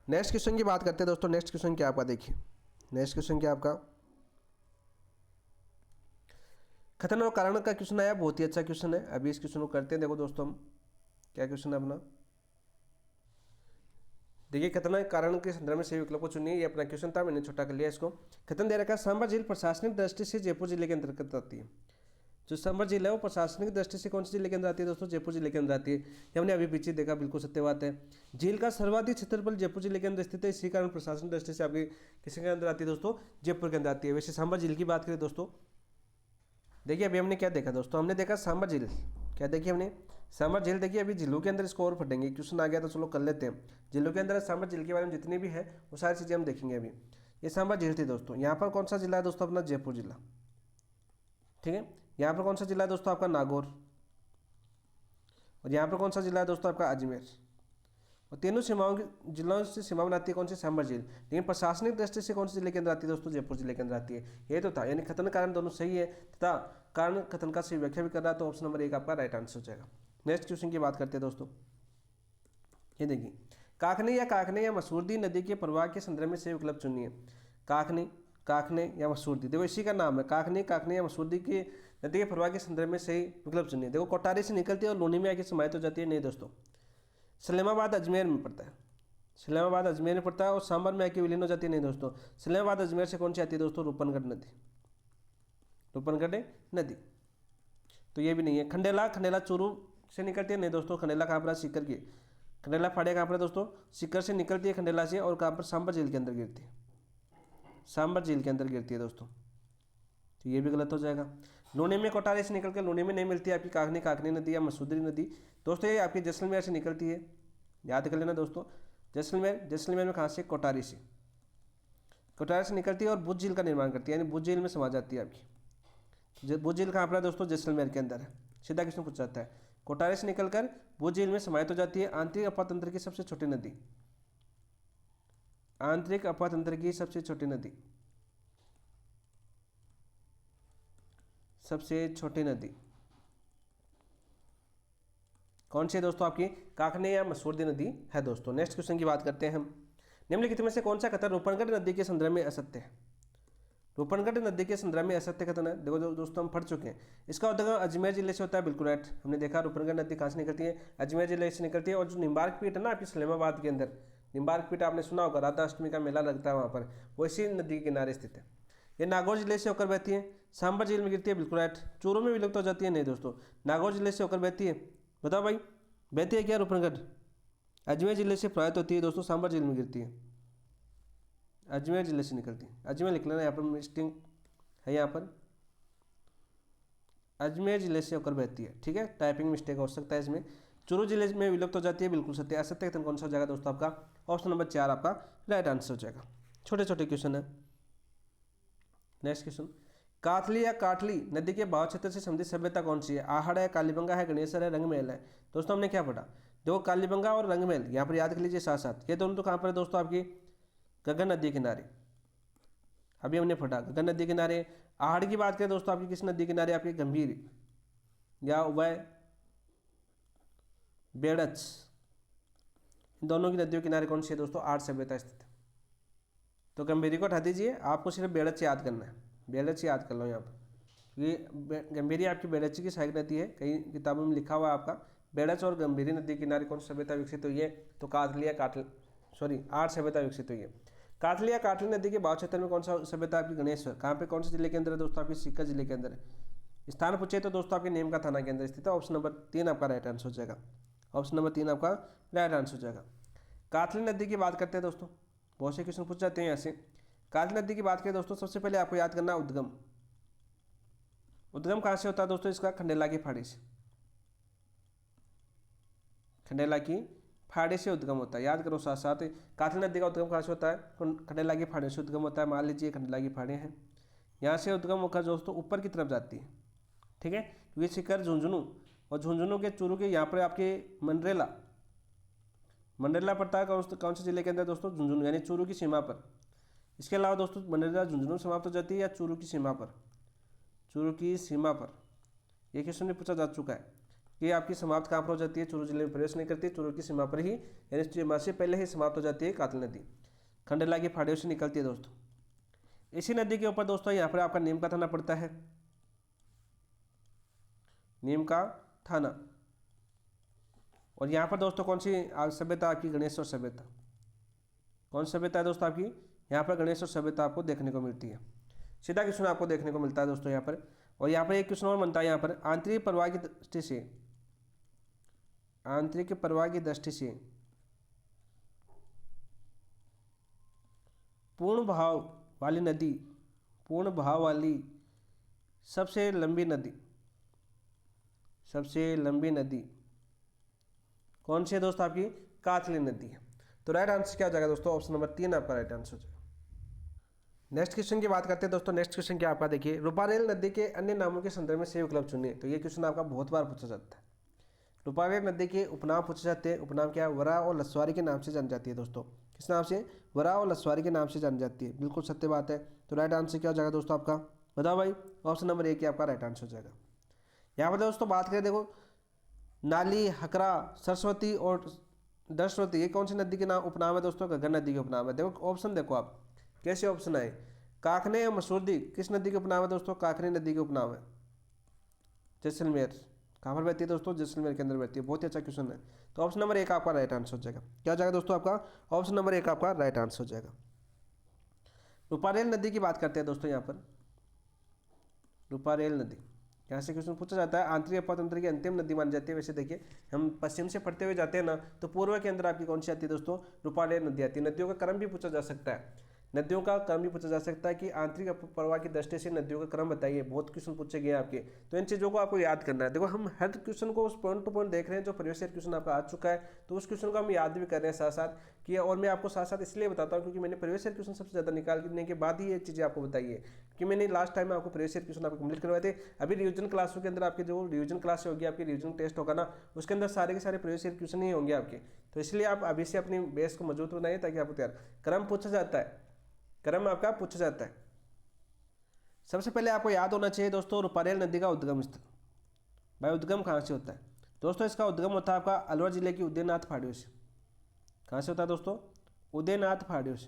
नेक्स्ट क्वेश्चन की बात करते हैं दोस्तों। नेक्स्ट क्वेश्चन क्या आपका, देखिए नेक्स्ट क्वेश्चन क्या आपका, खतरनाक और कारण का क्वेश्चन आया, बहुत ही अच्छा क्वेश्चन है। अभी इस क्वेश्चन को करते हैं। देखो दोस्तों हम क्या क्वेश्चन है अपना, देखिए खतरनाक कारण के संदर्भ में सही विकल्प को चुनिए। ये अपना क्वेश्चन था, मैंने छोटा कर लिया इसको। खतरनाक दे रखा है, सांभर झील प्रशासनिक दृष्टि से जयपुर जिले के अंतर्गत आती है। जो सांभर झील है वो प्रशासनिक दृष्टि से कौन सी जिले के अंदर आती है दोस्तों? जयपुर जिले के अंदर आती है। ये हमने अभी पीछे देखा, बिल्कुल सत्य बात है। झील का सर्वाधिक क्षेत्रफल जयपुर जिले के अंदर स्थित है, इसी कारण प्रशासनिक दृष्टि से आपकी किसी के अंदर आती है दोस्तों? जयपुर के अंदर आती है। वैसे सांभर झील की बात करें दोस्तों, देखिए अभी हमने क्या देखा दोस्तों, हमने देखा सांभर झील, क्या देखिए हमने सांभर झील देखिए। अभी झीलों के अंदर इसको और फटेंगे, क्वेश्चन आ गया तो चलो कर लेते हैं। झीलों के अंदर सांभर झील के बारे में जितनी भी है वो सारी चीज़ें हम देखेंगे अभी। ये सांभर झील थी दोस्तों। यहाँ पर कौन सा जिला है दोस्तों? अपना जयपुर जिला, ठीक है। यहाँ पर कौन सा जिला है दोस्तों? आपका नागौर। और यहाँ पर कौन सा जिला है दोस्तों? आपका अजमेर। और तीनों जिलों से सीमा बनाती है कौन सी? सांभर झील। लेकिन प्रशासनिक दृष्टि से कौन से जिले के अंदर आती है दोस्तों? जयपुर जिले के अंदर आती है। ये तो था, यानी कथन कारण दोनों सही है तथा कारण कथन का सही व्याख्या भी कर रहा है, तो ऑप्शन नंबर 1 आपका राइट आंसर हो जाएगा। नेक्स्ट क्वेश्चन की बात करते हैं दोस्तों। ये देखिए, काखने या मसूरदी नदी के प्रवाह के संदर्भ में सही विकल्प चुनिए। काखने या मसूरदी, देखो इसी का नाम है काखने या मसूरदी की नदी के प्रवाह के संदर्भ में सही विकल्प चुनिए। देखो कोटारी से निकलती है और लूनी में आके समाहित हो जाती है। नहीं दोस्तों, सलेमाबाद अजमेर में पड़ता है, सलेमाबाद अजमेर में पड़ता है और सांभर में आके विलीन हो जाती है। नहीं दोस्तों, सलेमाबाद अजमेर से कौन सी आती है दोस्तों? रूपनगढ़ नदी, रूपनगढ़ नदी। तो ये भी नहीं है। खंडेला चूरू से निकलती है। नहीं दोस्तों, खंडेला कहाँ पर? सीकर की। खंडेला फाड़िया कहाँ पर है दोस्तों? सीकर से निकलती है खंडेला से, और कहाँ पर? सांभर झील के अंदर गिरती है, सांभर झील के अंदर गिरती है दोस्तों। तो ये भी गलत हो जाएगा। लूनी में कोटारी से निकल कर लूनी में नहीं मिलती है आपकी काखनी नदी या मसूदरी नदी दोस्तों। ये आपकी जैसलमेर से निकलती है, याद कर लेना दोस्तों। जैसलमेर में कहाँ से? कोटारी से निकलती है और बुद्ध झील का निर्माण करती है, यानी बुद्ध झील में समा जाती है आपकी। बुद्ध झील कहाँ पर है दोस्तों? जैसलमेर के अंदर है। सीधा क्वेश्चन पूछा जाता है। कोटारी से निकलकर बुद्ध झील में समाहित हो जाती है। आंतरिक अपातंत्र की सबसे छोटी नदी, आंतरिक अपातंत्र की सबसे छोटी नदी, सबसे छोटी नदी कौन सी है दोस्तों? आपकी काखने या मसूरदी नदी है दोस्तों। नेक्स्ट क्वेश्चन की बात करते हैं हम। निम्नलिखित में से कौन सा कथन रूपनगढ़ नदी के संदर्भ में असत्य है? रूपनगढ़ नदी के संदर्भ में असत्य कथन है। देखो दोस्तों, हम पढ़ चुके हैं। इसका उद्गम अजमेर जिले से होता है, बिल्कुल राइट। हमने देखा रूपनगढ़ नदी कहाँ से निकलती है? अजमेर जिले से निकलती है। और जो निम्बार्क पीठ है ना आपकी सलेमाबाद के अंदर, निम्बार्क पीठ आपने सुना होगा, राधा अष्टमी का मेला लगता है वहाँ पर, वो इसी नदी के किनारे स्थित है। ये नागौर जिले से होकर बहती है, सांभर झील में गिरती है, बिल्कुल राइट। चूरू में विलुप्त हो जाती है। नहीं दोस्तों, नागौर जिले से होकर बहती है। बताओ भाई, बहती है क्या रूपनगढ़? अजमेर जिले से प्रभावित होती है दोस्तों, सांभर झील में गिरती है, अजमेर जिले से निकलती है। अजमेर लिख लेना, यहाँ पर मिस्टेक है, यहाँ पर अजमेर जिले से होकर बहती है, ठीक है। टाइपिंग मिस्टेक हो सकता है इसमें। चूरू जिले में विलुप्त हो जाती है, बिल्कुल सत्य। असत्य कथन कौन सा हो जाएगा दोस्तों? आपका ऑप्शन नंबर 4 आपका राइट आंसर हो जाएगा। छोटे छोटे क्वेश्चन है। नेक्स्ट क्वेश्चन, काथली या काठली नदी के भाव क्षेत्र से संबंधित सभ्यता कौन सी है? आहड़ है, कालीबंगा है, गणेशर है, रंगमहल है। दोस्तों हमने क्या पढ़ा? देखो कालीबंगा और रंगमहल यहाँ पर याद कर लीजिए साथ साथ। ये दोनों तो कहाँ पर है दोस्तों? आपकी गगन नदी किनारे। अभी हमने पढ़ा गगन नदी किनारे। आहड़ की बात करें दोस्तों, आपकी किस नदी किनारे? आपकी गंभीर या उभय बेड़च, इन दोनों की नदियों किनारे कौन सी है दोस्तों? आहड़ सभ्यता स्थित है। तो गंभीरी को हटा दीजिए, आपको सिर्फ बेड़च याद करना है। बेड़च याद कर लो यहाँ पर, क्योंकि गंभीरी आपकी बेड़च की सहायक नदी है। कई किताबों में लिखा हुआ है आपका बेड़च और गंभीरी नदी किनारे कौन सी सभ्यता विकसित हुई है? तो काथली या आहड़ सभ्यता विकसित हुई है। काथली या काटली नदी के भाव क्षेत्र में कौन सा सभ्यता आपकी? गणेश्वर। कहाँ पे, कौन से जिले के अंदर है दोस्तों? आपकी सीकर जिले के अंदर है। स्थान पूछे तो दोस्तों आपके नीम का थाना के अंदर स्थित है। ऑप्शन नंबर 3 आपका राइट आंसर हो जाएगा। ऑप्शन नंबर 3 आपका राइट आंसर हो जाएगा। काथली नदी की बात करते हैं दोस्तों, बहुत से क्वेश्चन पूछ जाते हैं यहाँ से। काथली नदी की बात करें दोस्तों, सबसे पहले आपको याद करना उद्गम। उद्गम कहाँ से होता है दोस्तों? इसका खंडेला की फाड़ी से, खंडेला की फाड़े से उद्गम होता है। याद करो साथ साथ। काथली नदी का उद्गम कहाँ से होता है? खंडेला की फाड़े से उद्गम होता है। मान लीजिए खंडेला की फाड़े हैं, यहाँ से उद्गम होकर दोस्तों ऊपर की तरफ जाती है, ठीक है। क्योंकि शिखर झुंझुनू और झुंझुनू के चूरू के यहाँ पर आपके मंडरेला पड़ता है। कौन से जिले के अंदर दोस्तों? झुंझुनू, यानी चूरू की सीमा पर। इसके अलावा दोस्तों मंडरेला झुंझुनू समाप्त हो जाती है या चूरू की सीमा पर? चूरू की सीमा पर। ये क्वेश्चन भी पूछा जा चुका है कि आपकी समाप्त कहाँ पर हो जाती है? चूरू जिले में प्रवेश नहीं करती, चूरू की सीमा पर ही, यानी सीमा से पहले ही समाप्त हो जाती है काथली नदी। खंडेला की फाड़ियों से निकलती है दोस्तों। इसी नदी के ऊपर दोस्तों यहाँ पर आपका नीम का थाना पड़ता है, नीम का थाना। और यहाँ पर दोस्तों कौन सी सभ्यता आपकी? गणेश्वर सभ्यता। कौन सी सभ्यता है दोस्तों आपकी? यहाँ पर गणेश्वर सभ्यता आपको देखने को मिलती है। सीधा क्वेश्चन आपको देखने को मिलता है दोस्तों यहाँ पर। और यहाँ पर एक क्वेश्चन और बनता है यहाँ पर, आंतरिक प्रवाह की दृष्टि से, आंतरिक प्रवाह की दृष्टि से पूर्ण बहाव वाली नदी, पूर्ण बहाव वाली सबसे लंबी नदी, सबसे लंबी नदी कौन सी है दोस्तों? आपकी कातली नदी है। तो राइट आंसर क्या हो जाएगा दोस्तों? ऑप्शन नंबर 3 आपका राइट आंसर हो जाएगा। नेक्स्ट क्वेश्चन की बात करते हैं दोस्तों। नेक्स्ट क्वेश्चन क्या आपका देखिए, रूपारेल नदी के अन्य नामों के संदर्भ में सही विकल्प चुनिए। तो ये क्वेश्चन आपका बहुत बार पूछा जाता है। रूपारेल नदी के उपनाम पूछे जाते हैं। उपनाम क्या है? वरा और लस्वारी के नाम से जानी जाती है दोस्तों। किस नाम से? वरा और लस्वारी के नाम से जानी जाती है। बिल्कुल सत्य बात है। तो राइट आंसर क्या हो जाएगा दोस्तों आपका? बताओ भाई। ऑप्शन नंबर 1 आपका राइट आंसर हो जाएगा। यहाँ पर दोस्तों बात करें, देखो नाली, हकरा, सरस्वती और दशरथी, ये कौन सी नदी के नाम उपनाम है दोस्तों? घग्गर नदी के उपनाम है। देखो ऑप्शन देखो आप कैसे ऑप्शन आए। काखने या मसूरदी किस नदी के उपनाम है दोस्तों? काखने नदी के उपनाम है। जैसलमेर कहाँ पर बहती है दोस्तों? जैसलमेर के अंदर बहती है। बहुत ही अच्छा क्वेश्चन है। तो ऑप्शन नंबर 1 आपका राइट आंसर हो जाएगा। क्या हो जाएगा दोस्तों आपका? ऑप्शन नंबर 1 आपका राइट आंसर हो जाएगा। रूपारेल नदी की बात करते हैं दोस्तों। यहाँ पर रूपारेल नदी, यहाँ से क्वेश्चन पूछा जाता है, आंतरिक अपातंत्र की अंतिम नदी मानी जाती है। वैसे देखिए हम पश्चिम से पढ़ते हुए जाते हैं ना, तो पूर्व के अंदर आपकी कौन सी आती है दोस्तों? रूपारेल नदी आती है। नदियों का क्रम भी पूछा जा सकता है। नदियों का क्रम भी पूछा जा सकता है कि आंतरिक प्रवाह की दृष्टि से नदियों का क्रम बताइए। बहुत क्वेश्चन पूछे गए आपके, तो इन चीज़ों को आपको याद करना है। देखो हम हर क्वेश्चन को उस पॉइंट टू पॉइंट देख रहे हैं। जो प्रीवियस ईयर क्वेश्चन आपका आ चुका है, तो उस क्वेश्चन को हम याद भी कर रहे हैं साथ साथ कि, और मैं आपको साथ साथ इसलिए बताता हूँ क्योंकि मैंने प्रीवियस ईयर क्वेश्चन सबसे ज़्यादा निकालने के बाद ही ये चीज़ें आपको बताई है कि मैंने लास्ट टाइम आपको प्रीवियस ईयर क्वेश्चन आपको कंप्लीट करवाए थे। अभी रिवीजन क्लासों के अंदर आपके जो रिवीजन क्लास होगी, आपकी रिवीजन टेस्ट होगा ना, उसके अंदर सारे के सारे प्रीवियस ईयर क्वेश्चन ही होंगे आपके। तो इसलिए आप अभी से अपनी बेस को मजबूत बनाइए ताकि आपको तैयार। क्रम पूछा जाता है, क्रम आपका पूछा जाता है। सबसे पहले आपको याद होना चाहिए दोस्तों, रूपारेल नदी का उद्गम स्थल। भाई उद्गम कहाँ से होता है दोस्तों? इसका उद्गम होता है आपका अलवर जिले की उदयनाथ पहाड़ियों से। कहाँ से होता है दोस्तों? उदयनाथ पहाड़ियों से,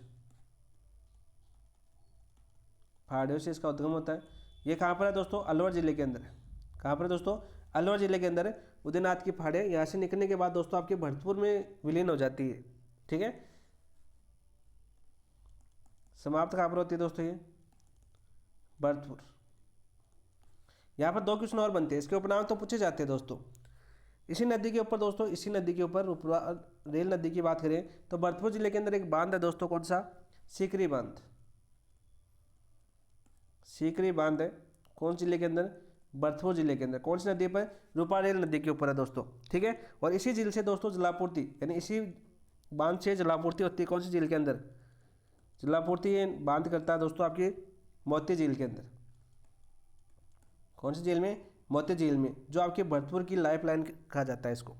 पहाड़ियों से इसका उद्गम होता है। ये कहाँ पर है दोस्तों? अलवर जिले के अंदर है। कहाँ पर है दोस्तों? अलवर जिले के अंदर है। उदयनाथ की पहाड़ियाँ यहाँ से निकलने के बाद दोस्तों आपके भरतपुर में विलीन हो जाती है। ठीक है, समाप्त कहाँ पर होती है दोस्तों? ये भरतपुर। यहाँ पर 2 क्वेश्चन और बनते हैं, इसके उपनाम तो पूछे जाते हैं दोस्तों। इसी नदी के ऊपर दोस्तों, इसी नदी के ऊपर रेल नदी की बात करें तो भरतपुर जिले के अंदर एक बांध है दोस्तों। कौन सा? सीकरी बांध। सीकरी बांध है कौन जिले के अंदर? भरतपुर जिले के अंदर। कौन सी नदी पर? रूपारेल नदी के ऊपर है दोस्तों। ठीक है, और इसी झील से दोस्तों जलापूर्ति, यानी इसी बांध से जलापूर्ति होती है। कौन सी झील के अंदर? जलापूर्ति बांध करता है दोस्तों आपके मोती झील के अंदर। कौन सी झील में? मोती झील में, जो आपके भरतपुर की लाइफ लाइन कहा जाता है इसको।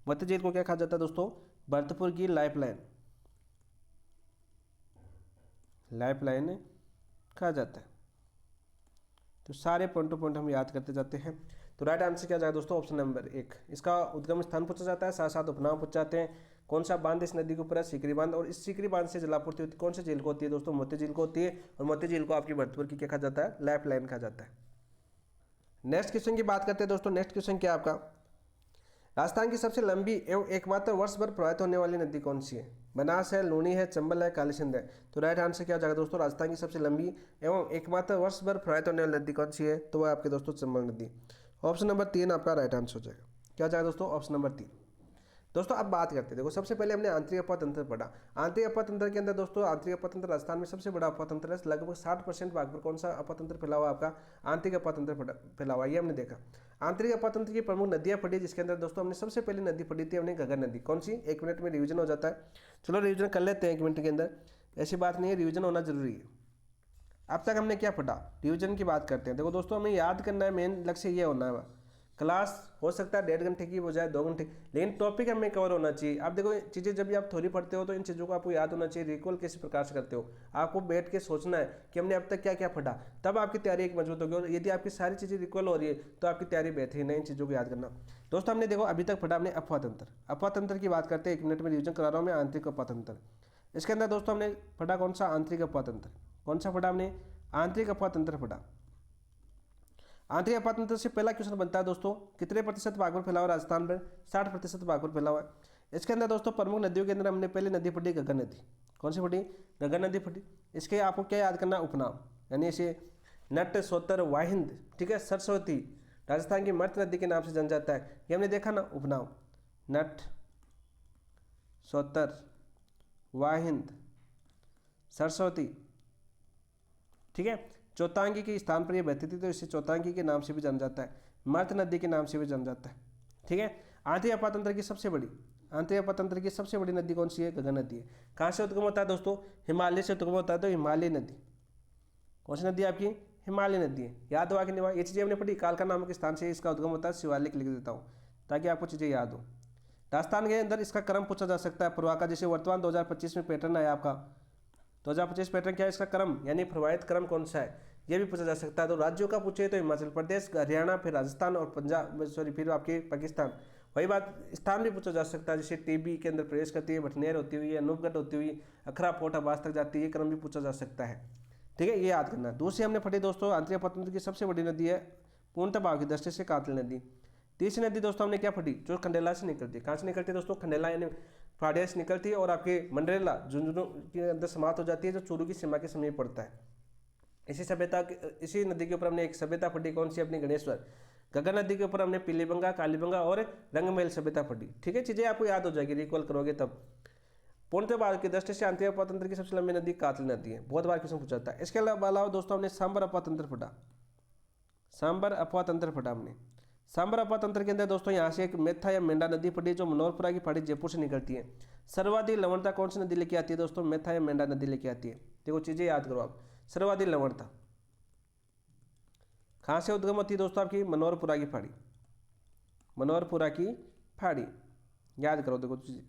मोती झील को क्या कहा जाता है दोस्तों? भरतपुर की लाइफ लाइन, लाइफ लाइन कहा जाता है। तो सारे पॉइंट टू पॉइंट हम याद करते जाते हैं। तो राइट आंसर क्या जाएगा दोस्तों? Option number 1। इसका उद्गम स्थान पूछा जाता है, साथ साथ उपनाम पूछे जाते हैं। कौन सा बांध इस नदी के ऊपर है? सीकरी बांध। और इस सीकरी बांध से जलापूर्ति होती है कौन सी झील को होती है दोस्तों? मोती झील को होती है। और मोती झील को आपकी भरतपुर की क्या कहा जाता है? लाइफ लाइन कहा जाता है। नेक्स्ट क्वेश्चन की बात करते हैं दोस्तों। नेक्स्ट क्वेश्चन क्या आपका? राजस्थान की सबसे लंबी एवं एकमात्र वर्ष भर प्रवाहित होने वाली नदी कौन सी है? बनास है, लूनी है, चंबल है, काली सिंध है। तो राइट आंसर क्या हो जाएगा दोस्तों? राजस्थान की सबसे लंबी एवं एकमात्र वर्ष भर प्रवाहित होने वाली नदी कौन सी है? तो वह आपके दोस्तों चंबल नदी। ऑप्शन नंबर 3 आपका राइट आंसर हो जाएगा। क्या हो जाएगा दोस्तों? Option number 3। दोस्तों अब बात करते हैं, देखो सबसे पहले हमने आंतरिक अपातंत्र पढ़ा। आंतरिक अपातंत्र के अंदर दोस्तों, आंतरिक अपातंत्र राजस्थान में सबसे बड़ा अपातंत्र है। लगभग 60% भाग पर कौन सा अपातंत्र फैला हुआ? आपका आंतरिक अपातंत्र फैला हुआ। ये हमने देखा। आंतरिक अपातंत्र की प्रमुख नदियां पढ़ी, जिसके अंदर दोस्तों हमने सबसे पहले नदी पढ़ी थी हमने घग्गर नदी। कौन सी? 1 मिनट में रिविजन हो जाता है। चलो रिविजन कर लेते हैं 1 मिनट के अंदर, ऐसी बात नहीं है, रिविजन होना जरूरी है। अब तक हमने क्या पढ़ा? रिविजन की बात करते हैं। देखो दोस्तों हमें याद करना है, मेन लक्ष्य ये होना है। क्लास हो सकता है 1.5 घंटे की बजाय 2 घंटे, लेकिन टॉपिक हमें कवर होना चाहिए। आप देखो चीज़ें जब भी आप थ्योरी पढ़ते हो तो इन चीज़ों को आपको याद होना चाहिए। रिकॉल किस प्रकार से करते हो, आपको बैठ के सोचना है कि हमने अब तक क्या क्या पढ़ा, तब आपकी तैयारी एक मजबूत होगी। और यदि आपकी सारी चीज़ें रिकॉल हो रही है तो आपकी तैयारी बेहतरीन है। इन चीज़ों को याद करना। दोस्तों हमने देखो अभी तक पढ़ा हमने अफवातंत्र। अफवातंत्र की बात करते हैं, 1 मिनट में रिविजन करा रहा हूँ मैं। आंतरिक अफवातंत्र, इसके अंदर दोस्तों हमने पढ़ा कौन सा? आंतरिक अफवातंत्र। कौन सा पढ़ा हमने? आंतरिक अफवातंत्र पढ़ा। आंतरिक अपातंत्र से पहला क्वेश्चन बनता है दोस्तों, कितने प्रतिशत भाग पर फैला हुआ राजस्थान पर? 60% भाग पर फैला हुआ है। इसके अंदर दोस्तों प्रमुख नदियों के अंदर हमने पहले नदी पढ़ी घग्गर नदी। कौन सी पढ़ी? घग्गर नदी पढ़ी। इसके आपको क्या याद करना? उपनाम, यानी इसे नट सोतर वाहिंद, ठीक है। सरस्वती राजस्थान की मर्त नदी के नाम से जाना जाता है, ये हमने देखा ना उपनाम, नट सोतर वाहिंद सरस्वती, ठीक है। चौतांगी के स्थान पर यह बहती थी तो इसे चौतांगी के नाम से भी जाना जाता है, मर्त नदी के नाम से भी जाना जाता है, ठीक है। आंतरिक अपातंत्र की सबसे बड़ी, आंतरिक अपातंत्र की सबसे बड़ी नदी कौन सी है? गंगा नदी है। कहाँ से उद्गम होता है दोस्तों? हिमालय से उद्गम होता है, तो हिमालय नदी। कौन सी नदी आपकी? हिमालय नदी है। याद हुआ कि नहीं? ये चीज़ें हमने पढ़ी। कालका नामक स्थान से इसका उद्गम होता है, शिवालिक लिख देता हूँ ताकि आपको चीज़ें याद हो। राजस्थान के अंदर इसका क्रम पूछा जा सकता है प्रवाह का, जैसे वर्तमान 2025 में पैटर्न आया आपका 2025 पैटर्न क्या है इसका क्रम, यानी प्रवाहित क्रम कौन सा है, ये भी पूछा जा सकता है। तो राज्यों का पूछे तो हिमाचल प्रदेश, हरियाणा, फिर राजस्थान और पंजाब, सॉरी फिर आपके पाकिस्तान। वही बात स्थान भी पूछा जा सकता है, जैसे टीबी के अंदर प्रवेश करती है, भटनेर होती हुई, अनूपगढ़ होती हुई, अखरा फोर्ट आवास तक जाती है, ये क्रम भी पूछा जा सकता है, ठीक है। ये याद करना। दूसरी हमने पढ़ी दोस्तों, आंतरिक अपातंत्र की सबसे बड़ी नदी है पूर्णतः भाव की दृष्टि से कातल नदी। तीसरी नदी दोस्तों हमने क्या पढ़ी? जो खंडेला से निकलती है। कहाँ से निकलती है दोस्तों? खंडेला यानी पहाड़िया से निकलती है और आपके मंडरेला झुंझुनू के अंदर समाप्त हो जाती है, जो चूरू की सीमा के समीप पड़ता है। इसी नदी के ऊपर हमने एक सभ्यता पढ़ी, कौन सी? अपनी गणेश्वर। गंगा नदी के ऊपर हमने पीलीबंगा, कालीबंगा और रंगमहल सभ्यता पढ़ी, ठीक है। चीजें आपको याद हो जाएगी, रिकॉल करोगे तब। पूर्णतः भारत की दृष्टि से आंतरिक अपातंत्र की सबसे लंबी नदी कातल नदी है, बहुत बार क्वेश्चन पूछा जाता है। इसके अलावा दोस्तों हमने सांबर अपातंत्र पढ़ा, सांबर अपातंत्र पढ़ा हमने। सांबर अपातंत्र के अंदर दोस्तों यहाँ से एक मेथा या मेंढा नदी पड़ी, जो मनोहरपुरा की पहाड़ी जयपुर से निकलती है। सर्वाधिक लवणता कौन सी नदी लेके आती है दोस्तों? मेथा या मेंढा नदी लेके आती है। देखो चीजें याद करो आप। सर्वाधिक लवणता कहाँ से उद्गम होती है दोस्तों? आपकी मनोहरपुरा की पहाड़ी, मनोहरपुरा की पहाड़ी, याद करो। देखो चीजें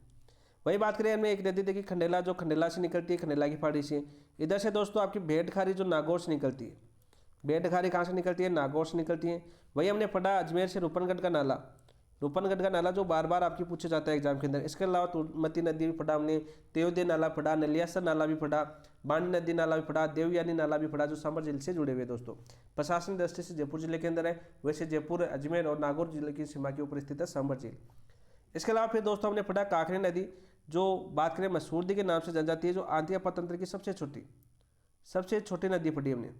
वही बात करें, हमने एक नदी देखी खंडेला, जो खंडेला से निकलती है, खंडेला की पहाड़ी से। इधर से दोस्तों आपकी भेड़खारी, जो नागौर से निकलती है। भेड़खारी कहाँ से निकलती है? नागौर से निकलती है। वही हमने पढ़ा अजमेर से रूपनगढ़ का नाला, रूपनगढ़ का नाला जो बार बार आपकी पूछा जाता है एग्जाम के अंदर। इसके अलावा तुर्मती नदी भी पढ़ा हमने, तेवदे नाला पढ़ा, नलियासर नाला भी पढ़ा, बांडी नदी नाला भी पढ़ा, देवयानी नाला भी पढ़ा, जो सांभर जिले से जुड़े हुए दोस्तों। प्रशासन दृष्टि से जयपुर जिले के अंदर है, वैसे जयपुर, अजमेर और नागौर जिले की सीमा के ऊपर स्थित है सांभर झील। इसके अलावा फिर दोस्तों हमने पढ़ा काकरी नदी, जो बात करें मसूरदी के नाम से जानी जाती है, जो आंतरिक अपातंत्र की सबसे छोटी नदी पढ़ी हमने,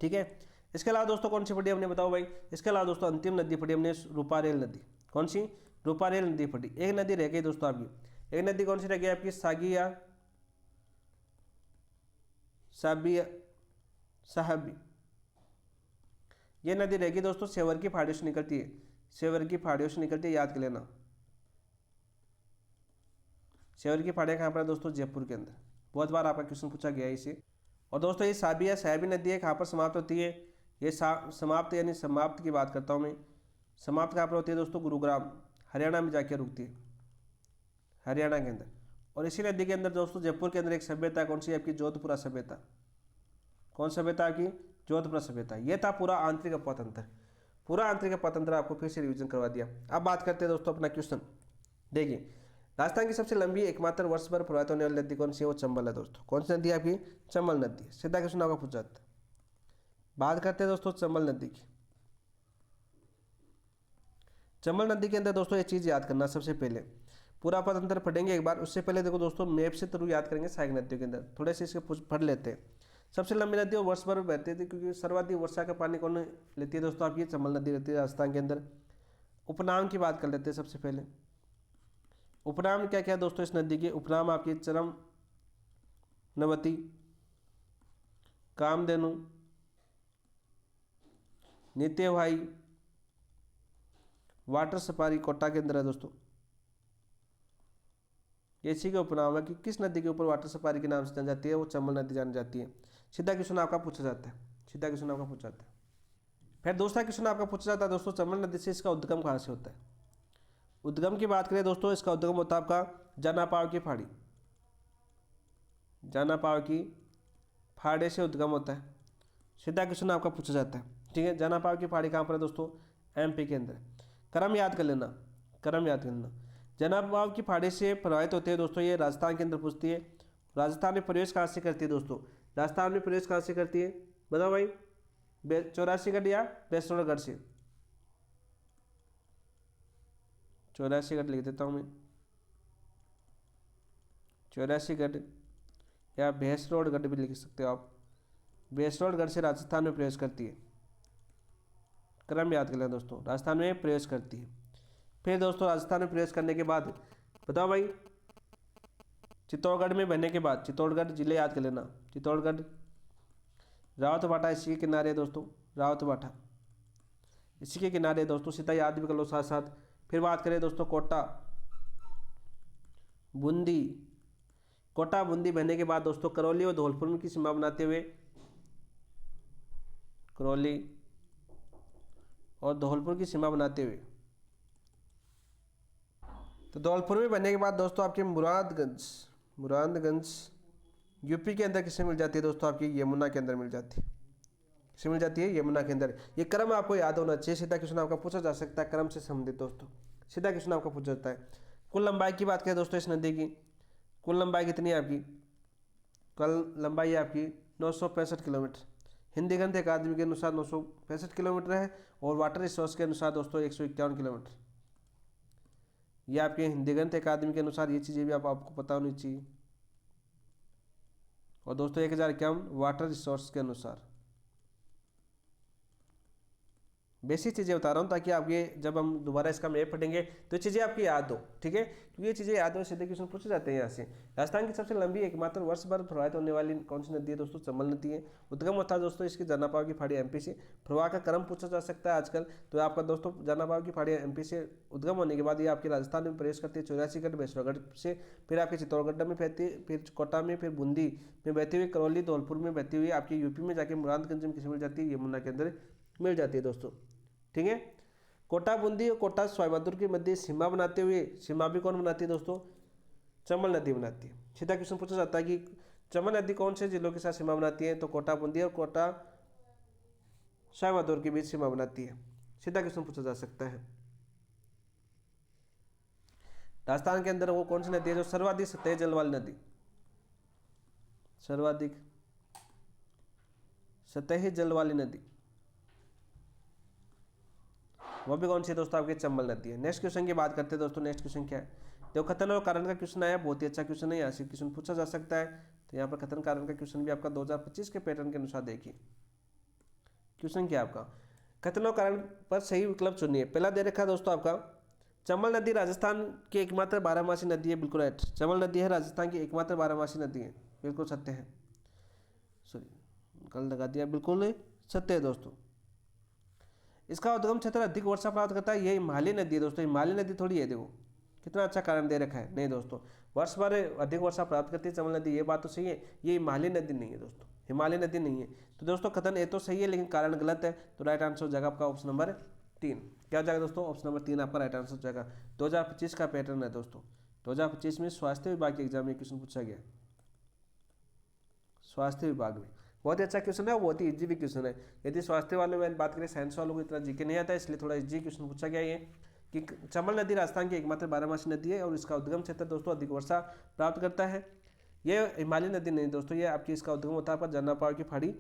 ठीक है। इसके अलावा दोस्तों कौन सी पढ़ी हमने? बताओ भाई। इसके अलावा दोस्तों अंतिम नदी पढ़ी हमने रूपारेल नदी। कौन सी? रूपारेल नदी पढ़ी। एक नदी रह गई दोस्तों आपकी, एक नदी कौन सी रह गई आपकी? सागिया साबिया साहबी, ये नदी रहेगी दोस्तों, सेवर की पहाड़ियों से निकलती है, सेवर की पहाड़ियों से निकलती है, याद कर लेना। सेवर की पहाड़ियाँ कहाँ पर है दोस्तों? जयपुर के अंदर। बहुत बार आपका क्वेश्चन पूछा गया है इसे। और दोस्तों ये साबिया साहबी नदी है, कहाँ पर समाप्त होती है? ये समाप्त यानी समाप्त की बात करता हूँ मैं। समाप्त कहाँ पर होती है दोस्तों? गुरुग्राम, हरियाणा में जाके रुकती है, हरियाणा के अंदर। और इसी नदी के अंदर दोस्तों जयपुर के अंदर एक सभ्यता कौन सी है आपकी? जोधपुरा सभ्यता। कौन सभ्यता आपकी? जोधपुरा सभ्यता। ये था पूरा आंतरिक अपातंत्र। पूरा आंतरिक अपातंत्र आपको फिर से रिवीजन करवा दिया। अब बात करते हैं दोस्तों अपना क्वेश्चन। देखिए राजस्थान की सबसे लंबी एकमात्र वर्ष भर प्रवाहित होने वाली नदी कौन सी है? वो चंबल है दोस्तों। कौन सी नदी है आपकी? चंबल नदी। सीधा क्वेश्चन आपका पूछा जाता है। बात करते हैं दोस्तों चंबल नदी की। चंबल नदी के अंदर दोस्तों ये चीज़ याद करना, सबसे पहले पूरा अपातंत्र पढ़ेंगे एक बार, उससे पहले देखो दोस्तों मैप से थ्रू याद करेंगे सहायक नदियों के अंदर, थोड़े से इसके पढ़ लेते हैं। सबसे लंबी नदी और वर्ष भर बहती थी, क्योंकि सर्वाधिक वर्षा का पानी कौन लेती है दोस्तों? आपकी चंबल नदी रहती है राजस्थान के अंदर। उपनाम की बात कर लेते हैं सबसे पहले। उपनाम क्या क्या दोस्तों इस नदी के? उपनाम आपकी चरम नवती, कामधेनु, नित्य भाई, वाटर सफारी कोटा के अंदर है दोस्तों। ये इसी के उपनाम है कि किस नदी के ऊपर वाटर सफारी के नाम से जानी जाती है? वो चंबल नदी जानी जाती है। सीधा क्वेश्चन आपका पूछा जाता है, सीधा क्वेश्चन आपका पूछा जाता है। फिर दूसरा क्वेश्चन आपका पूछा जाता है दोस्तों चंबल नदी से इसका उद्गम कहाँ से होता है? उद्गम की बात करें दोस्तों, इसका उद्गम होता है आपका जानापाव की पहाड़ी, जानापाव की पहाड़ी से उद्गम होता है। सीधा क्वेश्चन आपका पूछा जाता है, ठीक है। जानापाव की पहाड़ी कहाँ पर है दोस्तों? एमपी के अंदर। क्रम याद कर लेना, क्रम याद कर लेना। जानापाव की पहाड़ी से प्रभावित होते हैं दोस्तों, ये राजस्थान के अंदर पूछती है। राजस्थान में प्रवेश कहाँ से करती है दोस्तों? राजस्थान में प्रवेश कहाँ से करती है? बताओ भाई। 84गढ़ या बैसनौरगढ़ से? 84गढ़ लिख देता हूँ मैं, 84गढ़ या भैंसरोडगढ़ भी लिख सकते हो आप। बेसरोडगढ़ से राजस्थान में प्रवेश करती है। क्रम याद कर लें दोस्तों, राजस्थान में प्रवेश करती है। फिर दोस्तों राजस्थान में प्रवेश करने के बाद बताओ भाई, चित्तौड़गढ़ में बनने के बाद, चित्तौड़गढ़ जिले याद कर लेना, चित्तौड़गढ़, रावतबाटा इसी के किनारे है दोस्तों, रावतबाटा इसी के किनारे है दोस्तों, सीधा याद भी कर लो साथ साथ। फिर बात करें दोस्तों कोटा बूंदी, कोटा बूंदी बनने के बाद दोस्तों करौली और धौलपुर में की सीमा बनाते हुए, करौली और धौलपुर की सीमा बनाते हुए, तो धौलपुर में बनने के बाद दोस्तों आपके मुरादगंज यूपी के अंदर किससे मिल जाती है दोस्तों, आपकी यमुना के अंदर मिल जाती है। किससे मिल जाती है? यमुना के अंदर। ये क्रम आपको याद होना चाहिए, सीधा क्वेश्चन आपका पूछा जा सकता है क्रम से संबंधित दोस्तों, सीधा क्वेश्चन आपका पूछा जाता है। कुल लंबाई की बात करें दोस्तों इस नदी की, कुल लंबाई कितनी है आपकी? कुल लंबाई है आपकी 965 किलोमीटर। हिंदी ग्रंथ अकादमी के अनुसार 965 किलोमीटर है और वाटर रिसोर्स के अनुसार दोस्तों 151 किलोमीटर। ये आपके हिंदी ग्रंथ अकादमी के अनुसार ये चीज़ें भी आपको पता होनी चाहिए। और दोस्तों 1051 वाटर रिसोर्स के अनुसार। बेसिक चीज़ें बता रहा हूँ ताकि आपके जब हम दोबारा इसका मैप पढ़ेंगे तो चीज़ें आपकी याद हो, ठीक है, क्योंकि ये चीज़ें याद हो सीधे क्वेश्चन पूछे जाते हैं यहाँ से। राजस्थान की सबसे लंबी एकमात्र वर्ष भर प्रवाहित होने वाली कौन सी नदी है दोस्तों? चंबल नदी है। उद्गम होता है दोस्तों इसकी जनापाव की फाड़ी एमपी से। प्रवाह का क्रम पूछा जा सकता है आजकल, तो आपका दोस्तों जनापाव की फाड़ी एमपी से उद्गम होने के बाद ये आपके राजस्थान में प्रवेश करती है 84 बेसरोगढ़ से, फिर आपके चित्तौड़गढ़ में बहती है, फिर कोटा में, फिर बूंदी में बहती हुई, करौली धौलपुर में बहती हुई आपकी यूपी में जाके मुरादगंज में किसी मिल जाती है? यमुना के अंदर मिल जाती है दोस्तों, ठीक है। कोटा बूंदी और कोटा सवाईमाधोपुर के मध्य सीमा बनाते हुए, सीमा भी कौन बनाती है दोस्तों? चंबल नदी बनाती है। सीधा क्वेश्चन पूछा जाता है कि चंबल नदी कौन से जिलों के साथ सीमा बनाती है? तो कोटा बूंदी और कोटा सवाईमाधोपुर के बीच सीमा बनाती है। सीधा क्वेश्चन पूछा जा सकता है। राजस्थान के अंदर वो कौन सी नदी है जो सर्वाधिक सतही जल वाली नदी, सर्वाधिक सतही जल वाली नदी, वो भी कौन सी है दोस्तों? आपकी चंबल नदी है। नेक्स्ट क्वेश्चन की बात करते हैं दोस्तों। नेक्स्ट क्वेश्चन क्या है? देखो कथन और कारण का क्वेश्चन आया, बहुत ही अच्छा क्वेश्चन है, यहाँ से क्वेश्चन पूछा जा सकता है। तो यहाँ पर कथन कारण का क्वेश्चन भी आपका 2025 के पैटर्न के अनुसार देखिए। क्वेश्चन क्या है आपका? कथन और कारण पर सही विकल्प चुनिए। पहला दे रखा है दोस्तों आपका, चंबल नदी राजस्थान की एकमात्र बारहमासी नदी है। बिल्कुल राइट, चंबल नदी है राजस्थान की एकमात्र बारहमासी नदी है, बिल्कुल सत्य है। सॉरी गलत लगा दिया, बिल्कुल सत्य है दोस्तों। इसका उद्गम क्षेत्र अधिक वर्षा प्राप्त करता है, ये हिमालय नदी है दोस्तों, हिमालय नदी थोड़ी है। देखो कितना अच्छा कारण दे रखा है, नहीं दोस्तों, वर्ष भर अधिक वर्षा प्राप्त करती है चंबल नदी, ये बात तो सही है। ये हिमालय नदी नहीं है दोस्तों, हिमालय नदी नहीं है। तो दोस्तों कथन ये तो सही है लेकिन कारण गलत है, तो राइट आंसर हो जाएगा आपका ऑप्शन नंबर 3। क्या हो जाएगा दोस्तों? ऑप्शन नंबर 3 आपका राइट आंसर हो जाएगा। 2025 का पैटर्न है दोस्तों, 2025 में स्वास्थ्य विभाग के एग्जाम में क्वेश्चन पूछा गया, स्वास्थ्य विभाग में। बहुत ही अच्छा क्वेश्चन है, बहुत ही इजी भी क्वेश्चन है। यदि स्वास्थ्य वालों में बात करें, साइंस वालों को इतना जीके नहीं आता, इसलिए थोड़ा इजी क्वेश्चन पूछा गया ये कि चंबल नदी राजस्थान की एकमात्र बारहमासी नदी है और इसका उद्गम क्षेत्र दोस्तों अधिक वर्षा प्राप्त करता है। ये हिमालय नदी नहीं दोस्तों, ये आपकी इसका उद्गम होता है पर जनापाव की फाड़ी।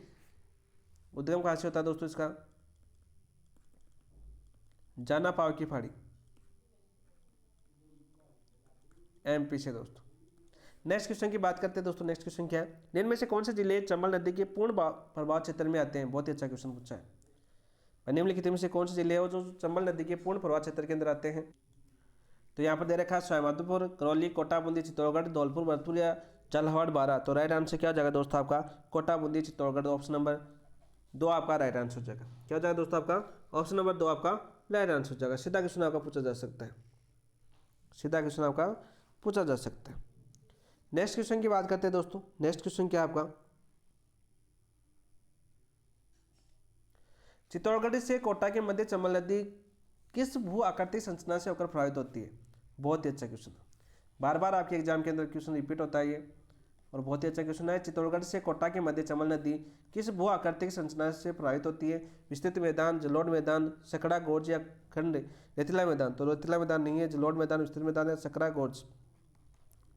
उद्गम कहाँ से होता है दोस्तों? इसका जनापाव की फाड़ी एमपी से दोस्तों। नेक्स्ट क्वेश्चन की बात करते हैं दोस्तों। नेक्स्ट क्वेश्चन क्या है? निम्न में से कौन से जिले चंबल नदी के पूर्ण प्रभाव क्षेत्र में आते हैं? बहुत ही अच्छा क्वेश्चन पूछा है। निम्नलिखित में से कौन से जिले हैं जो चंबल नदी के पूर्ण प्रभाव क्षेत्र के अंदर आते हैं? तो यहाँ पर दे रखा है सवाईमाधोपुर, करौली, कोटा बूंदी, चित्तौड़गढ़, धौलपुर, भरतपुर या झालावाड़, बारां। तो राइट आंसर क्या हो जाएगा दोस्तों आपका? कोटा बूंदी चित्तौड़गढ़, ऑप्शन नंबर 2 आपका राइट आंसर हो जाएगा। क्या हो जाएगा दोस्तों आपका? ऑप्शन नंबर 2 आपका राइट आंसर हो जाएगा। सीधा क्वेश्चन आपका पूछा जा सकता है, सीधा क्वेश्चन आपका पूछा जा सकता है। नेक्स्ट क्वेश्चन की बात करते हैं दोस्तों। नेक्स्ट क्वेश्चन क्या है आपका? चित्तौड़गढ़ से कोटा के मध्य चंबल नदी किस भू आकृति संरचना से होकर प्रभावित होती है? बहुत ही अच्छा क्वेश्चन है, बार बार आपके एग्जाम के अंदर क्वेश्चन रिपीट होता है ये, और बहुत ही अच्छा क्वेश्चन है। चित्तौड़गढ़ से कोटा के मध्य चंबल नदी किस भू आकृतिक संरचना से प्रभावित होती है? विस्तृत मैदान, जलोढ़ मैदान, सकड़ा गोर्ज या खंड रेतीला मैदान। तो रेतीला मैदान नहीं है, जलोढ़ मैदान, विस्तृत मैदान है, सकड़ा गोर्ज।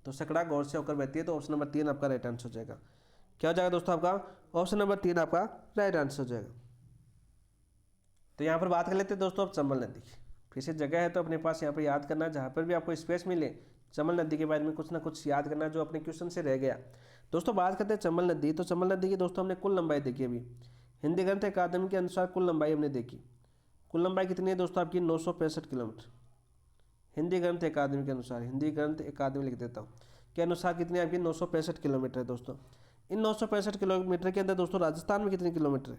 तो सकड़ा गोर्ज से होकर बहती है, तो ऑप्शन नंबर 3 आपका राइट आंसर हो जाएगा। क्या हो जाएगा दोस्तों आपका? ऑप्शन नंबर 3 आपका राइट आंसर हो जाएगा। तो यहाँ पर बात कर लेते हैं दोस्तों अब चंबल नदी की। फिर से जगह है तो अपने पास यहाँ पर याद करना है, जहाँ पर भी आपको स्पेस मिले चंबल नदी के बारे में कुछ ना कुछ याद करना जो अपने क्वेश्चन से रह गया। दोस्तों बात करते हैं चंबल नदी। तो चंबल नदी की दोस्तों हमने कुल लंबाई देखी अभी, हिंदी ग्रंथ अकादमी के अनुसार कुल लंबाई हमने देखी। कुल लंबाई कितनी है दोस्तों आपकी? 965 किलोमीटर। हिंदी ग्रंथ अकादमी के अनुसार, हिंदी ग्रंथ अकादमी लिख देता हूँ, के अनुसार कितनी आपकी? 965 किलोमीटर है दोस्तों। इन 965 किलोमीटर के अंदर दोस्तों राजस्थान में कितने किलोमीटर है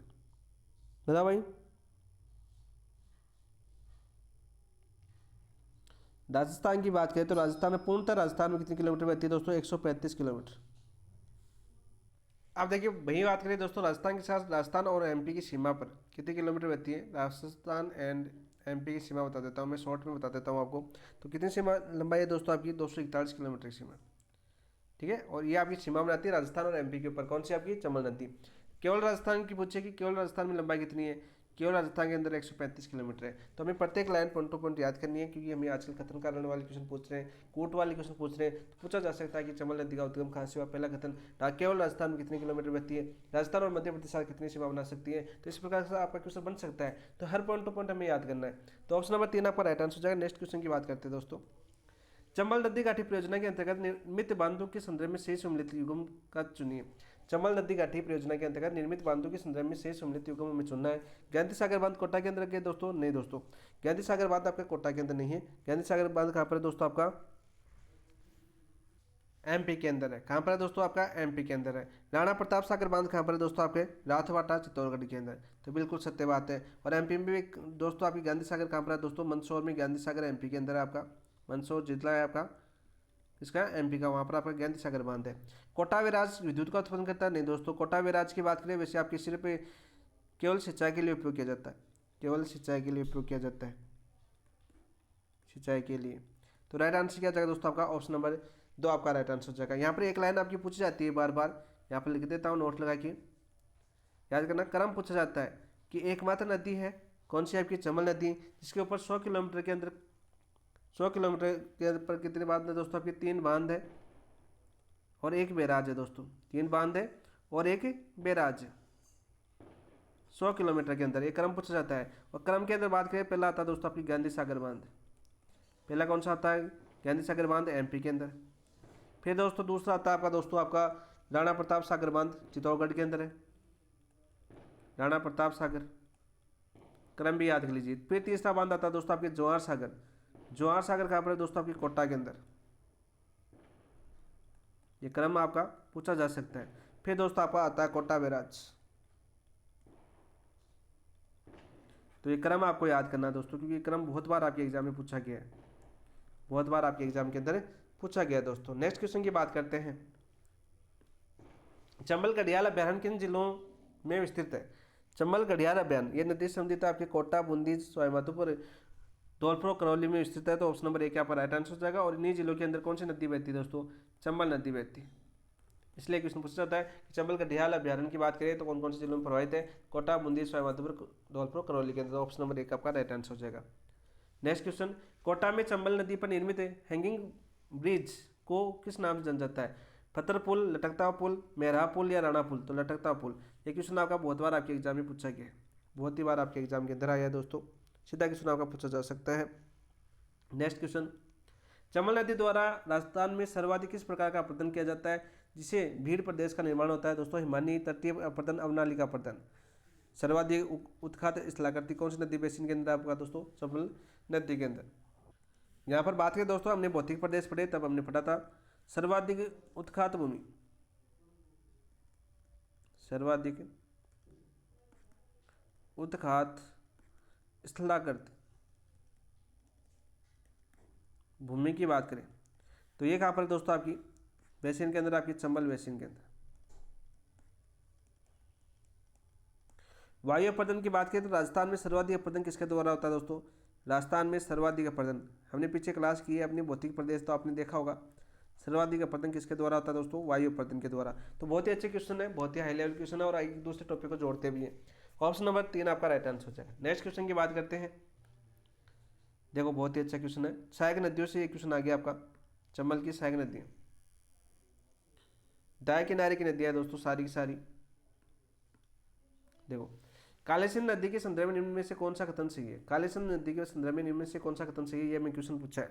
बताओ भाई? राजस्थान की बात करें तो राजस्थान में पूर्णतः राजस्थान में कितने किलोमीटर बहती है दोस्तों? 135 किलोमीटर। अब देखिए वही बात करें दोस्तों, राजस्थान के साथ राजस्थान और एमपी की सीमा पर कितने किलोमीटर बहती है? राजस्थान एंड एमपी की सीमा बता देता हूँ मैं, शॉर्ट में बता देता हूँ आपको। तो कितनी सीमा लंबाई है दोस्तों आपकी? 241 किलोमीटर की सीमा, ठीक है। और ये आपकी सीमा बनाती है राजस्थान और एमपी के ऊपर, कौन सी आपकी? चंबल नदी। केवल राजस्थान की पूछे कि केवल राजस्थान में लंबाई कितनी है? केवल राजस्थान के अंदर 135 किलोमीटर है। तो हमें प्रत्येक लाइन पॉइंट टू पॉइंट याद करनी है, क्योंकि हमें आजकल कथन कारण वाले क्वेश्चन पूछ रहे हैं, कोट वाले क्वेश्चन पूछ रहे हैं, तो पूछा जा सकता है कि चंबल नदी का उद्गम कहाँ से हुआ? पहला कथन, केवल राजस्थान में कितने किलोमीटर बहती है? राजस्थान और मध्य प्रदेश कितनी सीमा बना सकती है? तो इस प्रकार से आपका क्वेश्चन बन सकता है। तो हर पॉइंट टू पॉइंट हमें याद करना है। तो ऑप्शन नंबर 3 आपका राइट आंसर हो जाएगा। नेक्स्ट क्वेश्चन की बात करते हैं दोस्तों। चंबल नदी घाटी परियोजना के अंतर्गत निर्मित बांधों के संदर्भ में शेष सम्मिलित युग्म का चुनिए। चंबल नदी घाटी परियोजना के अंतर्गत निर्मित बांधों के संदर्भ में शेष सम्मिलित युग्म हमें चुनना है। गांधी सागर बांध कोटा के अंदर है दोस्तों? नहीं दोस्तों, गांधी सागर बांध आपका कोटा के अंदर नहीं है। गांधी सागर बांध कहाँ पर है दोस्तों? आपका एमपी के अंदर है। कहाँ पर है दोस्तों? आपका एमपी के अंदर है। राणा प्रताप सागर बांध कहाँ पर है दोस्तों? आपके राथवाटा चित्तौड़गढ़ के अंदर। तो बिल्कुल सत्य बात है। और एमपी में भी दोस्तों आपकी गांधी सागर कहाँ पर है दोस्तों? मंदसौर में गांधी सागर एमपी के अंदर है आपका। मंदसौर जिला है आपका इसका एमपी का, वहाँ पर आपका गांधी सागर बांध है। कोटा बैराज विद्युत का उत्पन्न करता है? नहीं दोस्तों, कोटा बैराज की बात करें वैसे आपके सिर्फ केवल सिंचाई के लिए उपयोग किया जाता है, केवल सिंचाई के लिए उपयोग किया जाता है, सिंचाई के लिए। तो राइट आंसर क्या जाएगा दोस्तों? आपका ऑप्शन नंबर 2 आपका राइट आंसर हो जाएगा। यहाँ पर एक लाइन आपकी पूछी जाती है बार बार, यहाँ पर लिख देता हूँ नोट लगा के, याद करना। क्रम पूछा जाता है कि एकमात्र नदी है कौन सी? आपकी चंबल नदी, जिसके ऊपर 100 किलोमीटर के अंदर 100 किलोमीटर के पर कितने बांध है दोस्तों? आपके 3 बांध है और एक बैराज है दोस्तों। 3 बांध है और एक बैराज है 100 किलोमीटर के अंदर। एक क्रम पूछा जाता है, और क्रम के अंदर बात करें पहला आता है दोस्तों आपकी गांधी सागर बांध। पहला कौन सा आता है? गांधी सागर बांध एमपी के अंदर। फिर दोस्तों दूसरा आता है आपका दोस्तों आपका राणा प्रताप सागर बांध चित्तौड़गढ़ के अंदर है, राणा प्रताप सागर, क्रम भी याद कर लीजिए। फिर तीसरा बांध आता है दोस्तों आपके जवाहर सागर। जवाहर सागर कहाँ पर है दोस्तों? आपकी कोटा के अंदर। ये क्रम आपका पूछा जा सकता है। फिर दोस्तों आपका आता है कोटा बैराज। तो ये क्रम आपको याद करना है दोस्तों, क्योंकि क्रम बहुत बार आपके एग्जाम में पूछा गया है, बहुत बार आपके एग्जाम के अंदर पूछा गया है दोस्तों। नेक्स्ट क्वेश्चन की बात करते हैं। चंबल घड़ियाल अभ्यारण्य किन जिलों में विस्तृत है? चंबल घड़ियाल अभ्यारण्य ये नदी संबंधित आपके कोटा, बूंदी, सवाईमाधोपुर, धौलपुर, करौली में स्थित है। तो ऑप्शन नंबर 1 यहाँ पर राइट आंसर हो जाएगा। और इन्हीं जिलों के अंदर कौन सी नदी बहती है दोस्तों? चंबल नदी बहती है। इसलिए क्वेश्चन पूछा जाता है कि चंबल घड़ियाल अभ्यारण्य की बात करें तो कौन कौन से जिलों में प्रभावित है? कोटा, बूंदी, सवाईमाधोपुर, धौलपुर, करौली के अंदर। ऑप्शन नंबर 1 आपका राइट आंसर हो जाएगा। नेक्स्ट क्वेश्चन, कोटा में चंबल नदी पर निर्मित हैंगिंग ब्रिज को किस नाम से जाना जाता है? फतर पुल, लटकता पुल, मेहरा पुल या राणा पुल? तो लटकता पुल। ये क्वेश्चन आपका बहुत बार आपके एग्जाम में पूछा गया है, बहुत ही बार आपके एग्जाम के अंदर आया है दोस्तों। सीधा क्वेश्चन आपका पूछा जा सकता है। नेक्स्ट क्वेश्चन, चंबल नदी द्वारा राजस्थान में सर्वाधिक किस प्रकार का अपर्दन किया जाता है जिसे भीड़ प्रदेश का निर्माण होता है दोस्तों? हिमानी, तटीय अपर्दन, अवनालिका अपर्दन। सर्वाधिक उत्खात स्थलाकृति कौन सी नदी बेसिन के अंदर आपका दोस्तों? चंबल नदी के अंदर। यहाँ पर बात करें दोस्तों, हमने भौतिक प्रदेश पढ़े तब हमने पढ़ा था सर्वाधिक उत्खात भूमि, सर्वाधिक उत्खात स्थलाकृति भूमि की बात करें तो ये कहाँ पर है दोस्तों? आपकी बेसिन के अंदर, आपकी चंबल बेसिन के अंदर। वायु अपर्दन की बात करें तो राजस्थान में सर्वाधिक अपर्दन किसके द्वारा होता है दोस्तों? राजस्थान में सर्वाधिक अपर्दन, हमने पीछे क्लास की है अपनी भौतिक प्रदेश, तो आपने देखा होगा। सर्वाधिक अपर्दन किसके द्वारा होता है दोस्तों? वायु अपर्दन के द्वारा। तो बहुत ही अच्छे क्वेश्चन है, बहुत ही हाई लेवल क्वेश्चन है, और एक दूसरे टॉपिक को जोड़ते भी हैं। ऑप्शन नंबर 3 आपका राइट आंसर हो जाएगा। नेक्स्ट क्वेश्चन की बात करते हैं। देखो बहुत ही अच्छा क्वेश्चन है, सहायक नदियों से ये क्वेश्चन आ गया आपका। चंबल की सहायक नदियाँ, दाएं किनारे की नदियाँ दोस्तों सारी की सारी। देखो, कालेसिंध नदी के संदर्भ में निम्न में से कौन सा कथन सही है? कालेसिंध नदी के संदर्भ में निम्न में से कौन सा कथन सही है? ये मैं क्वेश्चन पूछा है।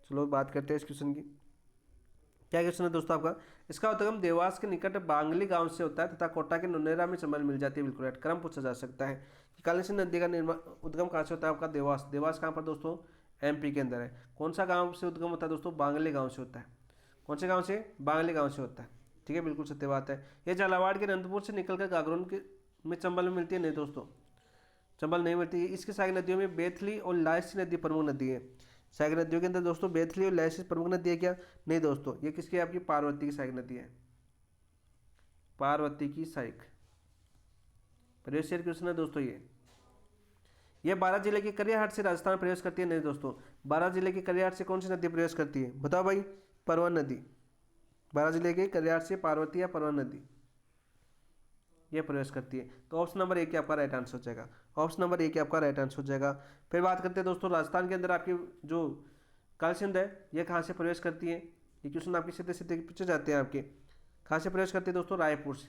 चलो बात करते हैं इस क्वेश्चन की। क्या क्वेश्चन है दोस्तों आपका, इसका उद्गम देवास के निकट बांगली गांव से होता है तथा कोटा के नुनेरा में चंबल मिल जाती है। बिल्कुल राइट। क्रम पूछा जा सकता है कि काली सिंध नदी का उद्गम कहाँ से होता है आपका, देवास। देवास कहाँ पर दोस्तों, एमपी के अंदर है। कौन सा गांव से उद्गम होता है दोस्तों, बांगली गांव से होता है। कौन से गांव से, बांगली गांव से होता है। ठीक है, बिल्कुल सत्य बात है। ये झालावाड़ के अनंतपुर से निकलकर गागरोन के में चंबल में मिलती है, नहीं दोस्तों, चंबल नहीं मिलती है। इसकी सहायक नदियों में बेथली और लायसी नदी प्रमुख नदी है। सहायक नदियों के अंदर दोस्तों बेथली और लायसी प्रमुख नदी है क्या, नहीं दोस्तों, ये किसकी है, आपकी पार्वती की सहायक नदी है, पार्वती की सहायक। प्रीवियस ईयर क्वेश्चन है दोस्तों ये 12 जिले के करियाहाट से राजस्थान में प्रवेश करती है, नहीं दोस्तों, 12 जिले के करियाहाट से कौन सी नदी प्रवेश करती है, बताओ भाई, परवन नदी। 12 जिले के करियाहाट से पार्वती या परवन नदी ये प्रवेश करती है। तो ऑप्शन नंबर एक आपका राइट आंसर हो जाएगा। ऑप्शन नंबर एक आपका राइट आंसर हो जाएगा। फिर बात करते हैं दोस्तों, राजस्थान के अंदर आपकी जो कालसिंध है ये कहाँ से प्रवेश करती है। ये क्वेश्चन आपके सीधे सीधे पीछे जाते हैं आपके, कहाँ से प्रवेश करती है दोस्तों, रायपुर से।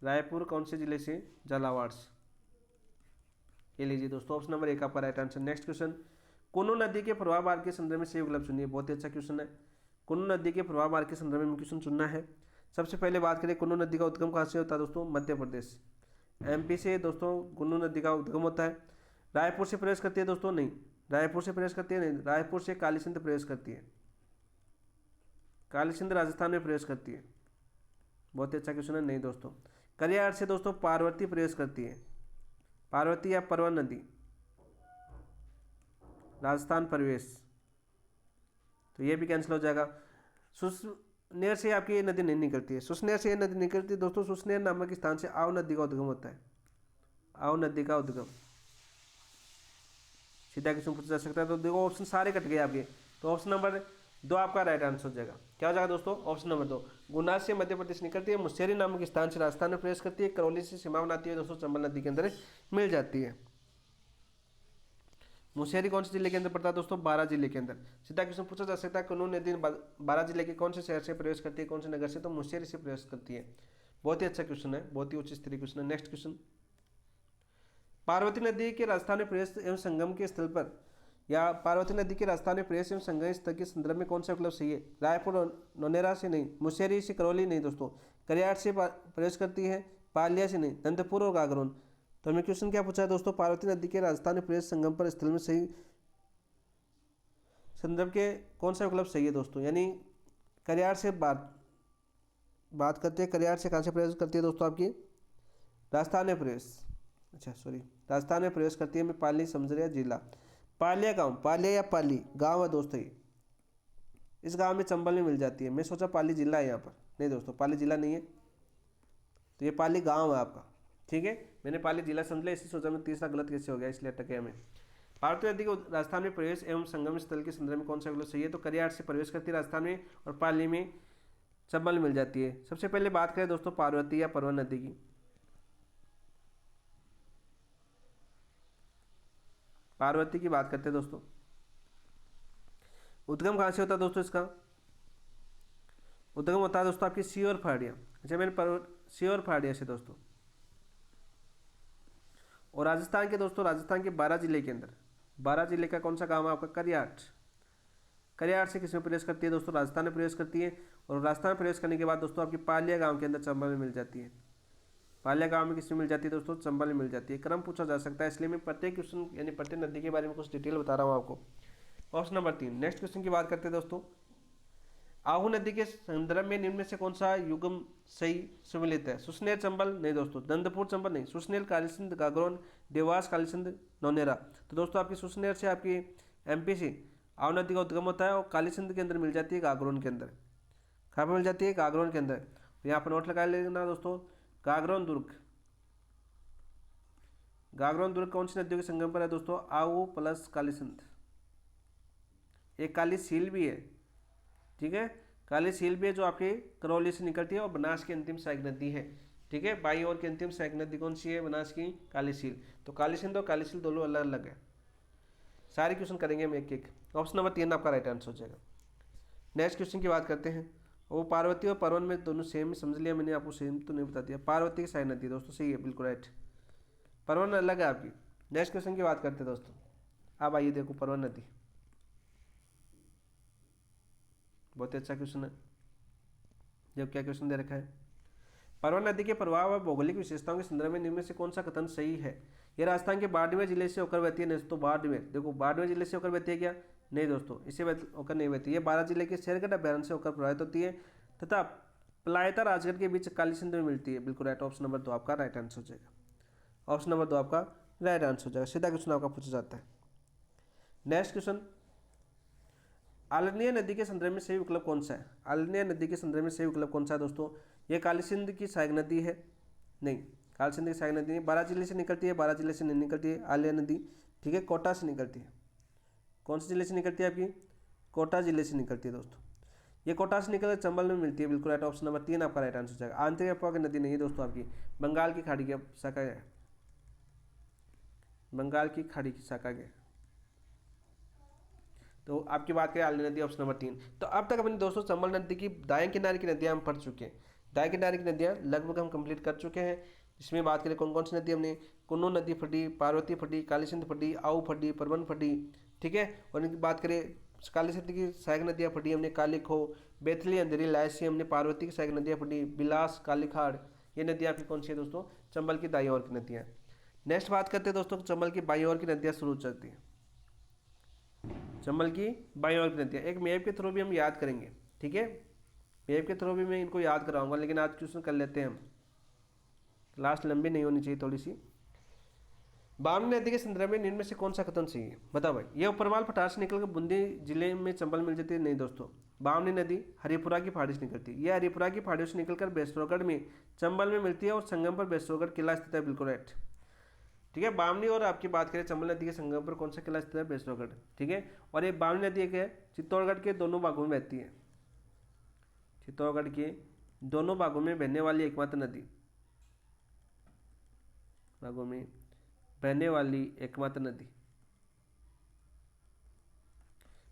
रायपुर कौन से जिले से, झालावाड़ से। ये लीजिए दोस्तों, ऑप्शन नंबर एक आपका right answer. Next question, Kunnu नदी के प्रवाह मार्ग के संदर्भ में सही विकल्प चुनिए। बहुत ही अच्छा क्वेश्चन है। कुन्नू नदी के प्रवाह मार्ग के संदर्भ में क्वेश्चन चुनना है। सबसे पहले बात करें कुन्नू नदी का उद्गम कहाँ से होता है दोस्तों, मध्य प्रदेश, एमपी से दोस्तों कुन्नू नदी का उद्गम होता है। रायपुर से प्रवेश करती है दोस्तों, नहीं, रायपुर से प्रवेश करती है, नहीं, रायपुर से काली सिंध प्रवेश करती है। काली सिंध राजस्थान में प्रवेश करती है। बहुत ही अच्छा क्वेश्चन है, नहीं दोस्तों। करियार से दोस्तों पार्वती प्रवेश करती है, पार्वती या परवन नदी, राजस्थान प्रवेश, तो ये भी कैंसिल हो जाएगा। सुसनेर से आपकी ये नदी नहीं निकलती है, सुसनेर से ये नदी निकलती है दोस्तों, सुसनेर नामक स्थान से आओ नदी का उद्गम होता है। आओ नदी का उद्गम सीधा क्वेश्चन पूछा जा सकता है। तो देखो ऑप्शन सारे कट गए आपके, तो ऑप्शन नंबर 2 आपका राइट आंसर हो जाएगा। क्या हो जाएगा दोस्तों, ऑप्शन नंबर 2। गुना से मध्य प्रदेश निकलती है, मुसेरी नामक स्थान से राजस्थान में प्रवेश करती है, करौली से सीमा बनाती है दोस्तों, चंबल नदी के अंदर मिल जाती है। मुसेरी कौन से जिले के अंदर पड़ता है दोस्तों, 12 जिले के अंदर। सीधा क्वेश्चन पूछा जा सकता है, कुन्नू नदी 12 जिले के कौन से शहर से प्रवेश करती है, कौन से नगर से, तो मुसेरी से प्रवेश करती है। बहुत ही अच्छा क्वेश्चन है, बहुत ही उच्च स्तरीय क्वेश्चन है। नेक्स्ट क्वेश्चन, पार्वती नदी के राजस्थान में प्रवेश एवं संगम के स्थल पर, या पार्वती नदी के राजस्थान में प्रवेश एवं संगम स्थल के संदर्भ में कौन सा विकल्प सही है। रायपुर नौनेरा से नहीं, मुसेरी से, करौली नहीं दोस्तों, करियाट से प्रवेश करती है, पालिया से नहीं, दंतपुर और गागरोन। तो हमें क्वेश्चन क्या पूछा है दोस्तों, पार्वती नदी के राजस्थान में प्रवेश संगम पर स्थल में सही संदर्भ के कौन सा विकल्प सही है दोस्तों, यानी करियाट से बात करते हैं, करियाट से कहाँ से प्रवेश करती है दोस्तों, आपकी राजस्थान में प्रवेश, अच्छा सॉरी, राजस्थान में प्रवेश करती है। मैं पाली समझ रहा जिला, पालिया गांव, पालिया या पाली गांव है दोस्तों ये, इस गांव में चंबल में मिल जाती है। मैं सोचा पाली जिला है यहाँ पर, नहीं दोस्तों पाली जिला नहीं है, तो ये पाली गांव है आपका। ठीक है, मैंने पाली जिला समझ लिया, इसलिए सोचा मैं तीसरा गलत कैसे हो गया, इसलिए अटके हमें। पार्वती नदी को राजस्थान में प्रवेश एवं संगम स्थल के संदर्भ में कौन सा विकल्प सही है, तो करियाट से प्रवेश करती है राजस्थान में, और पाली में चंबल मिल जाती है। सबसे पहले बात करें दोस्तों पार्वती या परवन नदी की, पार्वती की बात करते हैं दोस्तों। उद्गम कहाँ से होता है दोस्तों, इसका उद्गम होता है दोस्तों आपकी सीहोर फाड़िया, अच्छा मैंने सीहोर फाड़िया से दोस्तों, और राजस्थान के दोस्तों, राजस्थान के 12 जिले के अंदर, 12 जिले का कौन सा गांव है आपका, करियाट। करियाट से किसमें प्रवेश करती है दोस्तों, राजस्थान में प्रवेश करती है, और राजस्थान में प्रवेश करने के बाद दोस्तों आपकी पालिया गांव के अंदर चंबल में मिल जाती है। पालिया गांव में किसमें मिल जाती है दोस्तों, चंबल में मिल जाती है। क्रम पूछा जा सकता है, इसलिए मैं प्रत्येक क्वेश्चन यानी प्रत्येक नदी के बारे में कुछ डिटेल बता रहा हूँ आपको। Option number 3। नेक्स्ट क्वेश्चन की बात करते हैं दोस्तों, आहू नदी के संदर्भ में निम्न में से कौन सा युग्म सही सम्मिलित है, सुसनेर चंबल नहीं दोस्तों, दंतपुर चंबल नहीं, सुसनेर कालीसिंध गागरोन, देवास कालीसिंध नौनेरा। तो दोस्तों आपकी सुसनेर से आपकी एमपी से आहू नदी का उद्गम होता है, और कालीसिंध के अंदर मिल जाती है गागरोन के अंदर। कहाँ पर मिल जाती है, गागरोन के अंदर। तो यहाँ पर नोट लगा लेना दोस्तों, गागरोन दुर्ग, गागरोन दुर्ग कौन सी नदियों के संगम पर है दोस्तों, आहू प्लस कालीसिंध। एक काली सील भी है, ठीक है, काली सील भी है जो आपके करौली से निकलती है, और बनास की अंतिम सहायक नदी है। ठीक है, बाई ओर की अंतिम सहायक नदी कौन सी है, बनास की काली सील। तो काली सिंध और काली सील दोनों अलग अलग है। सारे क्वेश्चन करेंगे हम एक एक। ऑप्शन नंबर 3 आपका राइट आंसर हो जाएगा। नेक्स्ट क्वेश्चन की बात करते हैं, वो पार्वती और परवन में दोनों सेम समझ लिया मैंने, आपको सेम तो नहीं बता दिया। पार्वती की सहायक नदी है दोस्तों, सही है, बिल्कुल राइट। परवन अलग है आपकी। नेक्स्ट क्वेश्चन की बात करते हैं दोस्तों, अब आइए देखो परवन नदी, बहुत ही अच्छा क्वेश्चन है। जब क्या क्वेश्चन दे रखा है, परवन नदी के प्रवाह व भौगोलिक विशेषताओं के संदर्भ में निम्न में से कौन सा कथन सही है? ये राजस्थान के बाड़मेर जिले से होकर बहती है। नहीं दोस्तों, बाड़मेर, देखो बाड़मेर जिले से होकर बहती है क्या? नहीं दोस्तों, इसे होकर नहीं बहती। ये बारां जिले के शेरगढ़ अभ्यारण्य से होकर प्रभावित होती है तथा पलायता राजगढ़ के बीच काली सिंध में मिलती है। बिल्कुल राइट, ऑप्शन नंबर 2 आपका राइट आंसर हो जाएगा। ऑप्शन नंबर 2 आपका राइट आंसर हो जाएगा। सीधा क्वेश्चन आपका पूछा जाता है। नेक्स्ट क्वेश्चन, आलनिया नदी के संदर्भ में सही विकल्प कौन सा है? आलनिया नदी के संदर्भ में सही विकल्प कौन सा है दोस्तों? ये काली सिंध की सहायक नदी है। नहीं, काली सिंध की सहायक नदी नहीं, बारां जिले से निकलती है। बारां जिले से नहीं निकलती है आलिया नदी, ठीक है, कोटा से निकलती है। कौन से जिले से निकलती है आपकी? कोटा जिले से निकलती है दोस्तों। ये कोटा से निकलकर चंबल में मिलती है। बिल्कुल राइट, ऑप्शन नंबर 3 आपका राइट आंसर हो जाएगा। आंतरिक अफवाह की नदी नहीं है दोस्तों, आपकी बंगाल की खाड़ी की शाखा है। बंगाल की खाड़ी की शाखा है। तो आपकी बात करें आली नदी, ऑप्शन नंबर 3। तो अब तक अपने दोस्तों चंबल नदी की दाएं किनारे की नदियां हम पढ़ चुके हैं। दाएं किनारे की नदियां लगभग हम कंप्लीट कर चुके हैं। इसमें बात करें कौन कौन सी नदी, हमने कुन्नू नदी फटी, पार्वती फटी, काली सिंध फटी, आऊ फटी, परवन फटी, ठीक है। और इनकी बात करें काली सिंध की सहायक नदियाँ फटी हमने काली खो, बेथली, अंधेरी, लायसी, हमने पार्वती की सहायक नदियाँ फटी, बिलास, कालीखाड़। ये नदियाँ आपकी कौन सी है दोस्तों? चंबल की दाई ओर की नदियाँ। नेक्स्ट बात करते हैं दोस्तों चंबल की बाई ओर की नदियाँ शुरू हो जाती हैं। चंबल की बाई ओर की नदियाँ एक मैप के थ्रू भी हम याद करेंगे, ठीक है। मैप के थ्रू भी मैं इनको याद कराऊंगा, लेकिन आज क्वेश्चन कर लेते हैं हम, क्लास लंबी नहीं होनी चाहिए थोड़ी सी। बामनी नदी के संदर्भ में निम्न में से कौन सा कथन सही है? बताओ भाई। ये उपरवाल पठार से निकलकर बूंदी जिले में चंबल मिल जाती है। नहीं दोस्तों, बामनी नदी हरिपुरा की पहाड़ी से निकलती है। यह हरिपुरा की पहाड़ियों से निकलकर बेसरोगढ़ में चंबल में मिलती है और संगम पर बेसरोगढ़ किला स्थित है। बिल्कुल राइट, ठीक है। बामनी और आपकी बात करें चंबल नदी के संगम पर कौन सा किला स्थित है? बेसरोगढ़, ठीक है। और ये बामनी नदी एक है चित्तौड़गढ़ के दोनों भागों में बहती है। चित्तौड़गढ़ के दोनों भागों में बहने वाली एकमात्र नदी, भागों में बहने वाली एकमात्र नदी,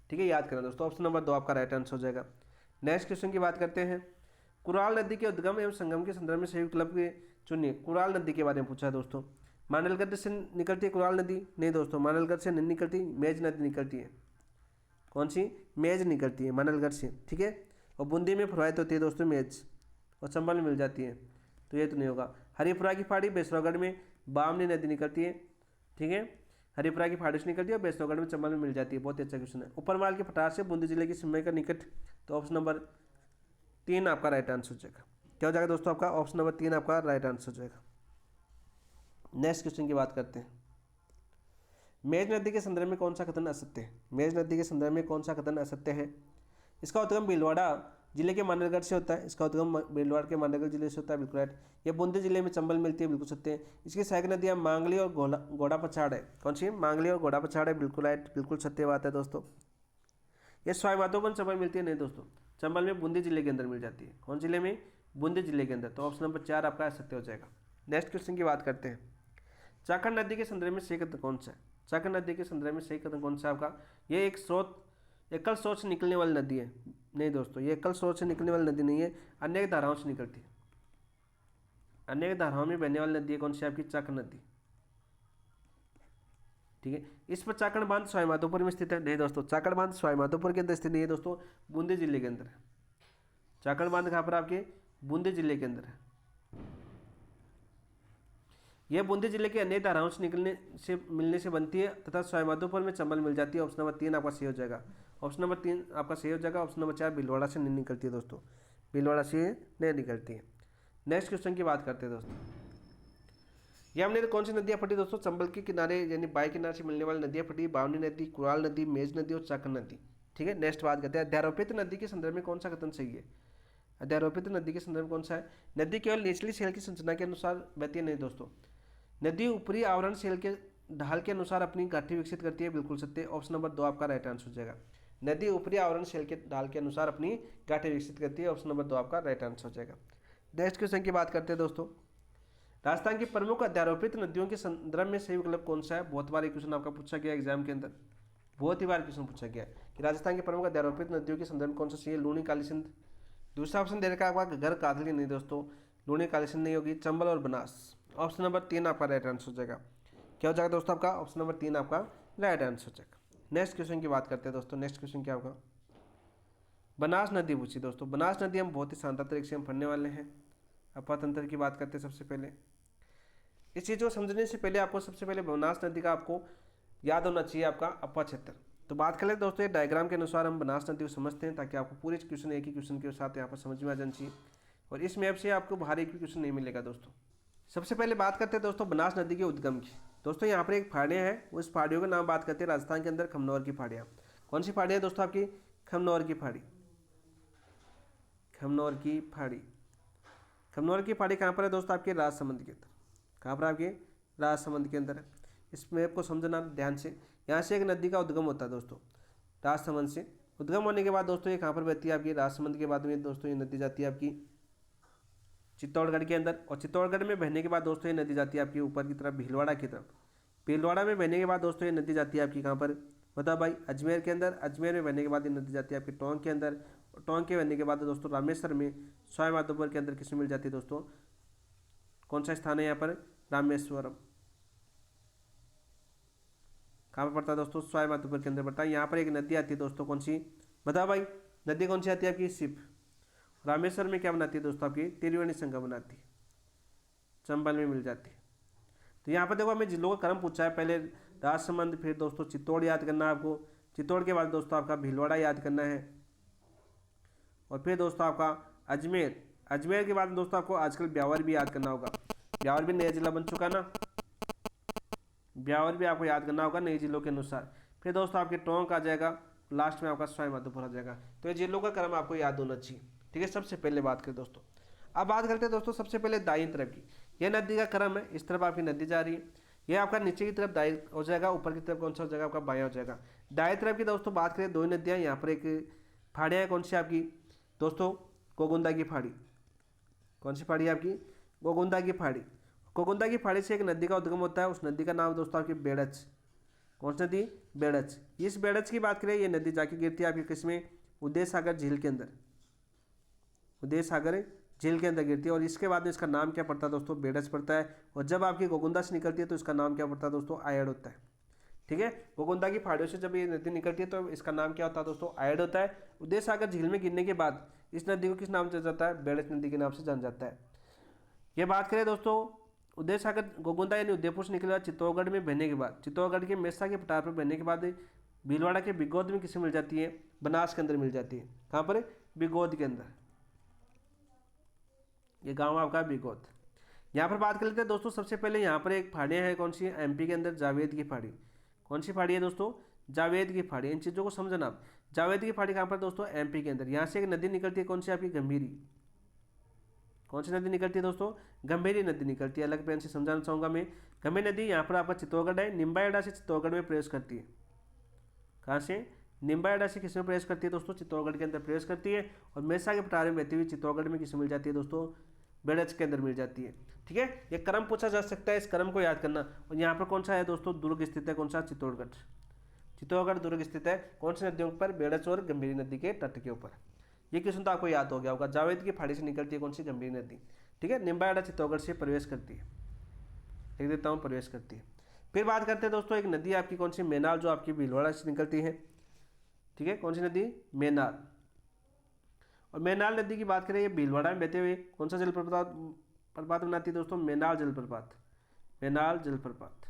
ठीक है। याद करना दोस्तों, ऑप्शन नंबर 2 आपका राइट आंसर हो जाएगा। नेक्स्ट क्वेश्चन की बात करते हैं। कुराल नदी के उद्गम एवं संगम के संदर्भ में सही विकल्प के चुनिए। कुराल नदी के बारे में पूछा है दोस्तों। मानलगढ़ से निकलती है कुराल नदी? नहीं दोस्तों, मानलगढ़ से नहीं निकलती, मेज नदी निकलती है। कौन सी? मेज निकलती है मानलगढ़ से, ठीक है। और बूंदी में प्रवाहित होती है दोस्तों मेज, और चंबल में मिल जाती है, तो ये तो नहीं होगा। हरिपुरा की पहाड़ी बेसरोगढ़ में बामनी नदी निकलती है, ठीक है। हरिपुरा की पहाड़ी से निकलती है और बेसरोगढ़ में चंबल में मिल जाती है। बहुत अच्छा क्वेश्चन है। उपरवाल के पठार से बूंदी जिले की सीमा का निकट, तो ऑप्शन नंबर 3 आपका राइट आंसर हो जाएगा। क्या हो जाएगा दोस्तों आपका? ऑप्शन नंबर 3 आपका राइट आंसर हो जाएगा। नेक्स्ट क्वेश्चन की बात करते हैं। मेज नदी के संदर्भ में कौन सा कथन असत्य है? मेज नदी के संदर्भ में कौन सा कथन असत्य है? इसका उद्गम भीलवाड़ा जिले के मानलगढ़ से होता है। इसका उद्गम भीलवाड़ा के मानलगढ़ जिले से होता है। बिल्कुल राइट। ये बूंदी जिले में चंबल मिलती है। बिल्कुल सत्य है। इसकी सहायक नदियाँ मांगली और घोड़ा पछाड़ है। कौन सी? मांगली और घोड़ा पछाड़ है। बिल्कुल राइट, बिल्कुल सत्य बात है दोस्तों। ये स्वायमाधोपुर चंबल मिलती है? नहीं दोस्तों, चंबल में बूंदी जिले के अंदर मिल जाती है। कौन जिले में? बूंदी जिले के अंदर। तो ऑप्शन नंबर 4 आपका सत्य हो जाएगा। नेक्स्ट क्वेश्चन की बात करते हैं। चाखंड नदी के संदर्भ में सही कथन कौन सा है? चाखंड नदी के संदर्भ में सही कथन कौन सा आपका? ये एक स्रोत, एकल स्रोत से निकलने वाली नदी है। नहीं दोस्तों, ये एकल स्रोत से निकलने वाली नदी नहीं है, अनेक धाराओं से निकलती है। अनेक धाराओं में बहने वाली नदी है कौन सी? आपकी चाखंड नदी, ठीक है। इस पर चाखंड बांध स्वायमाधोपुर में स्थित है? नहीं दोस्तों, चाखंड बांध स्वायमाधोपुर के अंदर स्थित नहीं है दोस्तों, बूंदी जिले के अंदर है। चाखंड बांध कहाँ पर? आपके बूंदी जिले के अंदर है। यह बूंदी जिले के अनेक धाराओं से मिलने से बनती है तथा स्वायमाधोपुर में चंबल मिल जाती है। ऑप्शन नंबर 3 आपका सही हो जाएगा। ऑप्शन नंबर 3 आपका सही हो जाएगा। ऑप्शन नंबर 4 भीलवाड़ा से नहीं निकलती है दोस्तों, भीलवाड़ा से नहीं निकलती है। नेक्स्ट क्वेश्चन की बात करते हैं दोस्तों। ये हमने कौन सी नदियाँ फटी दोस्तों? चंबल के किनारे यानी बाई किनारे से मिलने वाली नदियाँ फटी, बावनी नदी, कुराल नदी, मेज नदी और चाखंड नदी, ठीक है। नेक्स्ट बात करते हैं। अध्यारोपित नदी के संदर्भ में कौन सा कथन सही है? अध्यारोपित नदी के संदर्भ में कौन सा है? नदी केवल निचली सेल की संरचना के अनुसार बहती है? नहीं दोस्तों, नदी ऊपरी आवरण सेल के ढाल के अनुसार अपनी गाठी विकसित करती है। बिल्कुल सत्य। ऑप्शन नंबर 2 आपका राइट आंसर हो जाएगा। नदी ऊपरी आवरण सेल के ढाल के अनुसार अपनी गाठी विकसित करती है। ऑप्शन नंबर 2 आपका राइट आंसर हो जाएगा। नेक्स्ट क्वेश्चन की बात करते हैं दोस्तों। राजस्थान की प्रमुख अध्यारोपित नदियों के संदर्भ में सही विकल्प कौन सा है? बहुत बार क्वेश्चन आपका पूछा गया एग्जाम के अंदर, बहुत ही बार क्वेश्चन पूछा गया कि राजस्थान की प्रमुख अध्यारोपित नदियों के संदर्भ में कौन सा सही है? लूनी, काली सिंध। दूसरा ऑप्शन दे रखा है आपका घर कादली। नहीं दोस्तों, लूनी, काली सिंध नहीं होगी, चंबल और बनास। ऑप्शन नंबर 3 आपका राइट आंसर हो जाएगा। क्या हो जाएगा दोस्तों आपका? ऑप्शन नंबर 3 आपका राइट आंसर हो जाएगा। नेक्स्ट क्वेश्चन की बात करते हैं दोस्तों। नेक्स्ट क्वेश्चन क्या होगा? बनास नदी पूछी दोस्तों। बनास नदी हम बहुत ही शानदार तरीके से हम पढ़ने वाले हैं। अपा तंत्र की बात करते हैं सबसे पहले। इस चीज़ को समझने से पहले आपको सबसे पहले बनास नदी का आपको याद होना चाहिए आपका अपा क्षेत्र। तो बात करें दोस्तों, ये डायग्राम के अनुसार हम बनास नदी को समझते हैं ताकि आपको पूरे क्वेश्चन एक ही क्वेश्चन के साथ यहाँ पर समझ में आ जाना चाहिए, और इस मैप से आपको बाहर एक भी क्वेश्चन नहीं मिलेगा दोस्तों। सबसे पहले बात करते हैं दोस्तों बनास नदी के उद्गम की। दोस्तों यहाँ पर एक पहाड़ियाँ हैं, उस पहाड़ियों का नाम बात करते हैं राजस्थान के अंदर खमनौर की पहाड़ियाँ। कौन सी पहाड़ियाँ दोस्तों आपकी? खमनौर की पहाड़ी। खमनौर की पहाड़ी। खमनौर की पहाड़ी कहाँ पर है दोस्तों? आपके राजसमंद के अंदर। कहाँ पर? आपके राजसमंद के अंदर है। इस मैप को समझना ध्यान से। यहाँ से एक नदी का उद्गम होता है दोस्तों, राजसमंद से। उद्गम होने के बाद दोस्तों ये कहाँ पर बहती है? आपकी राजसमंद के बाद में दोस्तों ये नदी जाती है आपकी चित्तौड़गढ़ के अंदर, और चित्तौड़गढ़ में बहने के बाद दोस्तों ये नदी जाती है आपकी ऊपर की तरफ भीलवाड़ा की तरफ। भीलवाड़ा में बहने के बाद दोस्तों ये नदी जाती है आपकी कहाँ पर? बताओ भाई। अजमेर के अंदर। अजमेर में बहने के बाद ये नदी जाती है आपकी टोंक के अंदर, और टोंक के बहने के बाद दोस्तों रामेश्वर में सवाई माधोपुर के अंदर किसमें मिल जाती है दोस्तों? कौन सा स्थान है यहाँ पर? रामेश्वरम। कहाँ पर पड़ता है दोस्तों? सवाई माधोपुर के अंदर पड़ता है। यहाँ पर एक नदी आती है दोस्तों, कौन सी? बताओ भाई। नदी कौन सी आती है आपकी? शिव। रामेश्वर में क्या बनाती है दोस्तों? आपकी त्रिवेणी संगम बनाती है, चंबल में मिल जाती है। तो यहाँ पर देखो हमें जिलों का क्रम पूछा है, पहले राजसमंद, फिर दोस्तों चित्तौड़ याद करना है आपको। चित्तौड़ के बाद दोस्तों आपका भीलवाड़ा याद करना है, और फिर दोस्तों आपका अजमेर। अजमेर के बाद दोस्तों आपको आजकल ब्यावर भी याद करना होगा। ब्यावर भी नया जिला बन चुका ना, ब्यावर भी आपको याद करना होगा नए जिलों के अनुसार। फिर दोस्तों आपके टोंक आ जाएगा, लास्ट में आपका सवाई माधोपुर आ जाएगा। तो ये जिलों का क्रम आपको याद होना चाहिए, ठीक है। सबसे पहले बात करें दोस्तों, अब बात करते हैं दोस्तों सबसे पहले दाईं तरफ की। यह नदी का क्रम है, इस तरफ आपकी नदी जा रही है, यह आपका नीचे की तरफ दाईं हो जाएगा, ऊपर की तरफ कौन सा हो जाएगा? आपका बायां हो जाएगा। दाएं तरफ की दोस्तों बात करें, दो नदियाँ यहाँ पर, एक पहाड़ियाँ हैं, कौन सी आपकी दोस्तों? गोगुंदा की पहाड़ी। कौन सी पहाड़ी है आपकी? गोगुंदा की पहाड़ी। गोगुंदा की पहाड़ी से एक नदी का उद्गम होता है, उस नदी का नाम दोस्तों आपकी बेड़च। कौन सी नदी? बेड़च। इस बेड़च की बात करें, ये नदी जाके गिरती है आपकी किसमें? उदय सागर झील के अंदर। उदय सागर झील के अंदर गिरती है, और इसके बाद में इसका नाम क्या पड़ता है दोस्तों? बेड़च पड़ता है। और जब आपकी गोगुंदा से निकलती है तो इसका नाम क्या पड़ता है दोस्तों? आयड़ होता है, ठीक है। गोगुंदा की पहाड़ियों से जब ये नदी निकलती है तो इसका नाम क्या होता है दोस्तों? आयड़ होता है। उदय सागर झील में गिरने के बाद इस नदी को किस नाम से जाना जाता है? बेड़च नदी के नाम से जाना जाता है। ये बात करें दोस्तों, उदय सागर गोगुंदा यानी उदयपुर से निकले बाद चित्तौड़गढ़ में बहने के बाद, चित्तौड़गढ़ के मेसा के पठार पर बहने के बाद भीलवाड़ा के बिगौद में किसे मिल जाती है? बनास के अंदर मिल जाती है। कहाँ पर? बिगौद के अंदर। ये गांव आपका बिगौद। यहाँ पर बात कर लेते हैं दोस्तों, सबसे पहले यहाँ पर एक पहाड़ियाँ है, कौन सी है? एमपी के अंदर जावेद की पहाड़ी। कौन सी पहाड़ी है दोस्तों? जावेद की पहाड़ी। इन चीज़ों को समझना आप। जावेद की पहाड़ी कहाँ पर दोस्तों? एमपी के अंदर। यहाँ से एक नदी निकलती है, कौन सी आपकी? गंभीरी। कौन सी नदी निकलती है दोस्तों? गंभीरी नदी निकलती है। अलग पेन से समझाना चाहूँगा मैं। गंभीरी नदी यहाँ पर आपका चित्तौड़गढ़ है, निम्बाहेड़ा से चित्तौड़गढ़ में प्रवेश करती है। कहाँ से? निम्बाहेड़ा से किस में प्रवेश करती है दोस्तों? चित्तौड़गढ़ के अंदर प्रवेश करती है, और मेसा के पठार में बहती हुई चित्तौड़गढ़ में किसे मिल जाती है दोस्तों? बेड़च के अंदर मिल जाती है, ठीक है। ये क्रम पूछा जा सकता है, इस क्रम को याद करना। और यहाँ पर कौन सा है दोस्तों? दुर्ग स्थित है। कौन सा? चित्तौड़गढ़। चित्तौड़गढ़ दुर्ग स्थित है। कौन सी नदियों पर? बेड़च और गंभीरी नदी के तट के ऊपर। ये क्वेश्चन तो आपको याद हो गया होगा। जावेद की पहाड़ी से निकलती है कौन सी? गंभीरी नदी, ठीक है। निम्बाहेड़ा चित्तौड़गढ़ से प्रवेश करती है, लिख देता हूँ, प्रवेश करती है। फिर बात करते हैं दोस्तों, एक नदी आपकी कौन सी? मेनाल, जो आपकी भीलवाड़ा से निकलती है, ठीक है। कौन सी नदी? मेनाल। और मेनाल नदी की बात करें, ये भीलवाड़ा में बहते हुए कौन सा जलप्रपात बनाती है दोस्तों? मेनाल जलप्रपात। मेनाल जलप्रपात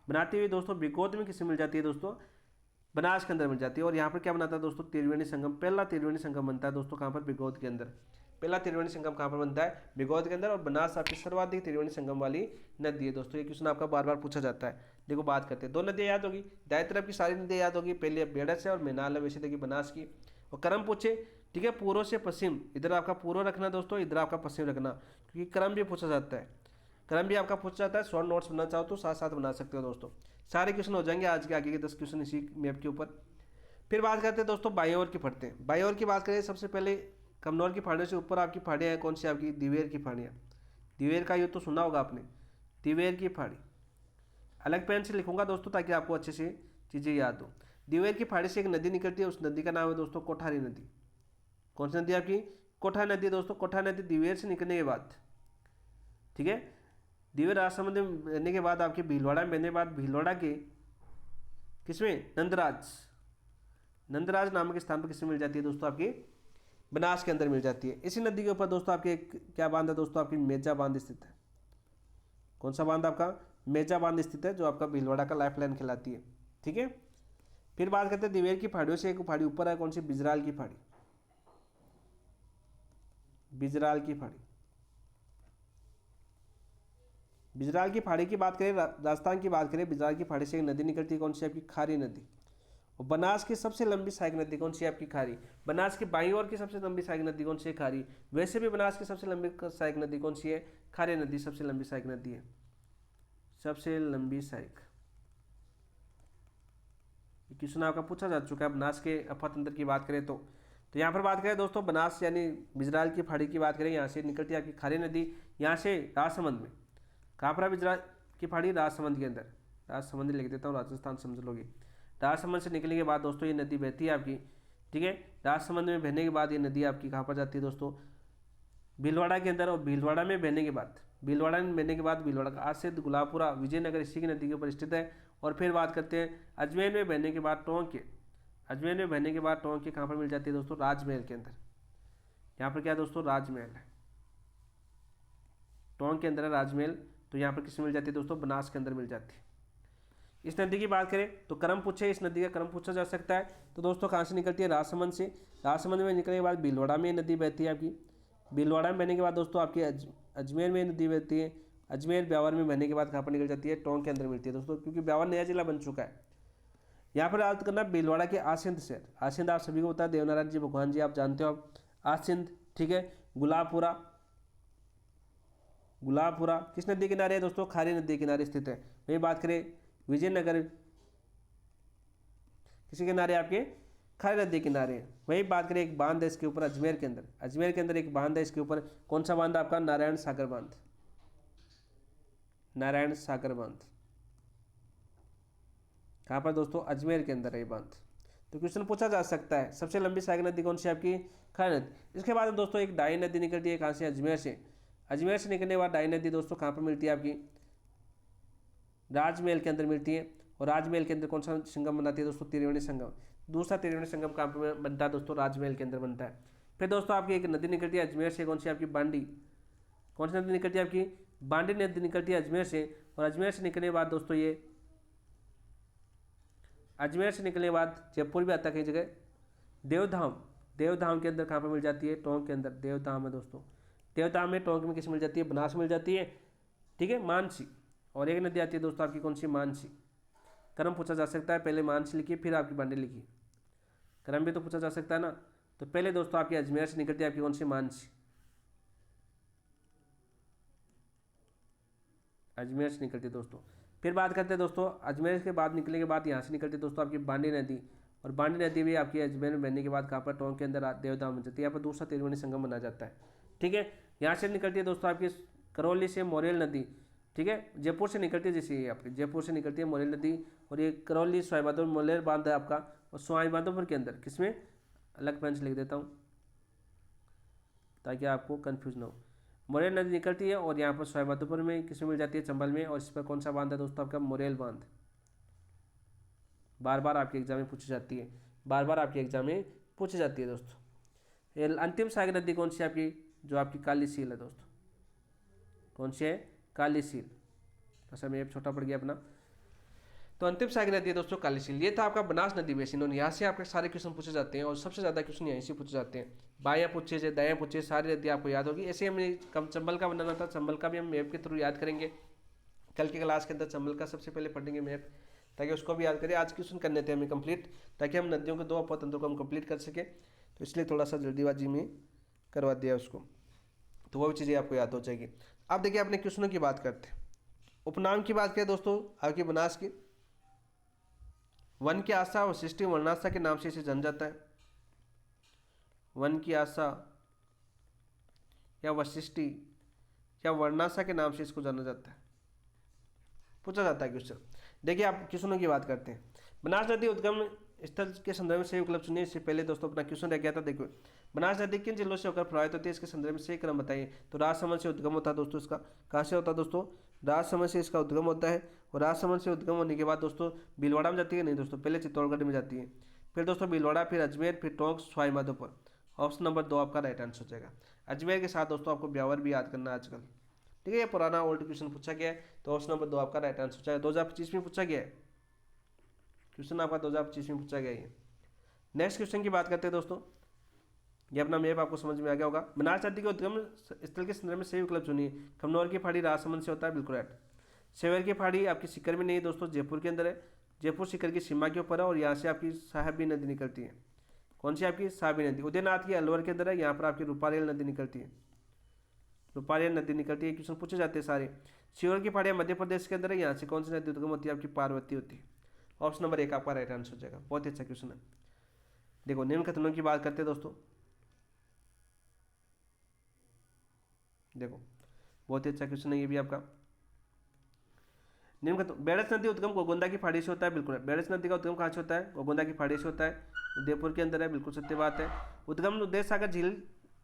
बनाती हुई दोस्तों बिगौद में किसे मिल जाती है दोस्तों? बनास के अंदर मिल जाती है। और यहाँ पर क्या बनाता है दोस्तों? त्रिवेणी संगम। पहला त्रिवेणी संगम बनता है दोस्तों कहाँ पर? बिगौद के अंदर। पहला त्रिवेणी संगम कहाँ पर बनता है? बिगौद के अंदर। और बनास आपकी सर्वाधिक त्रिवेणी संगम वाली नदी है दोस्तों। ये क्वेश्चन आपका बार बार पूछा जाता है। देखो बात करते हैं, दो नदियाँ याद होगी, दाएं तरफ की सारी नदियाँ याद होगी। पहले बेड़च है और मेनाल है, वैसे देखिए बनास की। और क्रम पूछे, ठीक है, पूर्व से पश्चिम, इधर आपका पूर्व रखना दोस्तों, इधर आपका पश्चिम रखना, क्योंकि क्रम भी पूछा जाता है। क्रम भी आपका पूछा जाता है। शॉर्ट नोट्स बनाना चाहो तो साथ साथ बना सकते हो दोस्तों। सारे क्वेश्चन हो जाएंगे आज के आगे के 10 क्वेश्चन इसी मैप के ऊपर। फिर बात करते हैं दोस्तों बाईं ओर की पढ़ते। बाईं ओर की बात करें, सबसे पहले कमनौर की पहाड़ियों से ऊपर आपकी पहाड़ियाँ हैं, कौन सी आपकी? दिवेर की पहाड़ियाँ। दिवेर का ये तो सुना होगा आपने, दिवेर की पहाड़ी। अलग पेन से लिखूंगा दोस्तों ताकि आपको अच्छे से चीज़ें याद हो। दिवेर की पहाड़ी से एक नदी निकलती है, उस नदी का नाम है दोस्तों कोठारी नदी। कौन सी नदी आपकी? कोठारी नदी दोस्तों। कोठारी नदी दिवेर से निकलने के बाद, ठीक है, दिवेर राजसमंद में बहने के बाद आपके भीलवाड़ा में बहने के बाद भीलवाड़ा के किसमें? नंदराज। नंदराज नामक स्थान पर किसमें मिल जाती है दोस्तों, आपकी बनास के अंदर मिल जाती है। इसी नदी के ऊपर दोस्तों आपके क्या बांध है दोस्तों, आपकी मेजा बांध स्थित है। कौन सा बांध आपका, मेजा बांध स्थित है, जो आपका भीलवाड़ा का लाइफ लाइन कहलाती है। ठीक है, फिर बात करते हैं दिवेर की पहाड़ियों से एक पहाड़ी ऊपर है, कौन सी, बिजराल की पहाड़ी। बिजराल की पहाड़ी, बिजराल की पहाड़ी की बात करें, राजस्थान की बात करें, बिजराल की पहाड़ी से एक नदी निकलती है, कौन सी, आपकी खारी नदी। और बनास की सबसे लंबी सहायक नदी कौन सी है, आपकी खारी। बनास की बाईं ओर की सबसे लंबी सहायक नदी कौन सी है, खारी। वैसे भी बनास की सबसे लंबी सहायक नदी कौन सी है, खारी नदी सबसे लंबी सहायक नदी है, सबसे लंबी सहायक। क्वेश्चन आपका पूछा जा चुका है बनास के अफातंत्र की बात करें तो यहाँ पर बात करें दोस्तों, बनास यानी बिजराल की पहाड़ी की बात करें, यहाँ से निकलती है आपकी खारी नदी, यहाँ से राजसमंद में। कहाँ पर है बिजराल की पहाड़ी, राजसमंद के अंदर। राजसमंद लिख देता हूँ, राजस्थान समझ लोगे। राजसमंद से निकलने के बाद दोस्तों ये नदी बहती है आपकी, ठीक है। राजसमंद में बहने के बाद ये नदी आपकी कहाँ पर जाती है दोस्तों, भीलवाड़ा के अंदर। और भीलवाड़ा में बहने के बाद, भीलवाड़ा में बहने के बाद भीलवाड़ा का आज से गुलाबपुरा विजयनगर इसी की नदी के ऊपर स्थित है। और फिर बात करते हैं अजमेर में बहने के बाद टोंक के, अजमेर में बहने के बाद टोंक के कहाँ पर मिल जाती है दोस्तों, राजमहल के अंदर। यहाँ पर क्या है दोस्तों, राजमहल है, टोंक के अंदर है राजमहल। तो यहाँ पर किसमें मिल जाती है दोस्तों, बनास के अंदर मिल जाती है। इस नदी की बात करें तो क्रम पूछे, इस नदी का क्रम पूछा जा सकता है। तो दोस्तों कहाँ से निकलती है, राजसमंद से। राजसमंद में निकलने के बाद भीलवाड़ा में नदी बहती है आपकी। भीलवाड़ा में बहने के बाद दोस्तों आपकी अजमेर में नदी बहती है। अजमेर ब्यावर में बहने के बाद कहाँ पर निकल जाती है, टोंक के अंदर मिलती है दोस्तों, क्योंकि ब्यावर नया जिला बन चुका है। यहाँ पर याद करना भीलवाड़ा के आसिंद शहर, आसिंद आप सभी को पता है, देवनारायण जी भगवान जी आप जानते हो आप, आसिंद, ठीक है। गुलाबपुरा, गुलाबपुरा किस नदी किनारे है दोस्तों, खारी नदी किनारे स्थित है। वही बात करें विजयनगर किसी किनारे, आपके खारी नदी किनारे। वही बात करें एक बांध है इसके ऊपर अजमेर के अंदर, अजमेर के अंदर एक बांध है इसके ऊपर, कौन सा बांध आपका, नारायण सागर बांध, नारायण सागर बांध। कहाँ पर दोस्तों, अजमेर के अंदर है ये बांध। तो क्वेश्चन पूछा जा सकता है सबसे लंबी सहायक नदी कौन सी आपकी, खारी नदी। इसके बाद दोस्तों एक डाई नदी निकलती है, कहाँ से, अजमेर से। अजमेर से निकलने के बाद डाई नदी दोस्तों कहाँ पर मिलती है आपकी, राजमहल के अंदर मिलती है। और राजमहल के अंदर कौन सा संगम बनाती है दोस्तों, त्रिवेणी संगम। दूसरा त्रिवेणी संगम कहाँ पर बनता है दोस्तों, राजमहल के अंदर बनता है। फिर दोस्तों आपकी एक नदी निकलती है अजमेर से, कौन सी आपकी, बांडी। कौन सी नदी निकलती है आपकी, बांडी नदी निकलती है अजमेर से। और अजमेर से निकलने के बाद दोस्तों ये, अजमेर से निकलने के बाद जयपुर भी आता है कई जगह। देवधाम, देवधाम के अंदर कहाँ पर मिल जाती है, टोंक के अंदर देवधाम है दोस्तों। देवधाम में टोंक में किस मिल जाती है, बनास मिल जाती है, ठीक है, मानसी। और एक नदी आती है दोस्तों आपकी, कौन सी, मानसी। क्रम पूछा जा सकता है, पहले मानसी लिखिए फिर आपकी बांडी लिखिए, क्रम भी तो पूछा जा सकता है ना। तो पहले दोस्तों आपकी अजमेर से निकलती है आपकी कौन सी, मानसी, अजमेर से निकलती है दोस्तों। फिर बात करते हैं दोस्तों अजमेर के बाद निकलने के बाद यहाँ से निकलती है दोस्तों आपकी बांडी नदी। और बांडी नदी भी आपकी अजमेर में बहने के बाद कहाँ पर, टोंक के अंदर देवधाम में जाती है। यहाँ पर दूसरा त्रिवेणी संगम बना जाता है, ठीक है। यहाँ से निकलती है दोस्तों आपकी करौली से मोरेल नदी, ठीक है। जयपुर से निकलती है, जैसे ये आपकी जयपुर से निकलती है मोरेल नदी। और ये करौली सवाईमाधोपुर मोलेर बांध है आपका। और सवाईमाधोपुर के अंदर किसमें, अलग पेन से लिख देता हूँ ताकि आपको कन्फ्यूज ना हो। मोरेल नदी निकलती है और यहाँ पर सवाईमाधोपुर में किसमें मिल जाती है, चंबल में। और इस पर कौन सा बांध है दोस्तों आपका, मोरेल बांध। बार बार आपके एग्जाम में पूछी जाती है, बार बार आपके एग्जाम में पूछी जाती है दोस्तों। ये अंतिम सहायक नदी कौन सी आपकी, जो आपकी काली सील है दोस्तों। कौन सी है, काली सील। अच्छा मैं छोटा पड़ गया अपना। तो अंतिम सहायक नदी है दोस्तों काली सील। ये था आपका बनास नदी बेसिन। और यहाँ से आपके सारे क्वेश्चन पूछे जाते हैं और सबसे ज़्यादा क्वेश्चन यहीं से पूछे जाते हैं। बायां पूछे से दायां पूछे, सारी नदी आपको याद होगी। ऐसे हमें कम चंबल का बनाना था, चंबल का भी हम मैप के थ्रू याद करेंगे। कल की क्लास के अंदर चंबल का सबसे पहले पढ़ेंगे मैप, ताकि उसको भी याद करें। आज क्वेश्चन करने थे हमें कंप्लीट, ताकि हम नदियों के दो अपतंत्रों को हम कंप्लीट कर सकें। तो इसलिए थोड़ा सा जल्दीबाजी में करवा दिया उसको, तो वो भी चीज़ें आपको याद हो जाएगी। अब देखिए अपने क्वेश्चनों की बात करते हैं। उपनाम की बात करें दोस्तों आपकी बनास की, वन की आशा वशिष्ठी वर्णाशा के नाम से इसे जाना जाता है। वन की आशा या वशिष्ठी या वर्णाशा के नाम से इसको जाना जाता है, पूछा जाता है क्वेश्चन। देखिए आप क्वेश्चनों की बात करते हैं। बनास नदी उद्गम स्थल के संदर्भ में सही विकल्प चुनिए। इससे पहले दोस्तों अपना क्वेश्चन रह गया था, देखो बनास नदी किन जिलों से होकर प्रभावित होती है, इसके संदर्भ में सही क्रम बताइए। तो राजसमंद से उद्गम होता है दोस्तों इसका। कहाँ से होता है दोस्तों, राजसमंद से इसका उद्गम होता है। और राजसमंद से उद्गम होने के बाद दोस्तों भीलवाड़ा में जाती है, नहीं दोस्तों पहले चित्तौड़गढ़ में जाती है। फिर दोस्तों भीलवाड़ा, फिर अजमेर, फिर टोंक, सवाई माधोपुर। ऑप्शन नंबर 2 आपका राइट आंसर हो जाएगा। अजमेर के साथ दोस्तों आपको ब्यावर भी याद करना है आजकल, ठीक है। ये पुराना ओल्ड क्वेश्चन पूछा गया है, तो ऑप्शन नंबर 2 आपका राइट आंसर हो जाएगा। 2025 में पूछा गया है क्वेश्चन, आपका 2025 में पूछा गया है। नेक्स्ट क्वेश्चन की बात करते हैं दोस्तों। ये अपना मैप आपको समझ में आ गया होगा। बनास नदी के उद्गम स्थल के संदर्भ में सही विकल्प चुनिए। कमनौर की पहाड़ी राजसमंद से होता है, बिल्कुल राइट। सेवर की पहाड़ी आपकी सीकर में नहीं है दोस्तों, जयपुर के अंदर है। जयपुर सीकर की सीमा के ऊपर है और यहाँ से आपकी साहिबी नदी निकलती है। कौन सी आपकी? साहिबी नदी। उदयनाथ की अलवर के अंदर है, यहाँ पर आपकी रूपारेल नदी निकलती है। रूपारेल नदी निकलती है। क्वेश्चन पूछे जाते हैं सारे। सीवर की पहाड़ियाँ मध्य प्रदेश के अंदर है, यहाँ से कौन सी नदी उद्गम होती है? आपकी पार्वती होती है। ऑप्शन नंबर 1 आपका राइट आंसर हो जाएगा। बहुत ही अच्छा क्वेश्चन है। देखो निम्न कथनों की बात करते हैं दोस्तों। देखो बहुत ही अच्छा क्वेश्चन है ये भी आपका। निम्न कथन, बेड़स नदी उद्गम गोगोंदा की पहाड़ी से होता है, बिल्कुल। बेड़स नदी का उद्गम कहाँ से होता है? गोगोंदा की पहाड़ी से होता है, उदयपुर के अंदर है, बिल्कुल सत्य बात है। उद्गम उद्देश्य सागर झील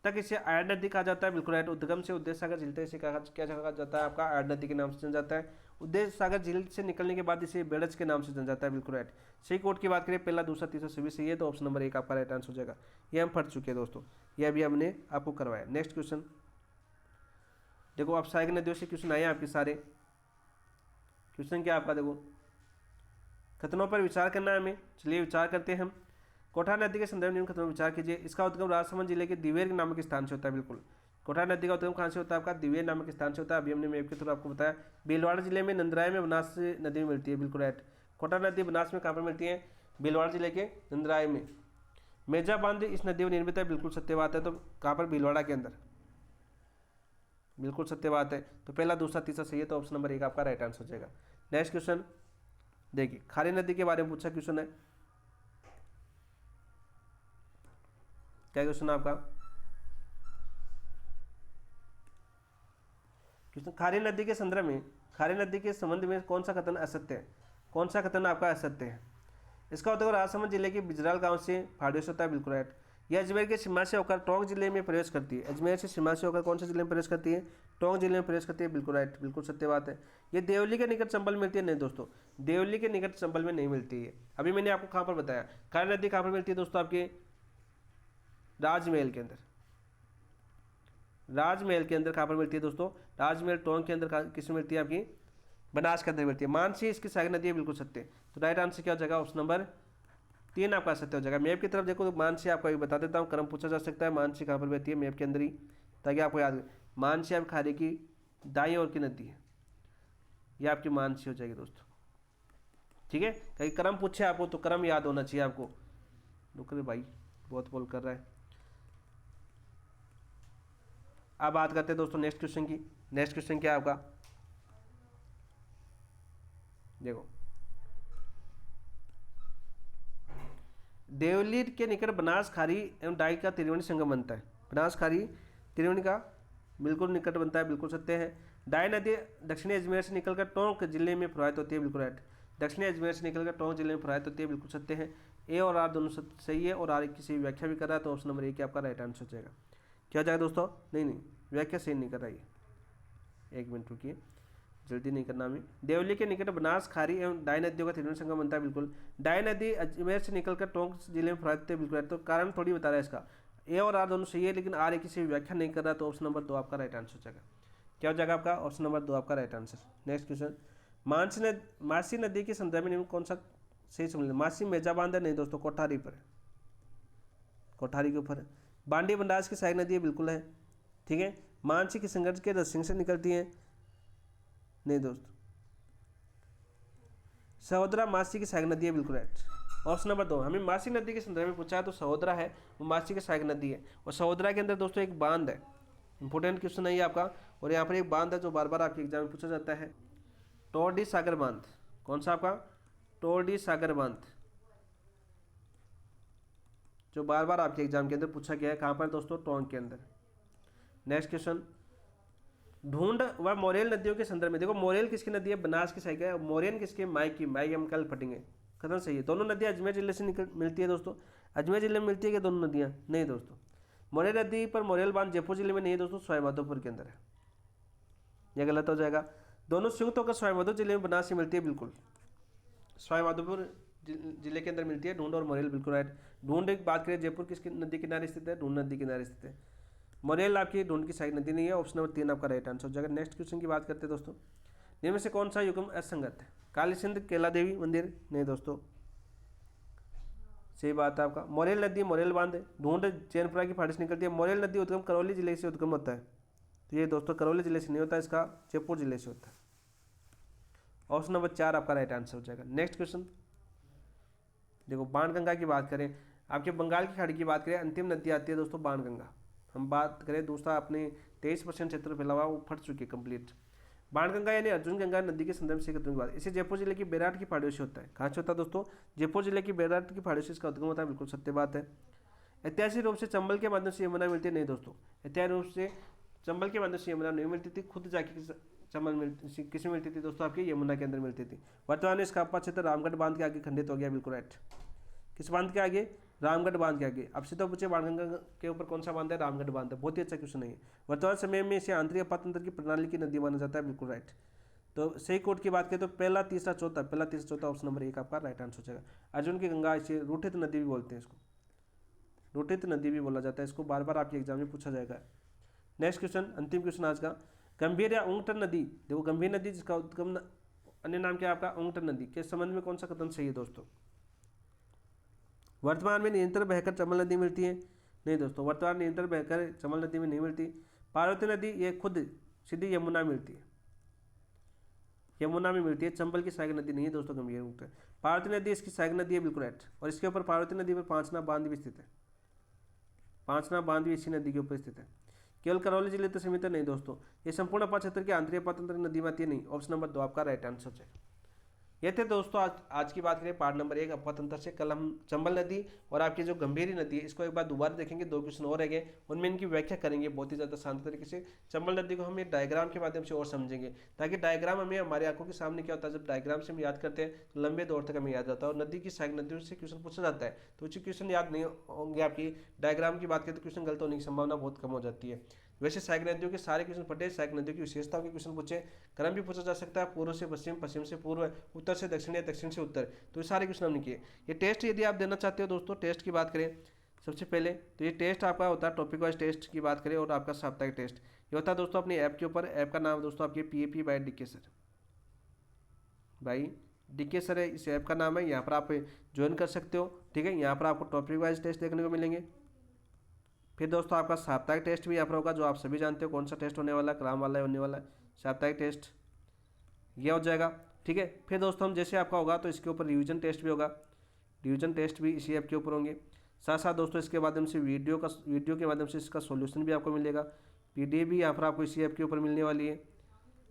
तक इसे आयड नदी कहा जाता है, बिल्कुल राइट। उद्गम से उद्देश्य सागर झील तक इसे क्या कहा जाता है? आपका आयड नदी के नाम से जाना जाता है। उद्देश्य सागर झील से निकलने के बाद इसे बेड़स के नाम से जाना जाता है, बिल्कुल राइट। सही कोट की बात करें, पहला, दूसरा, तीसरा सभी सही है, तो ऑप्शन नंबर 1 आपका राइट आंसर हो जाएगा। ये हम पढ़ चुके हैं दोस्तों, ये अभी हमने आपको करवाया। नेक्स्ट क्वेश्चन देखो, आप सहायक नदियों से क्वेश्चन आए आपके सारे। क्वेश्चन क्या आपका? देखो कथनों पर विचार करना है हमें, चलिए विचार करते हैं हम। कोठार नदी के संदर्भ में कथनों पर विचार कीजिए। इसका उद्गम राजसमंद जिले के दिवेर नामक स्थान से होता है, बिल्कुल। कोठार नदी का उद्गम कहाँ से होता है? आपका दिवेर नामक स्थान से होता है। अभी हमने मैप के थ्रू आपको बताया। भीलवाड़ा जिले में नंदराय में बनास नदी मिलती है, बिल्कुल राइट। कोठार नदी बनास में कहाँ पर मिलती है? भीलवाड़ा जिले के नंदराय में। मेजा बांध इस नदी में निर्मित है, बिल्कुल सत्य बात है। तो कहाँ पर? भीलवाड़ा के अंदर, बिल्कुल सत्य बात है। तो पहला, दूसरा, तीसरा सही है, तो ऑप्शन नंबर 1 आपका राइट आंसर हो जाएगा। नेक्स्ट क्वेश्चन देखिए, खारी नदी के बारे में पूछा क्वेश्चन है। क्या क्वेश्चन है आपका? क्वेश्चन, खारी नदी के संदर्भ में, खारी नदी के संबंध में कौन सा कथन असत्य है? कौन सा कथन आपका असत्य है? इसका उद्गम राजसमंद जिले के बिजराल गांव से पहाड़ियों से होता है, बिल्कुल राइट। यह अजमेर के सीमा से होकर टोंक जिले में प्रवेश करती है। अजमेर से सीमा से होकर कौन से जिले में प्रवेश करती है? टोंक जिले में प्रवेश करती है, बिल्कुल राइट, बिल्कुल सत्य बात है। ये देवली के निकट चंबल मिलती है? नहीं दोस्तों, देवली के निकट चंबल में नहीं मिलती है। अभी मैंने आपको कहाँ पर बताया। खारी नदी कहाँ पर मिलती है दोस्तों? आपके राजमहल के अंदर। राजमहल के अंदर कहाँ पर मिलती है दोस्तों? राजमहल टोंक के अंदर किस में मिलती है? आपकी बनास के अंदर मिलती है। मानसी इसकी सहायक नदी है, बिल्कुल सत्य। तो राइट आंसर क्या हो जाएगा? ऑप्शन नंबर 3 आपका सत्य हो जाएगा। मैप की तरफ देखो तो मानसी आपको अभी बता देता हूँ, क्रम पूछा जा सकता है। मानसी कहाँ पर बहती है? मैप के अंदर ही, ताकि आपको याद। मानसी आप खारी की दाई ओर की नदी है, ये आपकी मानसी हो जाएगी दोस्तों, ठीक है। कहीं क्रम पूछे आपको तो क्रम याद होना चाहिए आपको। रुक रे भाई, बहुत बोल कर रहा है। अब बात करते हैं दोस्तों नेक्स्ट क्वेश्चन की। नेक्स्ट क्वेश्चन क्या है आपका? देखो, देवली के निकट बनास खारी एवं डाई का त्रिवेणी संगम बनता है। बनास खारी त्रिवेणी का बिल्कुल निकट बनता है, बिल्कुल सत्य है। डाई नदी दक्षिणी अजमेर से निकलकर टोंक जिले में प्रवाहित होती है, बिल्कुल राइट। दक्षिणी अजमेर से निकलकर टोंक जिले में प्रवाहित होती है, बिल्कुल सत्य है। ए और आर दोनों सही है, और आर की सही व्याख्या भी कर रहा है, तो ऑप्शन नंबर 1 आपका राइट आंसर हो जाएगा। क्या हो जाएगा दोस्तों? नहीं, व्याख्या सही नहीं कर रहा है। 1 मिनट रुकिए, जल्दी नहीं करना हमें। देवली के निकट बनास खारी एवं डाई नदियों का त्रिवेणी संगम बनता है, बिल्कुल। डाई नदी अजमेर से निकलकर टोंक जिले में प्रवाहित है, बिल्कुल। तो कारण थोड़ी बता रहा है इसका। ए और आर दोनों सही है, लेकिन आर की सही व्याख्या नहीं कर रहा, तो ऑप्शन नंबर 2 आपका राइट आंसर हो जाएगा। क्या हो जाएगा आपका? ऑप्शन नंबर 2 आपका राइट आंसर। नेक्स्ट क्वेश्चन, मासी नदी के संदर्भ में कौन सा सही समझ? मासी मेजा बांध है? नहीं दोस्तों, कोठारी पर, कोठारी के ऊपर है। बांडी बनास की सहायक नदी है, बिल्कुल है, ठीक है। मानसी की संघर्ष के रसिंग से निकलती है? नहीं दोस्तों। सहोदरा मासी की सहायक नदी है, बिल्कुल राइट। Option number 2। हमें मासी नदी के संदर्भ में पूछा है, तो सहोदरा है वो मासी की सहायक नदी है। और सहोदरा के अंदर दोस्तों एक बांध है, इंपॉर्टेंट क्वेश्चन है ये आपका। और यहाँ पर एक बांध है जो बार बार आपके एग्जाम में पूछा जाता है, टोरडी सागर बांध। कौन सा आपका? टोरडी सागर बांध, जो बार बार आपके एग्जाम के अंदर पूछा गया है। कहाँ पर दोस्तों? टोंक के अंदर। नेक्स्ट क्वेश्चन, ढूंढ व मोरेल नदियों के संदर्भ में देखो, मोरेल किसकी नदी है? बनास की सहायक है। मोरेन किसकी? माई की। माई हम कल पढ़ेंगे, कथन सही है। दोनों नदियाँ अजमेर जिले से मिलती है दोस्तों। अजमेर जिले में मिलती है क्या दोनों नदियाँ? नहीं दोस्तों। मोरेल नदी पर मोरेल बांध जयपुर जिले में नहीं है दोस्तों, सवाई माधोपुर के अंदर है, यह गलत हो जाएगा। दोनों संयुक्त होकर सवाई माधोपुर जिले में बनास से मिलती है, बिल्कुल। सवाई माधोपुर जिले के अंदर मिलती है, ढूंढ और मोरेल, बिल्कुल राइट। ढूंढ की बात करें जयपुर किस नदी किनारे स्थित है, ढूंढ नदी किनारे स्थित है। मोरेल आपकी ढूंढ की सहायक नदी नहीं है, ऑप्शन नंबर 3 आपका राइट आंसर हो जाएगा। नेक्स्ट क्वेश्चन की बात करते हैं दोस्तों, इनमें से कौन सा युग्म असंगत है? काली सिंध कैला देवी मंदिर, नहीं दोस्तों, सही बात है आपका। मोरेल नदी मोरेल बांध, ढूंढ चैनपुरा की फाड़ी से निकलती है। मोरेल नदी उद्गम करौली जिले से उद्गम होता है, तो ये दोस्तों करौली जिले से नहीं होता, इसका जयपुर जिले से होता है। ऑप्शन नंबर 4 आपका राइट आंसर हो जाएगा। नेक्स्ट क्वेश्चन देखो, बाणगंगा की बात करें, आपके बंगाल की खाड़ी की बात करें, अंतिम नदी आती है दोस्तों बाणगंगा। हम बात करें दूसरा, अपने 23% क्षेत्र फैला हुआ, वो फट चुकी है कंप्लीट। बाणगंगा यानी अर्जुन गंगा नदी के संदर्भ से उद्गम की बात, इसे जयपुर जिले की बेराट की पहाड़ियों से होता है। कहाँ से होता है दोस्तों? जयपुर जिले की बेराट की पहाड़ियों से इसका उद्गम होता है, बिल्कुल सत्य बात है। ऐतिहासिक रूप से चंबल के माध्यम से यमुना मिलती है, नहीं दोस्तों, ऐतिहासिक रूप से चंबल के माध्यम से यमुना नहीं मिलती थी, खुद जाके चंबल किस में मिलती थी दोस्तों? आपकी यमुना के अंदर मिलती थी। वर्तमान में इसका अपा क्षेत्र रामगढ़ बांध के आगे खंडित हो गया, बिल्कुल राइट। किस बांध के आगे? रामगढ़ बांध के आगे। अब सीधा पूछे बाणगंगा के ऊपर कौन सा बांध है? रामगढ़ बांध है, बहुत ही अच्छा क्वेश्चन है। वर्तमान समय में इसे आंतरिक अपातंत्र की प्रणाली की नदी माना जाता है, बिल्कुल राइट। तो सही कोड की बात करें तो पहला तीसरा चौथा ऑप्शन नंबर 1 आपका राइट आंसर हो जाएगा। अर्जुन की गंगा, इसे रूठित नदी भी बोलते हैं, इसको रूठित नदी भी बोला जाता है, इसको बार बार आपके एग्जाम में पूछा जाएगा। नेक्स्ट क्वेश्चन, अंतिम क्वेश्चन आज का, गंभीर या उंगटन नदी, देखो गंभीर नदी जिसका उद्गम अन्य नाम क्या है आपका? उंगटन नदी के संबंध में कौन सा कथन सही है दोस्तों? वर्तमान में निरंतर बहकर चंबल नदी मिलती है, नहीं दोस्तों, वर्तमान निरंतर बहकर चंबल नदी में नहीं मिलती। पार्वती नदी ये खुद सीधी यमुना मिलती है, यमुना में मिलती है, चंबल की सहायक नदी नहीं है दोस्तों, गंभीर उंगटन। पार्वती नदी इसकी सहायक नदी है, बिल्कुल राइट। और इसके ऊपर पार्वती नदी पर पांचना बांध भी स्थित है, पांचना बांध भी इसी नदी के ऊपर स्थित है। केवल करौली जिले तो सीमित है, नहीं दोस्तों, ये संपूर्ण अपार क्षेत्र के आंतरिक अपातंत्र नदी में आती है, नहीं। ऑप्शन नंबर 2 आपका राइट आंसर हो जाएगा। ये थे दोस्तों आज की बात करें पार्ट नंबर 1 अपातंत्र से। कल हम चंबल नदी और आपकी जो गंभीरी नदी है इसको एक बार दोबारा देखेंगे, 2 क्वेश्चन और रहेंगे, उनमें इनकी व्याख्या करेंगे बहुत ही ज़्यादा शांत तरीके से। चंबल नदी को हम एक डायग्राम के माध्यम से और समझेंगे, ताकि डायग्राम हमें हमारी आंखों के सामने क्या होता है, जब डायग्राम से हम याद करते हैं तो लंबे दौर तक हमें याद आता है। और नदी की सहायक नदियों से क्वेश्चन पूछा जाता है तो कुछ क्वेश्चन याद नहीं होंगे आपकी, डायग्राम की बात करें तो क्वेश्चन गलत होने की संभावना बहुत कम हो जाती है। वैसे सहायक नदियों के सारे क्वेश्चन पढ़े, सहायक नदियों की विशेषताओं के क्वेश्चन पूछे, क्रम भी पूछा जा सकता है, पूर्व से पश्चिम, पश्चिम से पूर्व, उत्तर से दक्षिण या दक्षिण से उत्तर, तो ये सारे क्वेश्चन हमने किए। ये टेस्ट यदि आप देना चाहते हो दोस्तों, टेस्ट की बात करें सबसे पहले तो ये टेस्ट आपका होता है टॉपिक वाइज टेस्ट की बात करें, और आपका साप्ताहिक टेस्ट ये होता है दोस्तों अपनी ऐप के ऊपर। ऐप का नाम दोस्तों आपकी PAP बाय DK सर, भाई DK सर है इस ऐप का नाम है। यहाँ पर आप ज्वाइन कर सकते हो, ठीक है। यहाँ पर आपको टॉपिक वाइज टेस्ट देखने को मिलेंगे। फिर दोस्तों आपका साप्ताहिक टेस्ट भी यहाँ पर होगा, जो आप सभी जानते हो कौन सा टेस्ट होने वाला है, क्राम वाला होने वाला है साप्ताहिक टेस्ट, ये हो जाएगा, ठीक है। फिर दोस्तों हम जैसे आपका होगा तो इसके ऊपर रिवीजन टेस्ट भी होगा, रिवीजन टेस्ट भी इसी ऐप के ऊपर होंगे। साथ साथ दोस्तों इसके माध्यम से वीडियो के माध्यम से इसका सॉल्यूशन भी आपको मिलेगा, PDF भी यहाँ पर आपको इसी ऐप के ऊपर मिलने वाली है,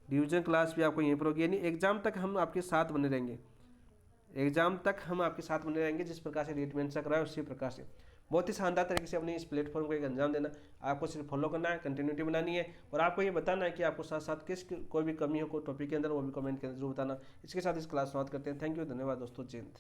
रिवीजन क्लास भी आपको यहीं पर होगी। यानी एग्जाम तक हम आपके साथ बने रहेंगे, एग्जाम तक हम आपके साथ बने रहेंगे। जिस प्रकार से ट्रीटमेंट चल रहा है उसी प्रकार से बहुत ही शानदार तरीके से अपने इस प्लेटफॉर्म को एक अंजाम देना। आपको सिर्फ फॉलो करना है, कंटिन्यूटी बनानी है, और आपको ये बताना है कि आपको साथ साथ कोई भी कमी हो कोई टॉपिक के अंदर, वो भी कमेंट के अंदर जरूर बताना। इसके साथ इस क्लास समाप्त करते हैं। थैंक यू, धन्यवाद दोस्तों, जय हिंद।